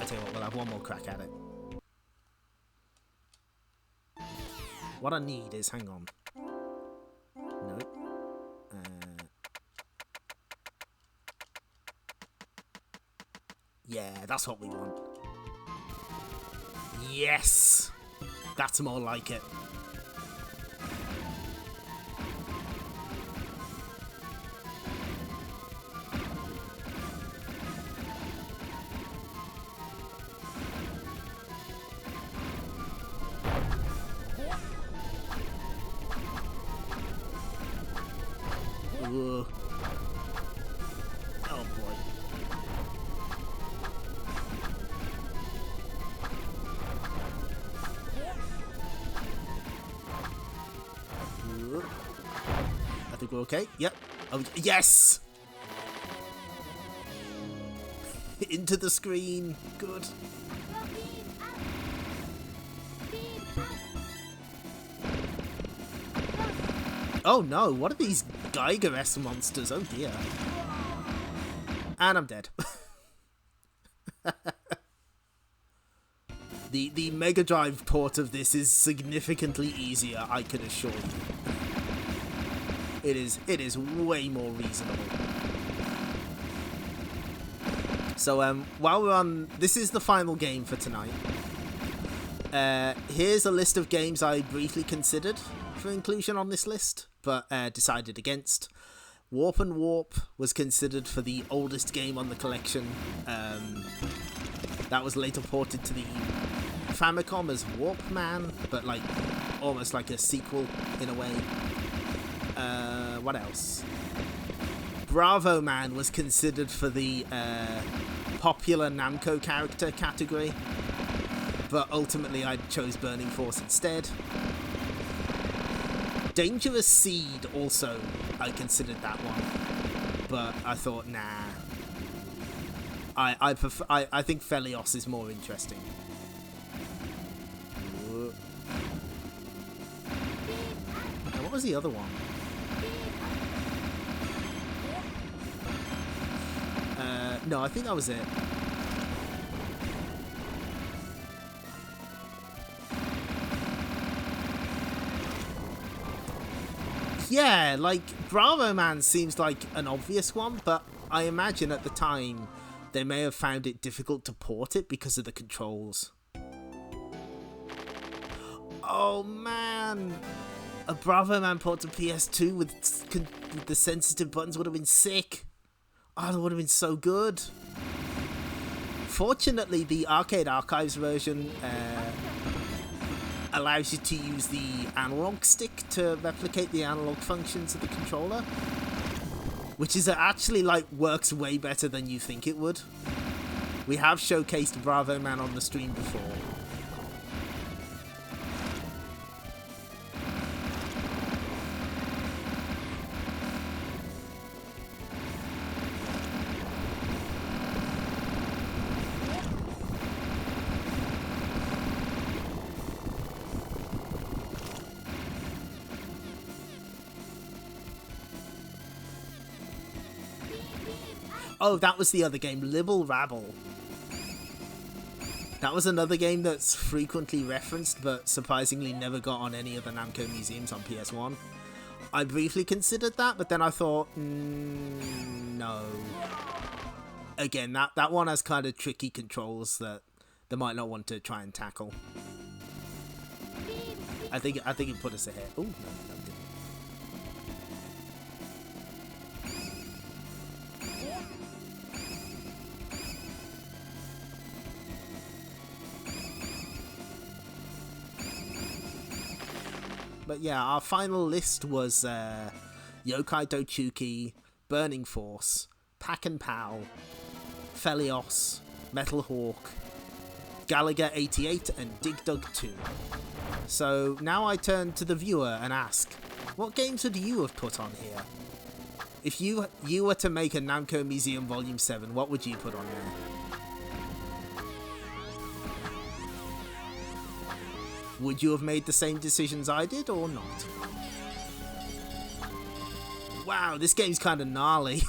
tell you what, we'll have one more crack at it. What I need is, hang on. Nope. Yeah, that's what we want. Yes! That's more like it. Ugh. Oh boy. we're okay. Yep. Oh, yes! Into the screen. Good. Oh no, what are these Geiger-esque monsters? Oh dear. And I'm dead. The Mega Drive port of this is significantly easier, I can assure you. It is way more reasonable. So while we're on, this is the final game for tonight. Here's a list of games I briefly considered for inclusion on this list, but decided against. Warp and Warp was considered for the oldest game on the collection. That was later ported to the Famicom as Warp Man, but like almost like a sequel in a way. What else? Bravo Man was considered for the popular Namco character category, but ultimately I chose Burning Force instead. Dangerous Seed also, I considered that one, but I thought, nah. I think Phelios is more interesting. And what was the other one? No, I think that was it. Yeah, like, Bravo Man seems like an obvious one, but I imagine at the time they may have found it difficult to port it because of the controls. Oh man! A Bravo Man port to PS2 with the sensitive buttons would have been sick. Oh, that would have been so good. Fortunately, the Arcade Archives version allows you to use the analog stick to replicate the analog functions of the controller, which is actually like works way better than you think it would. We have showcased Bravo Man on the stream before. Oh, that was the other game, Libble Rabble. That was another game that's frequently referenced, but surprisingly never got on any of the Namco museums on PS1. I briefly considered that, but then I thought, no. Again, that one has kind of tricky controls that they might not want to try and tackle. I think it put us ahead. Oh, no, that didn't. But yeah, our final list was Youkai Dochuuki, Burning Force, Pac Pal, Phelios, Metal Hawk, Galaga 88, and Dig Dug 2. So now I turn to the viewer and ask, what games would you have put on here? If you were to make a Namco Museum Volume 7, what would you put on there? Would you have made the same decisions I did, or not? Wow, this game's kind of gnarly.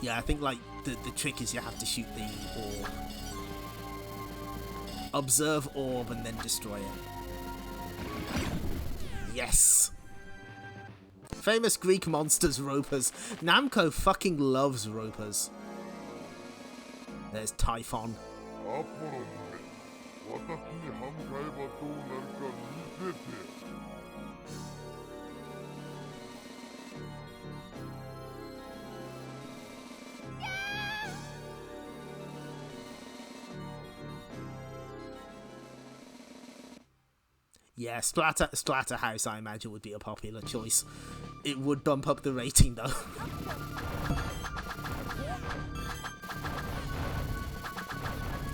Yeah, I think, like, the trick is you have to shoot the orb. Observe orb and then destroy it. Yes! Famous Greek monsters, ropers. Namco fucking loves ropers. There's Typhon. Yeah, Splatterhouse, I imagine, would be a popular choice. It would bump up the rating, though.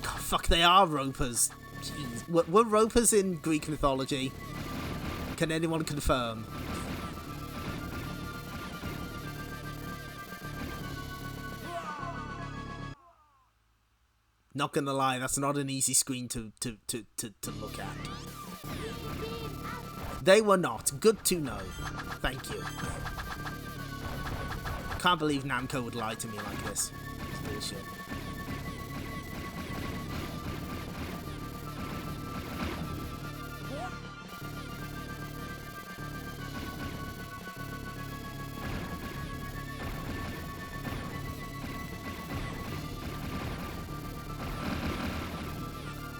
God, fuck, they are ropers. Jeez. Were ropers in Greek mythology? Can anyone confirm? Not gonna lie, that's not an easy screen to look at. They were not. Good to know. Thank you. Can't believe Namco would lie to me like this. It's bullshit.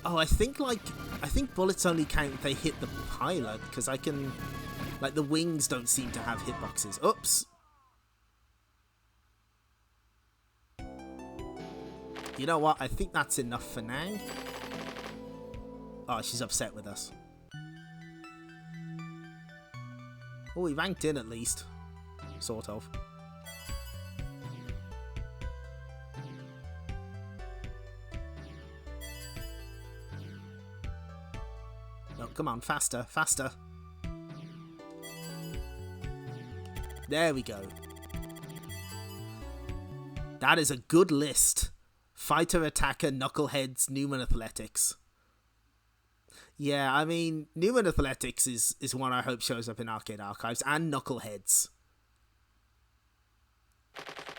Oh, I think bullets only count if they hit the pilot, because I can, like, the wings don't seem to have hitboxes. Oops. You know what? I think that's enough for now. Oh, she's upset with us. Oh, he ranked in at least. Sort of. Oh, come on, faster, faster. There we go. That is a good list. Fighter, attacker, knuckleheads, Newman Athletics. Yeah, I mean, Newman Athletics is one I hope shows up in Arcade Archives, and knuckleheads.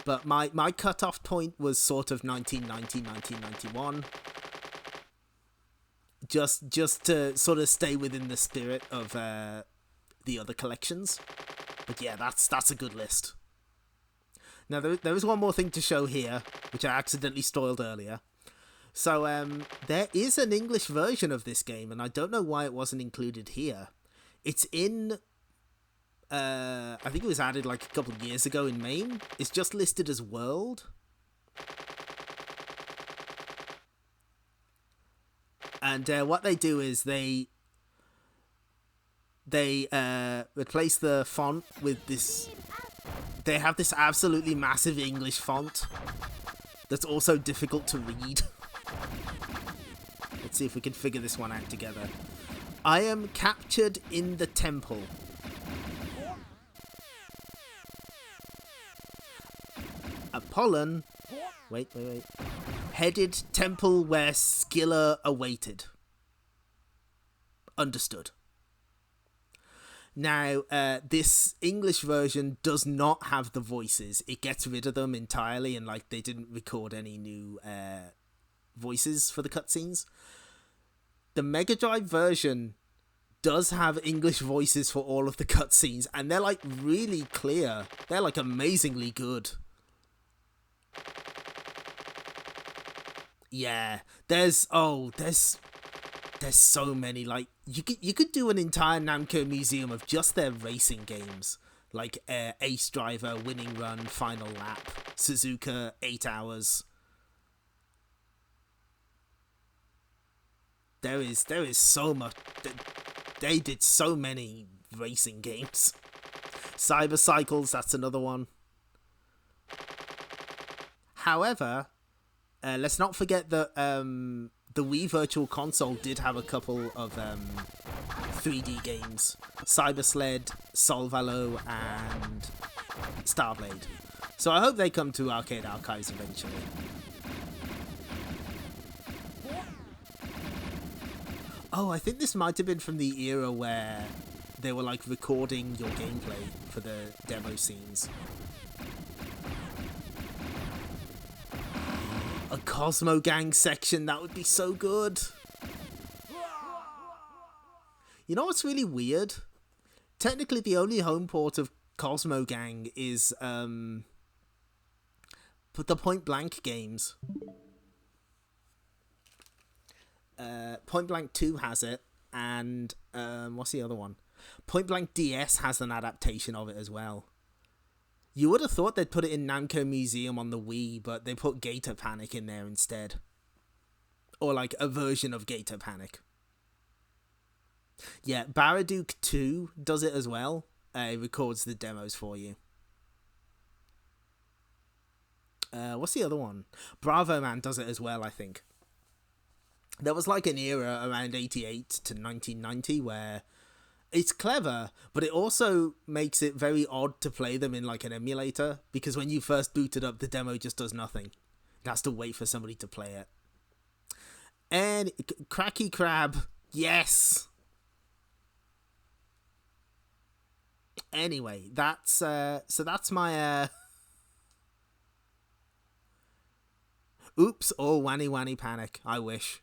But my cutoff point was sort of 1990, 1991. Just to sort of stay within the spirit of the other collections. But yeah, that's a good list. Now, there is one more thing to show here, which I accidentally spoiled earlier. So, there is an English version of this game, and I don't know why it wasn't included here. It's in... I think it was added like a couple of years ago in MAME. It's just listed as World. And what they do is they replace the font with this... They have this absolutely massive English font that's also difficult to read. Let's see if we can figure this one out together. I am captured in the temple. Apollon... Wait. Headed temple where Scylla awaited. Understood. Now, this English version does not have the voices. It gets rid of them entirely, and like they didn't record any new voices for the cutscenes. The Mega Drive version does have English voices for all of the cutscenes, and they're like really clear. They're like amazingly good. Yeah, there's so many. Like you could do an entire Namco Museum of just their racing games, like Ace Driver, Winning Run, Final Lap, Suzuka, 8 Hours. There is so much. They did so many racing games. Cyber Cycles, that's another one. However, let's not forget that the Wii Virtual Console did have a couple of 3D games. Cyber Sled, Solvalo, and Starblade. So I hope they come to Arcade Archives eventually. Oh, I think this might have been from the era where they were like recording your gameplay for the demo scenes. A Cosmo Gang section, that would be so good. You know what's really weird? Technically, the only home port of Cosmo Gang is the Point Blank games. Point Blank 2 has it, and what's the other one? Point Blank DS has an adaptation of it as well. You would have thought they'd put it in Namco Museum on the Wii, but they put Gator Panic in there instead. Or like a version of Gator Panic. Yeah, Baraduke 2 does it as well. It records the demos for you. What's the other one? Bravo Man does it as well, I think. there was like an era around 88 to 1990 where it's clever, but it also makes it very odd to play them in like an emulator, because when you first boot it up, the demo just does nothing. It has to wait for somebody to play it. And Cracky Crab, yes. Anyway, that's that's my oops, oh Wanny Wanny Panic. I wish.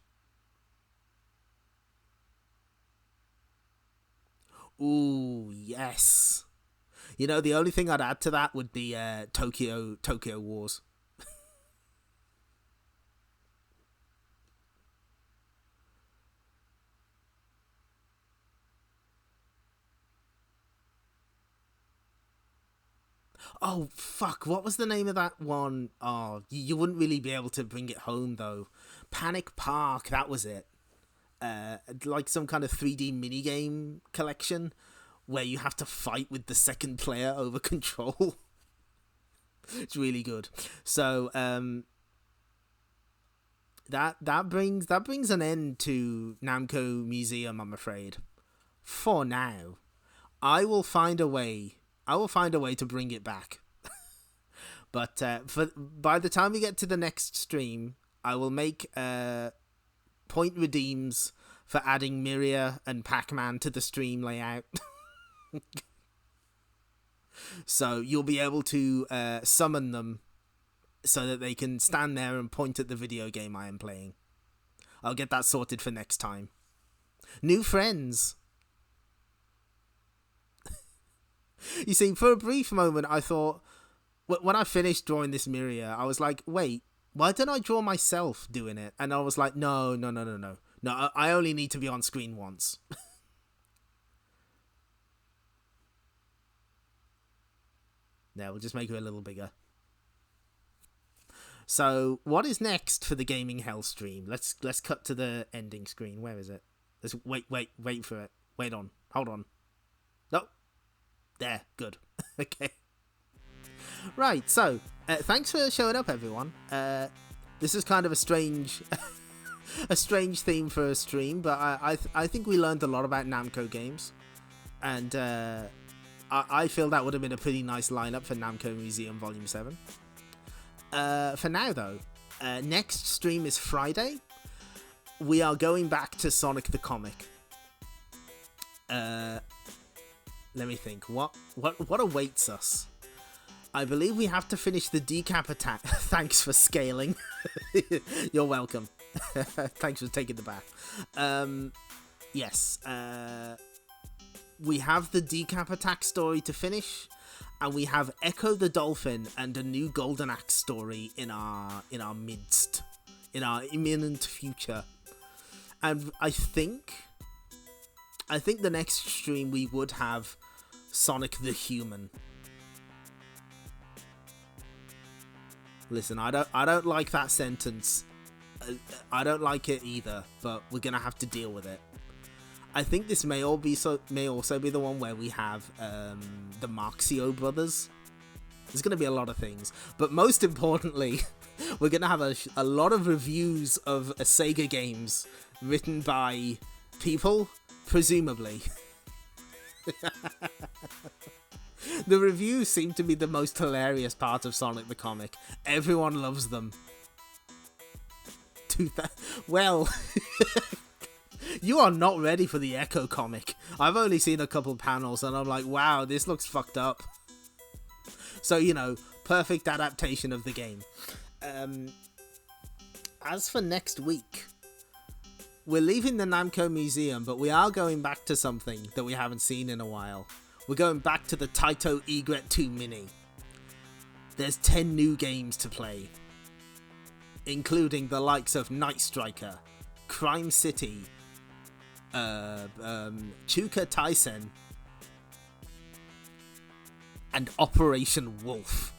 Ooh, yes. You know, the only thing I'd add to that would be Tokyo Wars. Oh, fuck, what was the name of that one? Oh, you wouldn't really be able to bring it home, though. Panic Park, that was it. Like some kind of 3D minigame collection where you have to fight with the second player over control. It's really good. So, that brings an end to Namco Museum, I'm afraid. For now. I will find a way to bring it back. But by the time we get to the next stream, I will make point redeems for adding Miria and Pac-Man to the stream layout. So you'll be able to summon them so that they can stand there and point at the video game I am playing. I'll get that sorted for next time. New friends. You see, for a brief moment, I thought, when I finished drawing this Miria, I was like, wait, why didn't I draw myself doing it? And I was like, no, I only need to be on screen once. Yeah, we'll just make her a little bigger. So, what is next for the Gaming Hell stream? Let's cut to the ending screen. Where is it? Let's wait for it. Hold on. No. There, good. Okay. Right, so, thanks for showing up, everyone. This is kind of a strange theme for a stream, but I think we learned a lot about Namco games. And I feel that would have been a pretty nice lineup for Namco Museum Volume 7. For now, though, next stream is Friday. We are going back to Sonic the Comic. Let me think. What awaits us? I believe we have to finish the decap attack. Thanks for scaling. You're welcome. Thanks for taking the bath. Yes. We have the decap attack story to finish, and we have Echo the Dolphin and a new Golden Axe story in our midst, in our imminent future. And I think the next stream we would have Sonic the Human. Listen, I don't like that sentence. I don't like it either, but we're gonna have to deal with it. I think this may also be the one where we have the Marxio brothers. There's gonna be a lot of things, but most importantly, we're gonna have a lot of reviews of Sega games written by people, presumably. The reviews seem to be the most hilarious part of Sonic the Comic. Everyone loves them. Well, you are not ready for the Echo comic. I've only seen a couple panels and I'm like, wow, this looks fucked up. So, you know, perfect adaptation of the game. As for next week, we're leaving the Namco Museum, but we are going back to something that we haven't seen in a while. We're going back to the Taito Egret 2 Mini. There's 10 new games to play, including the likes of Night Striker, Crime City, Chuka Taisen, and Operation Wolf.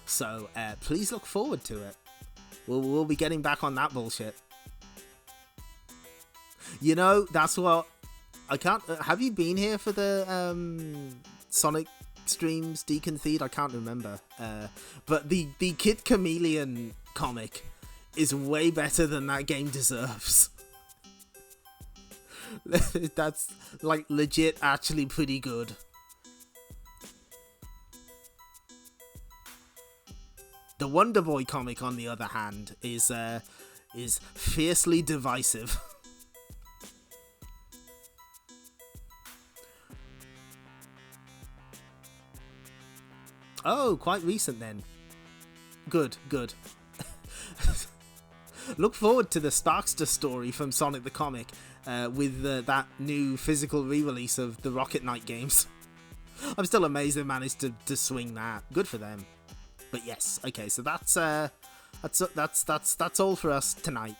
So please look forward to it. We'll be getting back on that bullshit. You know, that's what I can't. Have you been here for the Sonic streams, Deacon Theed? I can't remember. But the Kid Chameleon comic is way better than that game deserves. That's like legit actually pretty good. The Wonder Boy comic, on the other hand, is fiercely divisive. Oh, quite recent then. Good. Look forward to the Starkster story from Sonic the Comic with that new physical re-release of the Rocket Knight games. I'm still amazed they managed to swing that. Good for them. But yes, okay, so that's all for us tonight.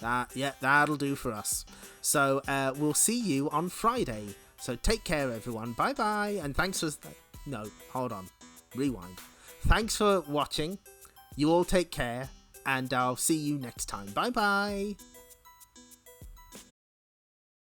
That'll do for us. So we'll see you on Friday. So take care, everyone. Bye bye, and thanks for hold on, rewind. Thanks for watching. You all take care, and I'll see you next time. Bye bye.